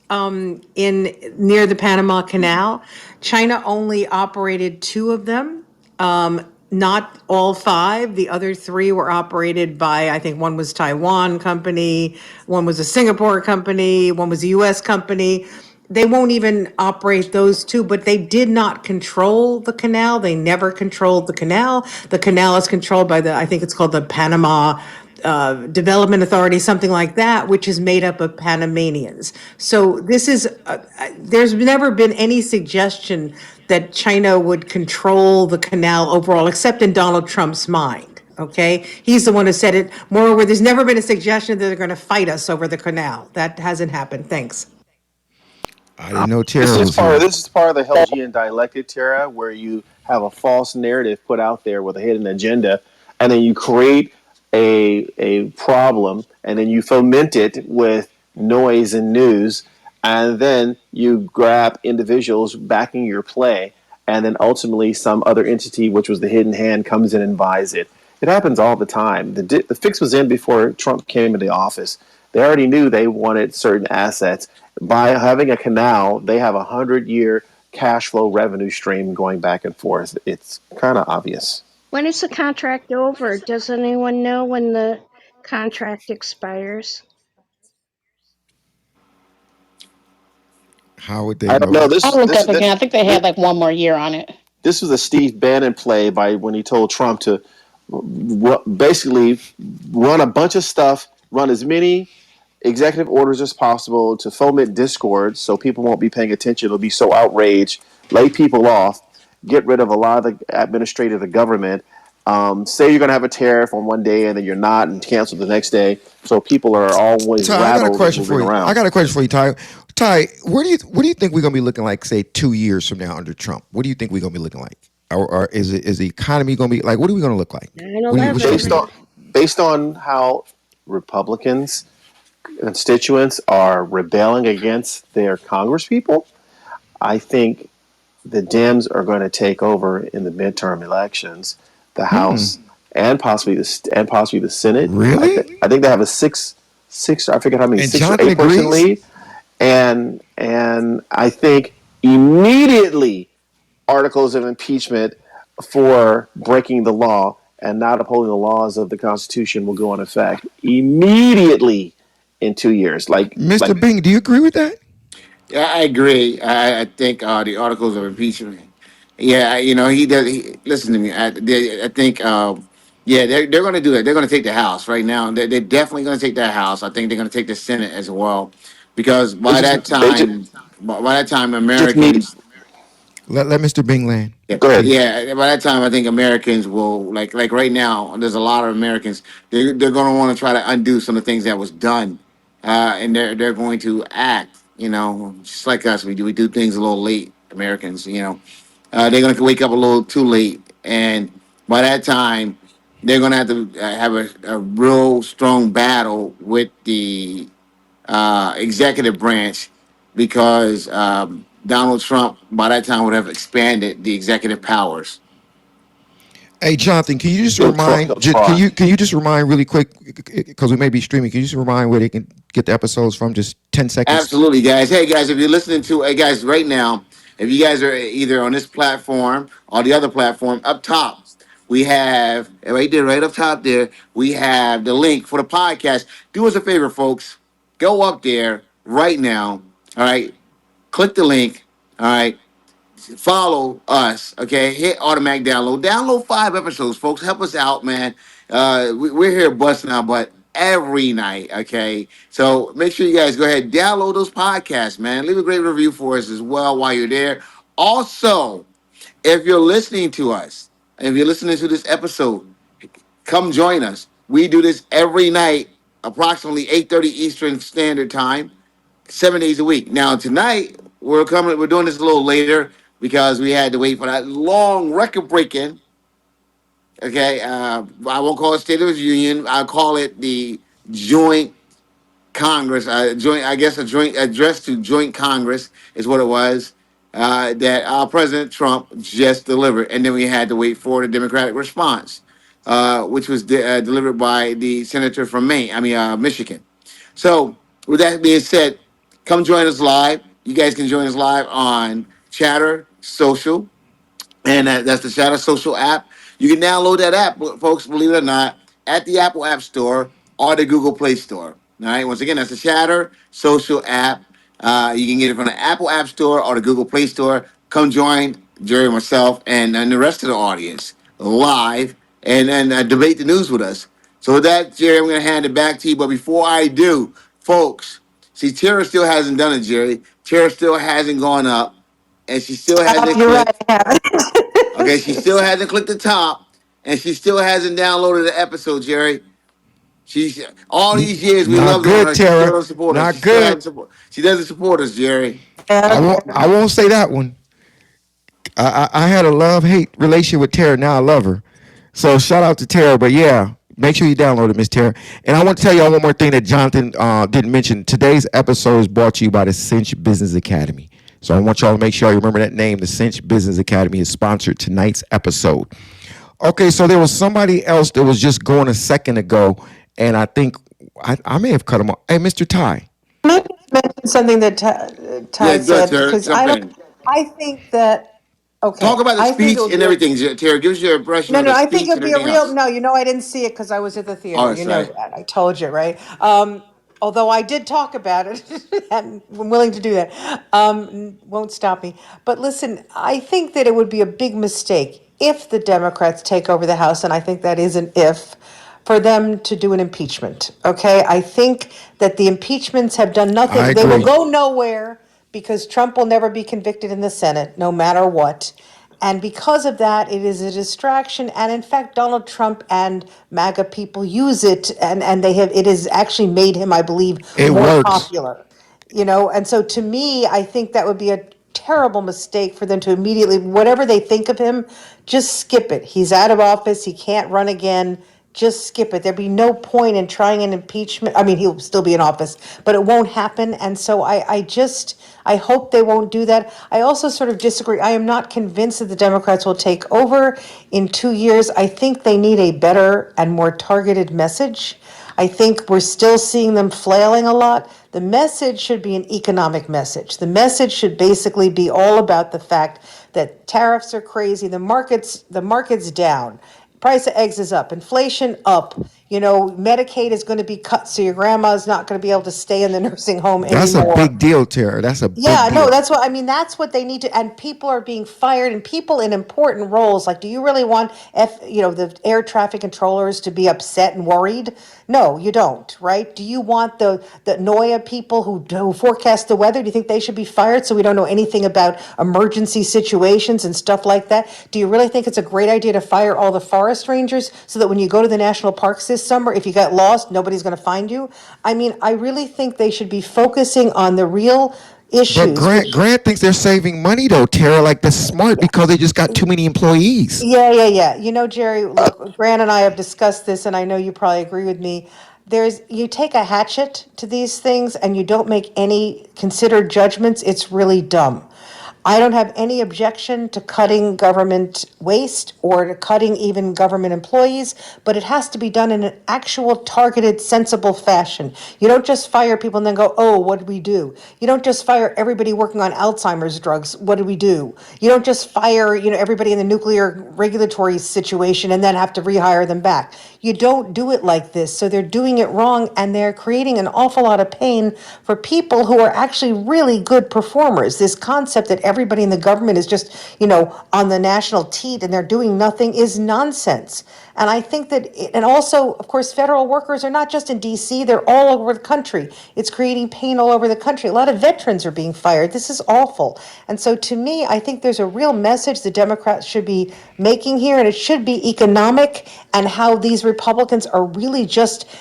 in near the Panama Canal. China only operated two of them. Not all five. The other three were operated by, I think one was Taiwan company, one was a Singapore company, one was a U.S. company. They won't even operate those two, but they did not control the canal. They never controlled the canal. The canal is controlled by I think it's called the Panama Development Authority, something like that, which is made up of Panamanians. So there's never been any suggestion that China would control the canal overall, except in Donald Trump's mind. Okay, he's the one who said it. Moreover, there's never been a suggestion that they're going to fight us over the canal. That hasn't happened. Thanks. I didn't know Tara was here. This is part of the Helgian dialectic, Tara, where you have a false narrative put out there with a hidden agenda, and then you create a problem, and then you foment it with noise and news, and then you grab individuals backing your play, and then ultimately some other entity, which was the hidden hand, comes in and buys it. It happens all the time. The fix was in before Trump came into office. They already knew they wanted certain assets. By having a canal, they have 100-year cash flow revenue stream going back and forth. It's kind of obvious. When is the contract over? Does anyone know when the contract expires? How would they I don't know. know? I'll look up again. I think they had like one more year on it. This was a Steve Bannon play by when he told Trump to basically run a bunch of stuff, run as many executive orders as possible to foment discord so people won't be paying attention. They'll be so outraged, lay people off, get rid of a lot of the administrative, the government. Say you're going to have a tariff on one day and then you're not, and cancel the next day. So people are always Ty, I got a rattled and question moving for you. I around. got a question for you, Ty. Ty, where do you think we're gonna be looking like, say, 2 years from now under Trump? What do you think we're gonna be looking like? Or is the economy gonna be like? What are we gonna look like? What's your 9/11. Based opinion? on based on how Republicans constituents are rebelling against their congresspeople, I think the Dems are going to take over in the midterm elections, the Hmm. House and possibly the Senate. Really? I think they have a six I forget how many And 6 or 8 Jonathan person agrees. lead, and I think immediately articles of impeachment for breaking the law and not upholding the laws of the Constitution will go in effect immediately in 2 years. Mr. Bing, do you agree with that? Yeah, I agree. I think the articles of impeachment. Yeah, he does. Listen to me. I think Yeah, they're going to do it. They're going to take the House right now. They're definitely going to take that House. I think they're going to take the Senate as well, because They by just that they just time, by that time, just need. Americans. Let Mr. Bing land, Yeah, Go ahead. please. yeah. By that time, I think Americans will like right now. There's a lot of Americans. They're going to want to try to undo some of the things that was done, and they're going to act. You know, just like us, we do things a little late. Americans, they're going to wake up a little too late, and by that time, they're going to have to have a real strong battle with the executive branch, because Donald Trump by that time would have expanded the executive powers. Hey, Jonathan, can you just He'll remind? try. Can you just remind really quick, because we may be streaming? Can you just remind where they can get the episodes from? Just 10 seconds. Absolutely, guys. Hey, guys, if you're listening to, hey, guys, right now, if you guys are either on this platform or the other platform, up top, we have right there, right up top there, we have the link for the podcast. Do us a favor, folks. Go up there right now. All right. Click the link. All right. Follow us, okay? Hit automatic download. Download 5 episodes, folks. Help us out, man. We're here busting our butt every night, okay? So make sure you guys go ahead and download those podcasts, man. Leave a great review for us as well while you're there. Also, if you're listening to us, if you're listening to this episode, come join us. We do this every night, approximately 8:30 Eastern Standard Time, 7 days a week. Now tonight we're doing this a little later because we had to wait for that long record breaking. Okay, I won't call it State of the Union. I'll call it the joint Congress, joint. I guess a joint address to joint Congress is what it was. That President Trump just delivered, and then we had to wait for the Democratic response, which was delivered by the senator from Maine. I mean, Michigan. So, with that being said, come join us live. You guys can join us live on Chatter Social, and that's the Shadow Social app. You can download that app, folks, believe it or not, at the Apple App Store or the Google Play Store. All right, once again, that's the Shatter Social app. You can get it from the Apple App Store or the Google Play Store. Come join Jerry, myself, and the rest of the audience live, and debate the news with us. So with that, Jerry, I'm going to hand it back to you. But before I do, folks, see, Tara still hasn't done it, Jerry. Tara still hasn't gone up, and she still hasn't You're right. clicked. Okay, she still hasn't clicked the top, and she still hasn't downloaded the episode, Jerry. She's all these years we Not loved on good, her. She still Tara. doesn't support us. She Not still good. hasn't support. She doesn't support us, Jerry. I won't. I won't say that one. I had a love hate relationship with Tara. Now I love her. So shout out to Tara. But yeah, make sure you download it, Miss Tara. And I want to tell y'all one more thing that Jonathan didn't mention. Today's episode is brought to you by the Cinch Business Academy. So I want y'all to make sure you remember that name. The Cinch Business Academy has sponsored tonight's episode. Okay, so there was somebody else that was just going a second ago, and I think I may have cut him off. Hey, Mr. Ty. Can I just mention something that Yeah, Ty good, said? Tara. Because Jump in. I think that, Talk okay, about the I think it speech would and be a, everything, Tara. Give us your impression no, of no, the I think it speech would and be a everything real, else. no, I didn't see it because I was at the All theater. right, You know sorry. that. I told you, right? Although I did talk about it, and I'm willing to do that. Won't stop me. But listen, I think that it would be a big mistake if the Democrats take over the House, and I think that is an if, for them to do an impeachment. Okay? I think that the impeachments have done I nothing. They will agree. go nowhere because Trump will never be convicted in the Senate, no matter what. And because of that, it is a distraction. And in fact, Donald Trump and MAGA people use it, and it has actually made him, I believe, It more works. popular. And so to me, I think that would be a terrible mistake for them to immediately, whatever they think of him, just skip it. He's out of office. He can't run again. Just skip it. There'd be no point in trying an impeachment. I mean, he'll still be in office, but it won't happen. And so I hope they won't do that. I also sort of disagree. I am not convinced that the Democrats will take over in 2 years. I think they need a better and more targeted message. I think we're still seeing them flailing a lot. The message should be an economic message. The message should basically be all about the fact that tariffs are crazy, the market's down, price of eggs is up, inflation up. Medicaid is going to be cut, so your grandma's not going to be able to stay in the nursing home That's a anymore. big deal, Tara. That's a big Yeah, no, deal. that's what I mean. That's what they need to, and people are being fired, and people in important roles. Like, do you really want the air traffic controllers to be upset and worried? No, you don't, right? Do you want the NOIA people who forecast the weather? Do you think they should be fired so we don't know anything about emergency situations and stuff like that? Do you really think it's a great idea to fire all the forest rangers so that when you go to the national parks this summer, if you get lost, nobody's going to find you? I mean, I really think they should be focusing on the real But issues, Grant which Grant thinks they're saving money though, Tara. Like that's smart because they just got too many employees. yeah. Jerry, look, Grant and I have discussed this, and I know you probably agree with me. You take a hatchet to these things and you don't make any considered judgments, it's really dumb. I don't have any objection to cutting government waste or to cutting even government employees, but it has to be done in an actual targeted, sensible fashion. You don't just fire people and then go, oh, what did we do? You don't just fire everybody working on Alzheimer's drugs. What did we do? You don't just fire, everybody in the nuclear regulatory situation and then have to rehire them back. You don't do it like this. So they're doing it wrong and they're creating an awful lot of pain for people who are actually really good performers. This concept that everybody in the government is just, on the national teat and they're doing nothing is nonsense. And I think that, and also, of course, federal workers are not just in DC, they're all over the country. It's creating pain all over the country. A lot of veterans are being fired. This is awful. And so to me, I think there's a real message the Democrats should be making here, and it should be economic, and how these Republicans are really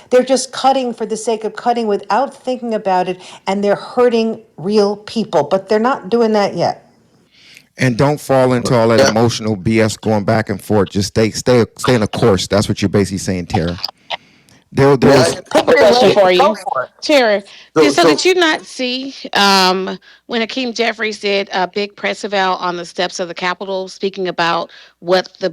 they're just cutting for the sake of cutting without thinking about it, and they're hurting real people. But they're not doing that yet. And don't fall into all that emotional BS going back and forth. Just stay in a course. That's what you're basically saying, Tara. There May I was answer the Question question? for you, Tara. So, So did so you not see when Hakeem Jeffries did a big press eval on the steps of the Capitol, speaking about what the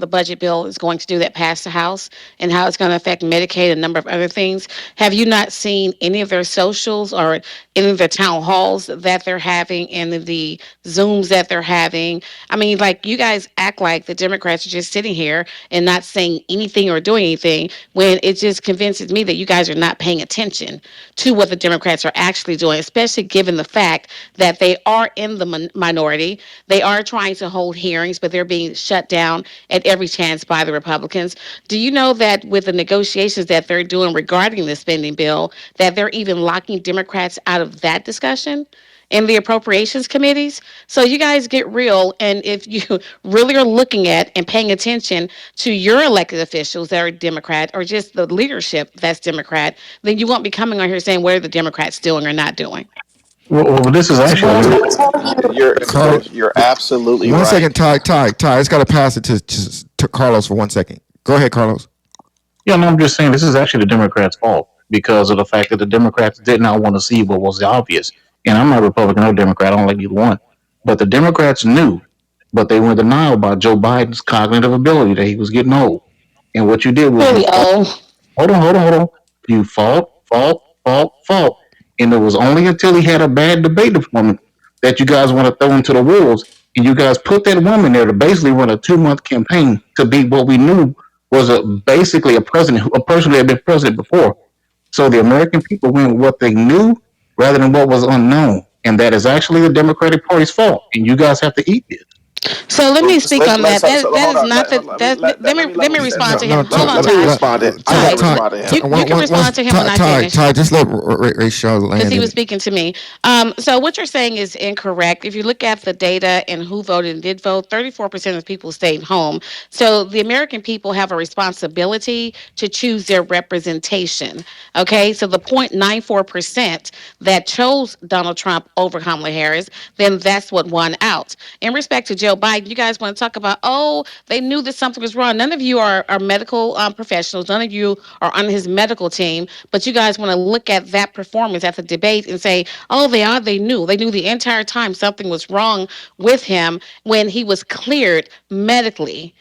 budget bill is going to do that passed the House and how it's going to affect Medicaid and a number of other things? Have you not seen any of their socials or any of the town halls that they're having, and the Zooms that they're having? I mean, like, you guys act like the Democrats are just sitting here and not saying anything or doing anything, when it just convinces me that you guys are not paying attention to what the Democrats are actually doing, especially given the fact that they are in the minority. They are trying to hold hearings, but they're being shut down at every chance by the Republicans. Do you know that with the negotiations that they're doing regarding the spending bill, that they're even locking Democrats out of that discussion in the appropriations committees? So you guys get real, and if you really are looking at and paying attention to your elected officials that are Democrat, or just the leadership that's Democrat, then you won't be coming on here saying what are the Democrats doing or not doing. Well, this is actually Well, the I tell you, Carl. You're absolutely One right. second, Ty. It's got to pass it to Carlos for 1 second. Go ahead, Carlos. Yeah, no, I'm just saying this is actually the Democrats' fault because of the fact that the Democrats did not want to see what was obvious. And I'm not Republican or Democrat, I don't like either one. But the Democrats knew, but they were in denial about Joe Biden's cognitive ability that he was getting old. And what you did was you Really fought. old. Hold on. You fought. And it was only until he had a bad debate woman that you guys want to throw into the wolves. And you guys put that woman there to basically run a 2 month campaign to be what we knew was basically a president, a person that had been president before. So the American people went with what they knew rather than what was unknown. And that is actually the Democratic Party's fault. And you guys have to eat this. So let So me speak on that. That hold is on. not the that. Let Let me me say respond No, to something. no, him. Hold on, Let me Ty. respond to. I Ty, gotta Ty, Ty, respond to him. Ty, you can respond to him when I finish, Ty, just let Ray Shaw because land he was in. speaking to me. So what you're saying is incorrect. If you look at the data and who voted and did vote, 34% of people stayed home. So the American people have a responsibility to choose their representation. Okay, so the 0.94% that chose Donald Trump over Kamala Harris, then that's what won out. In respect to Joe Biden, you guys want to talk about, oh, they knew that something was wrong. None of you are medical professionals. None of you are on his medical team, but you guys want to look at that performance at the debate and say, oh, they knew. They knew the entire time something was wrong with him when he was cleared medically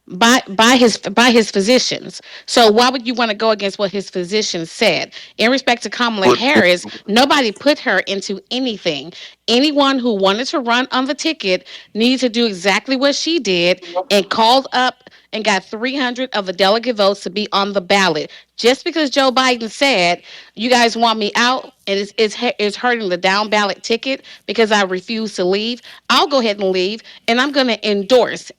by his physicians. So why would you want to go against what his physicians said? In respect to Kamala But Harris, nobody put her into anything. Anyone who wanted to run on the ticket needs to do exactly what she did and called up and got 300 of the delegate votes to be on the ballot. Just because Joe Biden said, you guys want me out and it's hurting the down ballot ticket because I refuse to leave, I'll go ahead and leave and I'm going to endorse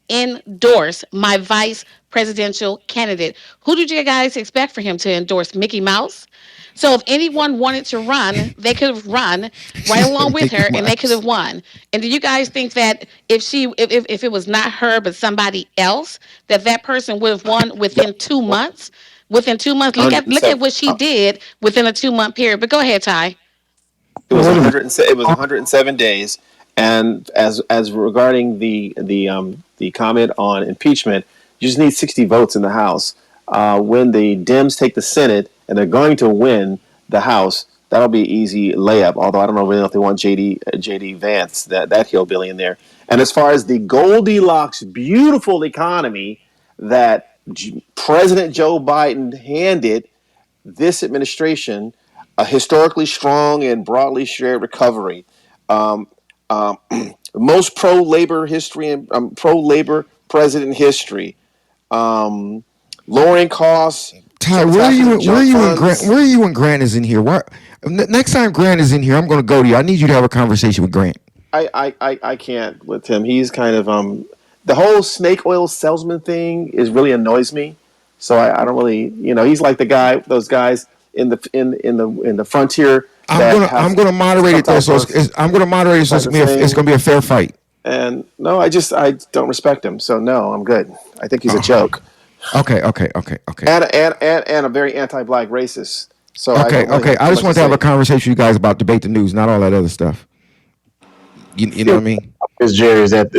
my vice presidential candidate. Who did you guys expect for him to endorse? Mickey Mouse? So if anyone wanted to run, they could have run right She along said with Mickey her and they could Mouse. have won. And do you guys think that if it was not her but somebody else, that that person would have won within 2 months? Within 2 months, look at 107. what she did within a 2 month period. But go ahead, Ty. It Well, was wait a minute. 100. It was 107 days. And as regarding the comment on impeachment, you just need 60 votes in the House. When the Dems take the Senate and they're going to win the House, that'll be an easy layup. Although I don't know really if they want JD Vance, that hillbilly in there. And as far as the Goldilocks beautiful economy that President Joe Biden handed this administration, a historically strong and broadly shared recovery, um, um, most pro labor history and pro labor president in history, um, lowering costs, Ty, where are taxes you? and Where are junk you when Grant? funds. Where are you when Grant is in here? What? Next time Grant is in here, I'm going to go to you. I need you to have a conversation with Grant. I can't with him. He's kind of the whole snake oil salesman thing is really annoys me. So I don't really, he's like the guy, those guys in the frontier that I'm have gonna moderate some it though. type So of I'm gonna moderate it some so type of it's thing. gonna be a fair fight. And no, I don't respect him. So no, I'm good. I think he's a Oh, joke okay, and a very anti-black racist. So I don't really okay. have I too just much to want to have a say. conversation with you guys about debate the news, not all that other stuff. You know Yeah, what I mean? is Jerry is that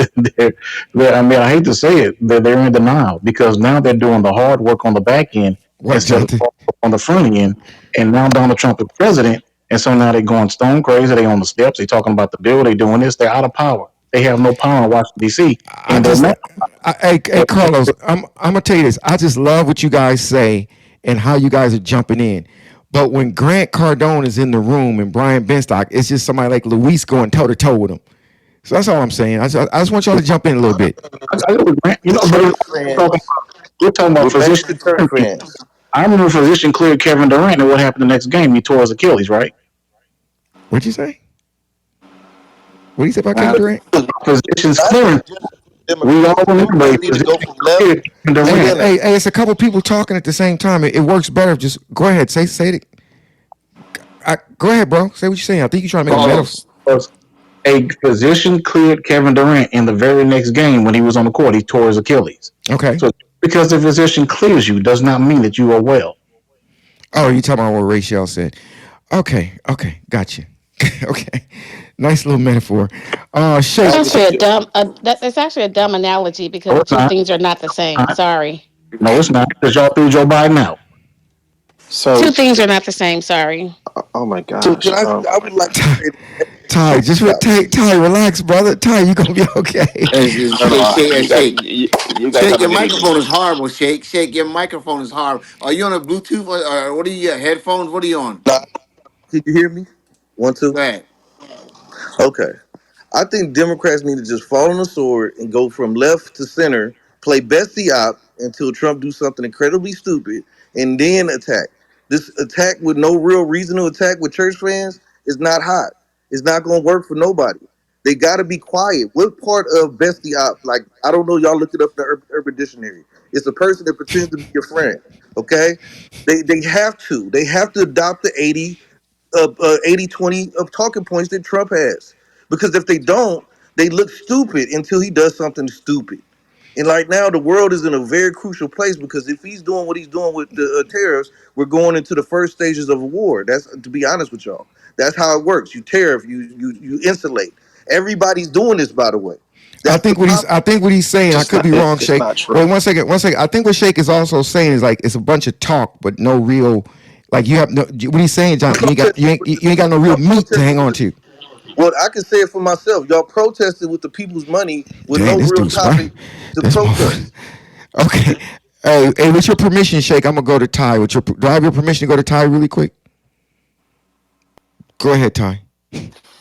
I mean, I hate to say it, they're in denial because now they're doing the hard work on the back end What, instead of Jonathan? on the front end. And now Donald Trump is president, and so now they're going stone crazy. They on the steps. They talking about the bill. They doing this. They're out of power. They have no power in Washington D.C. I And they're just, mad. hey Carlos, I'm gonna tell you this. I just love what you guys say and how you guys are jumping in. But when Grant Cardone is in the room and Brian Benstock, it's just somebody like Luis going toe to toe with him. So that's all I'm saying. I just want y'all to jump in a little bit. I go with Grant, The but church friends. we're talking about We're back to physician. church friends. I remember physician cleared Kevin Durant, and what happened the next game? He tore his Achilles, right? What'd you say? What did you say about Kevin Now, Durant? physicians Not clearing. even just We all Democrats. remember a Democrats need to go physician from left cleared Kevin to Hey, Durant. center. it's a couple people talking at the same time. It works better. If just go ahead, say it. Go ahead, bro. Say what you're saying. I think you're trying to make a metaphor. Carlos, a physician cleared Kevin Durant in the very next game when he was on the court. He tore his Achilles. Okay. So because the physician clears you does not mean that you are well. Oh, you talking about what Rachel said? Okay, gotcha. Okay, nice little metaphor. I Shake. just Actually, a dumb. That's actually a dumb analogy because No, the it's two not. things are not the same. Sorry. No, it's not. Because y'all threw Joe Biden out. Two so things are not the same. Sorry. oh my So gosh. can I would like to say that Ty, shake stop. Ty, relax, brother. Ty, you gonna be okay. No, no, you guys, Shake. you guys Shake, have a your good evening. microphone is horrible. Shake, your microphone is horrible. Are you on a Bluetooth or what are you? Headphones? What are you on? Nah, can you hear me? One, two. Go ahead. Okay. I think Democrats need to just fall on the sword and go from left to center, play Bessie op until Trump do something incredibly stupid, and then attack. This attack with no real reason to attack with church fans is not hot. It's not going to work for nobody. They got to be quiet. What part of Bessie op? Like I don't know. Y'all look it up in the Urban Dictionary. It's a person that pretends to be your friend. Okay. They have to. They have to adopt the 80-20 of talking points that Trump has. Because if they don't, they look stupid until he does something stupid. And like now, the world is in a very crucial place because if he's doing what he's doing with the tariffs, we're going into the first stages of a war. That's to be honest with y'all. That's how it works. You tariff, you insulate. Everybody's doing this, by the way. That's the problem. I think what he's saying. I It's could not. be wrong, It's Shake. not Wait true. one second. I think what Shake is also saying is like it's a bunch of talk, but no real. Like you have no. What he's saying, Jonathan. Protesting with You ain't got no real y'all meat to protesting hang with on the to. well, I can say it for myself. Y'all protested with the people's money with Dang, no this real dude's smart. topic to This motherfucker. protest. Okay. Hey, with your permission, Shake, I'm gonna go to Ty. Do I have your permission to go to Ty really quick? Go ahead, Ty.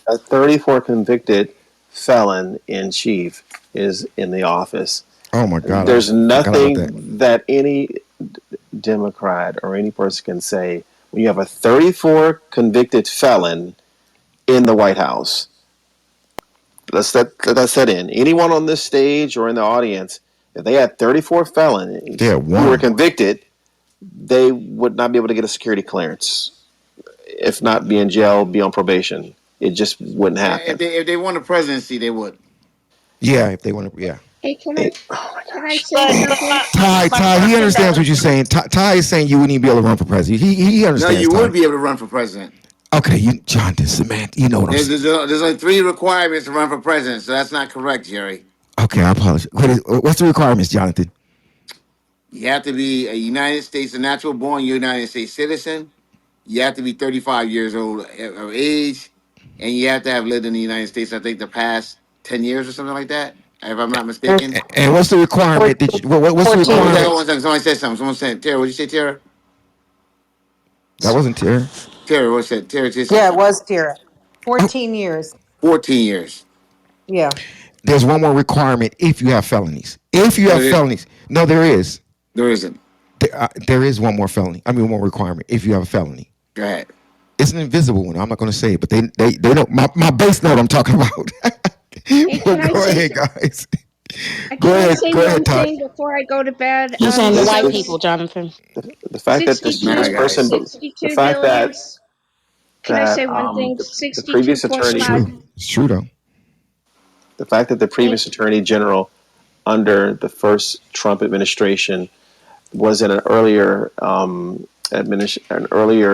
A 34 convicted felon in chief is in the office. Oh my God, There's forgot about that. nothing that any Democrat or any person can say when you have a 34 convicted felon in the White House. Let's set in. Anyone on this stage or in the audience, if they had 34 felons They're who were one. convicted, they would not be able to get a security clearance. If not be in jail, be on probation. It just wouldn't Yeah, happen. if they won the presidency, they would. Yeah, if they want to. Yeah. Hey, Oh my can I gosh. say But something? my Ty, he question understands though, what you're saying. Ty is saying you wouldn't even be able to run for president. He No, understands, you Ty. would be able to run for president. Okay, John, this man, you know what I'm saying. There's only three requirements to run for president, so that's not correct, Jerry. Okay, I apologize. What's the requirements, Jonathan? You have to be a natural born United States citizen. You have to be 35 years old of age, and you have to have lived in the United States, I think, the past 10 years or something like that, if I'm not mistaken. And what's the requirement that 14, you, what's the What 14 was that? requirement? One years. second. Somebody said something. Someone said, Tara, what did you say, Tara? That wasn't Terry. Tara, what said? Tara just said Yeah, it something. was Tira. Oh, 14 years. 14 years. Yeah. there's one more requirement if you have felonies. If you No, have felonies, no, there is. there isn't. There is one more felony. I mean, one more requirement if you have a felony. Go ahead. It's an invisible one. I'm not going to say it, but they know my base know what I'm talking about. Hey, Well, go ahead, guys. can I say Go ahead, one Todd. thing before I go to bed? He's saying the This white this people, Jonathan. the fact that Nah, this 62, person, guys. the 62 fact billion. Can I that say one thing? the previous It's attorney, 62.5. true. It's true though. the fact that the Thank previous attorney general under the first Trump administration was in an earlier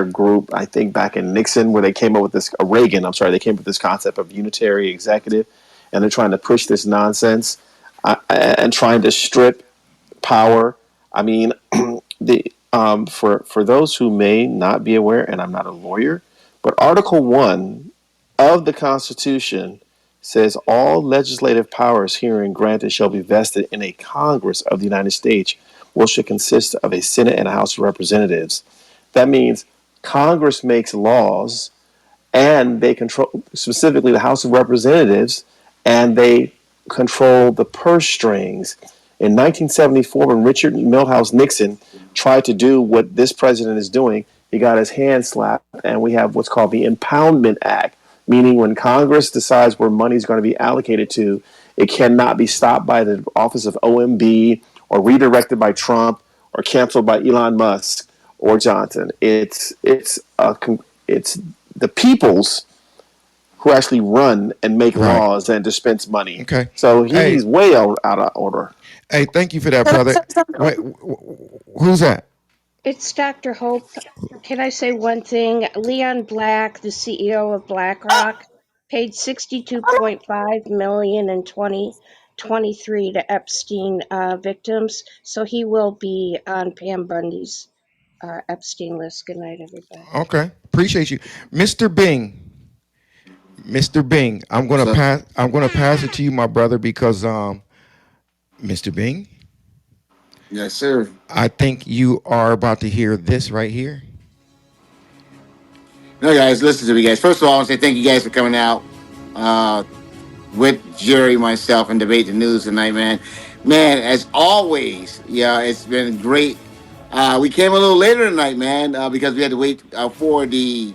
group, I think back in Nixon, where they came up with this Reagan. I'm sorry, they came up with this concept of unitary executive, and they're trying to push this nonsense and trying to strip power. I mean, for those who may not be aware, and I'm not a lawyer, but Article 1 of the Constitution says all legislative powers herein granted shall be vested in a Congress of the United States, which should consist of a Senate and a House of Representatives. That means Congress makes laws and they control specifically the House of Representatives, and they control the purse strings. In 1974, when Richard Milhous Nixon tried to do what this president is doing, he got his hand slapped, and we have what's called the Impoundment Act, meaning when Congress decides where money is going to be allocated to, it cannot be stopped by the office of OMB or redirected by Trump or canceled by Elon Musk or Johnson. It's the peoples who actually run and make Right. laws and dispense money. Okay. So Hey, he's way out of order. hey, thank you for that, Can I brother. say something? Wait, who's that? It's Dr. Hope. Can I say one thing? Leon Black, the CEO of BlackRock, paid 62.5 million in 2023 to Epstein victims, so he will be on Pam Bundy's Epstein list. Good night, everybody. Okay, appreciate you, Mr. Bing. Mr. Bing, What's up? I'm gonna pass it to you, my brother, because Mr. Bing, Yes, sir. I think you are about to hear this right here. No, guys, listen to me, guys. First of all, I want to say thank you guys for coming out uh, with Jerry, myself, and debate the news tonight, man. Man, as always, yeah, it's been great. We came a little later tonight, man, because we had to wait for the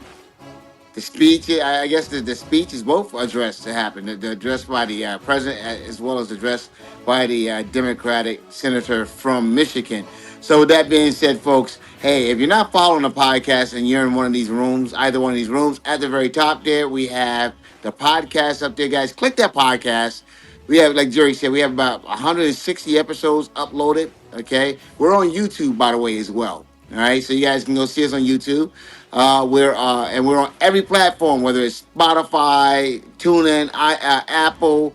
speech. I guess the speech is both addressed to happen. The address by the president, as well as the address by the Democratic senator from Michigan. So with that being said, folks, hey, if you're not following the podcast and you're in one of these rooms, either one of these rooms, at the very top there, we have the podcast up there, guys. Click that podcast. We have, like Jerry said, we have about 160 episodes uploaded. Okay, we're on YouTube, by the way, as well. All right, so you guys can go see us on YouTube. We're on every platform, whether it's Spotify, TuneIn, Apple,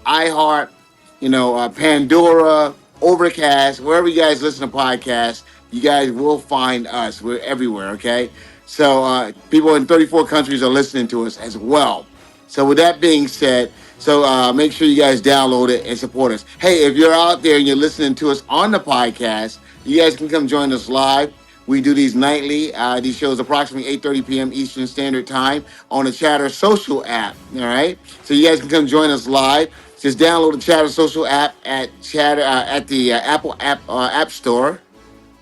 iHeart, Pandora, Overcast, wherever you guys listen to podcasts, you guys will find us. We're everywhere. Okay, so people in 34 countries are listening to us as well. So with that being said, make sure you guys download it and support us. Hey, if you're out there and you're listening to us on the podcast, you guys can come join us live. We do these nightly. These shows approximately 8:30 p.m. Eastern Standard Time on the Chatter Social app. All right, so you guys can come join us live. Just download the Chatter Social app at Chatter at the Apple App Store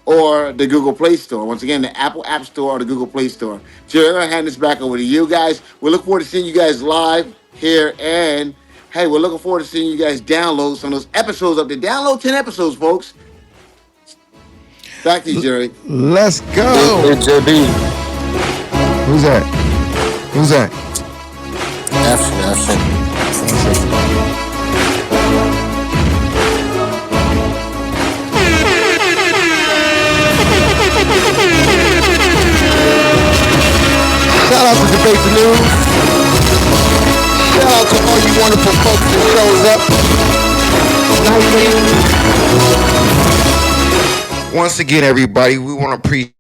or the Google Play Store. Once again, the Apple App Store or the Google Play Store. Jerry, I'm gonna hand this back over to you guys. We look forward to seeing you guys live here, and hey, we're looking forward to seeing you guys download some of those episodes up there. Download 10 episodes, folks. Back to you, Jerry. Let's Hey, go. JB, Who's that? Who's that? action. One second. Shout out to Debate the News. Shout out to all you wonderful folks that shows up nightly. Once again, everybody, we want to appreciate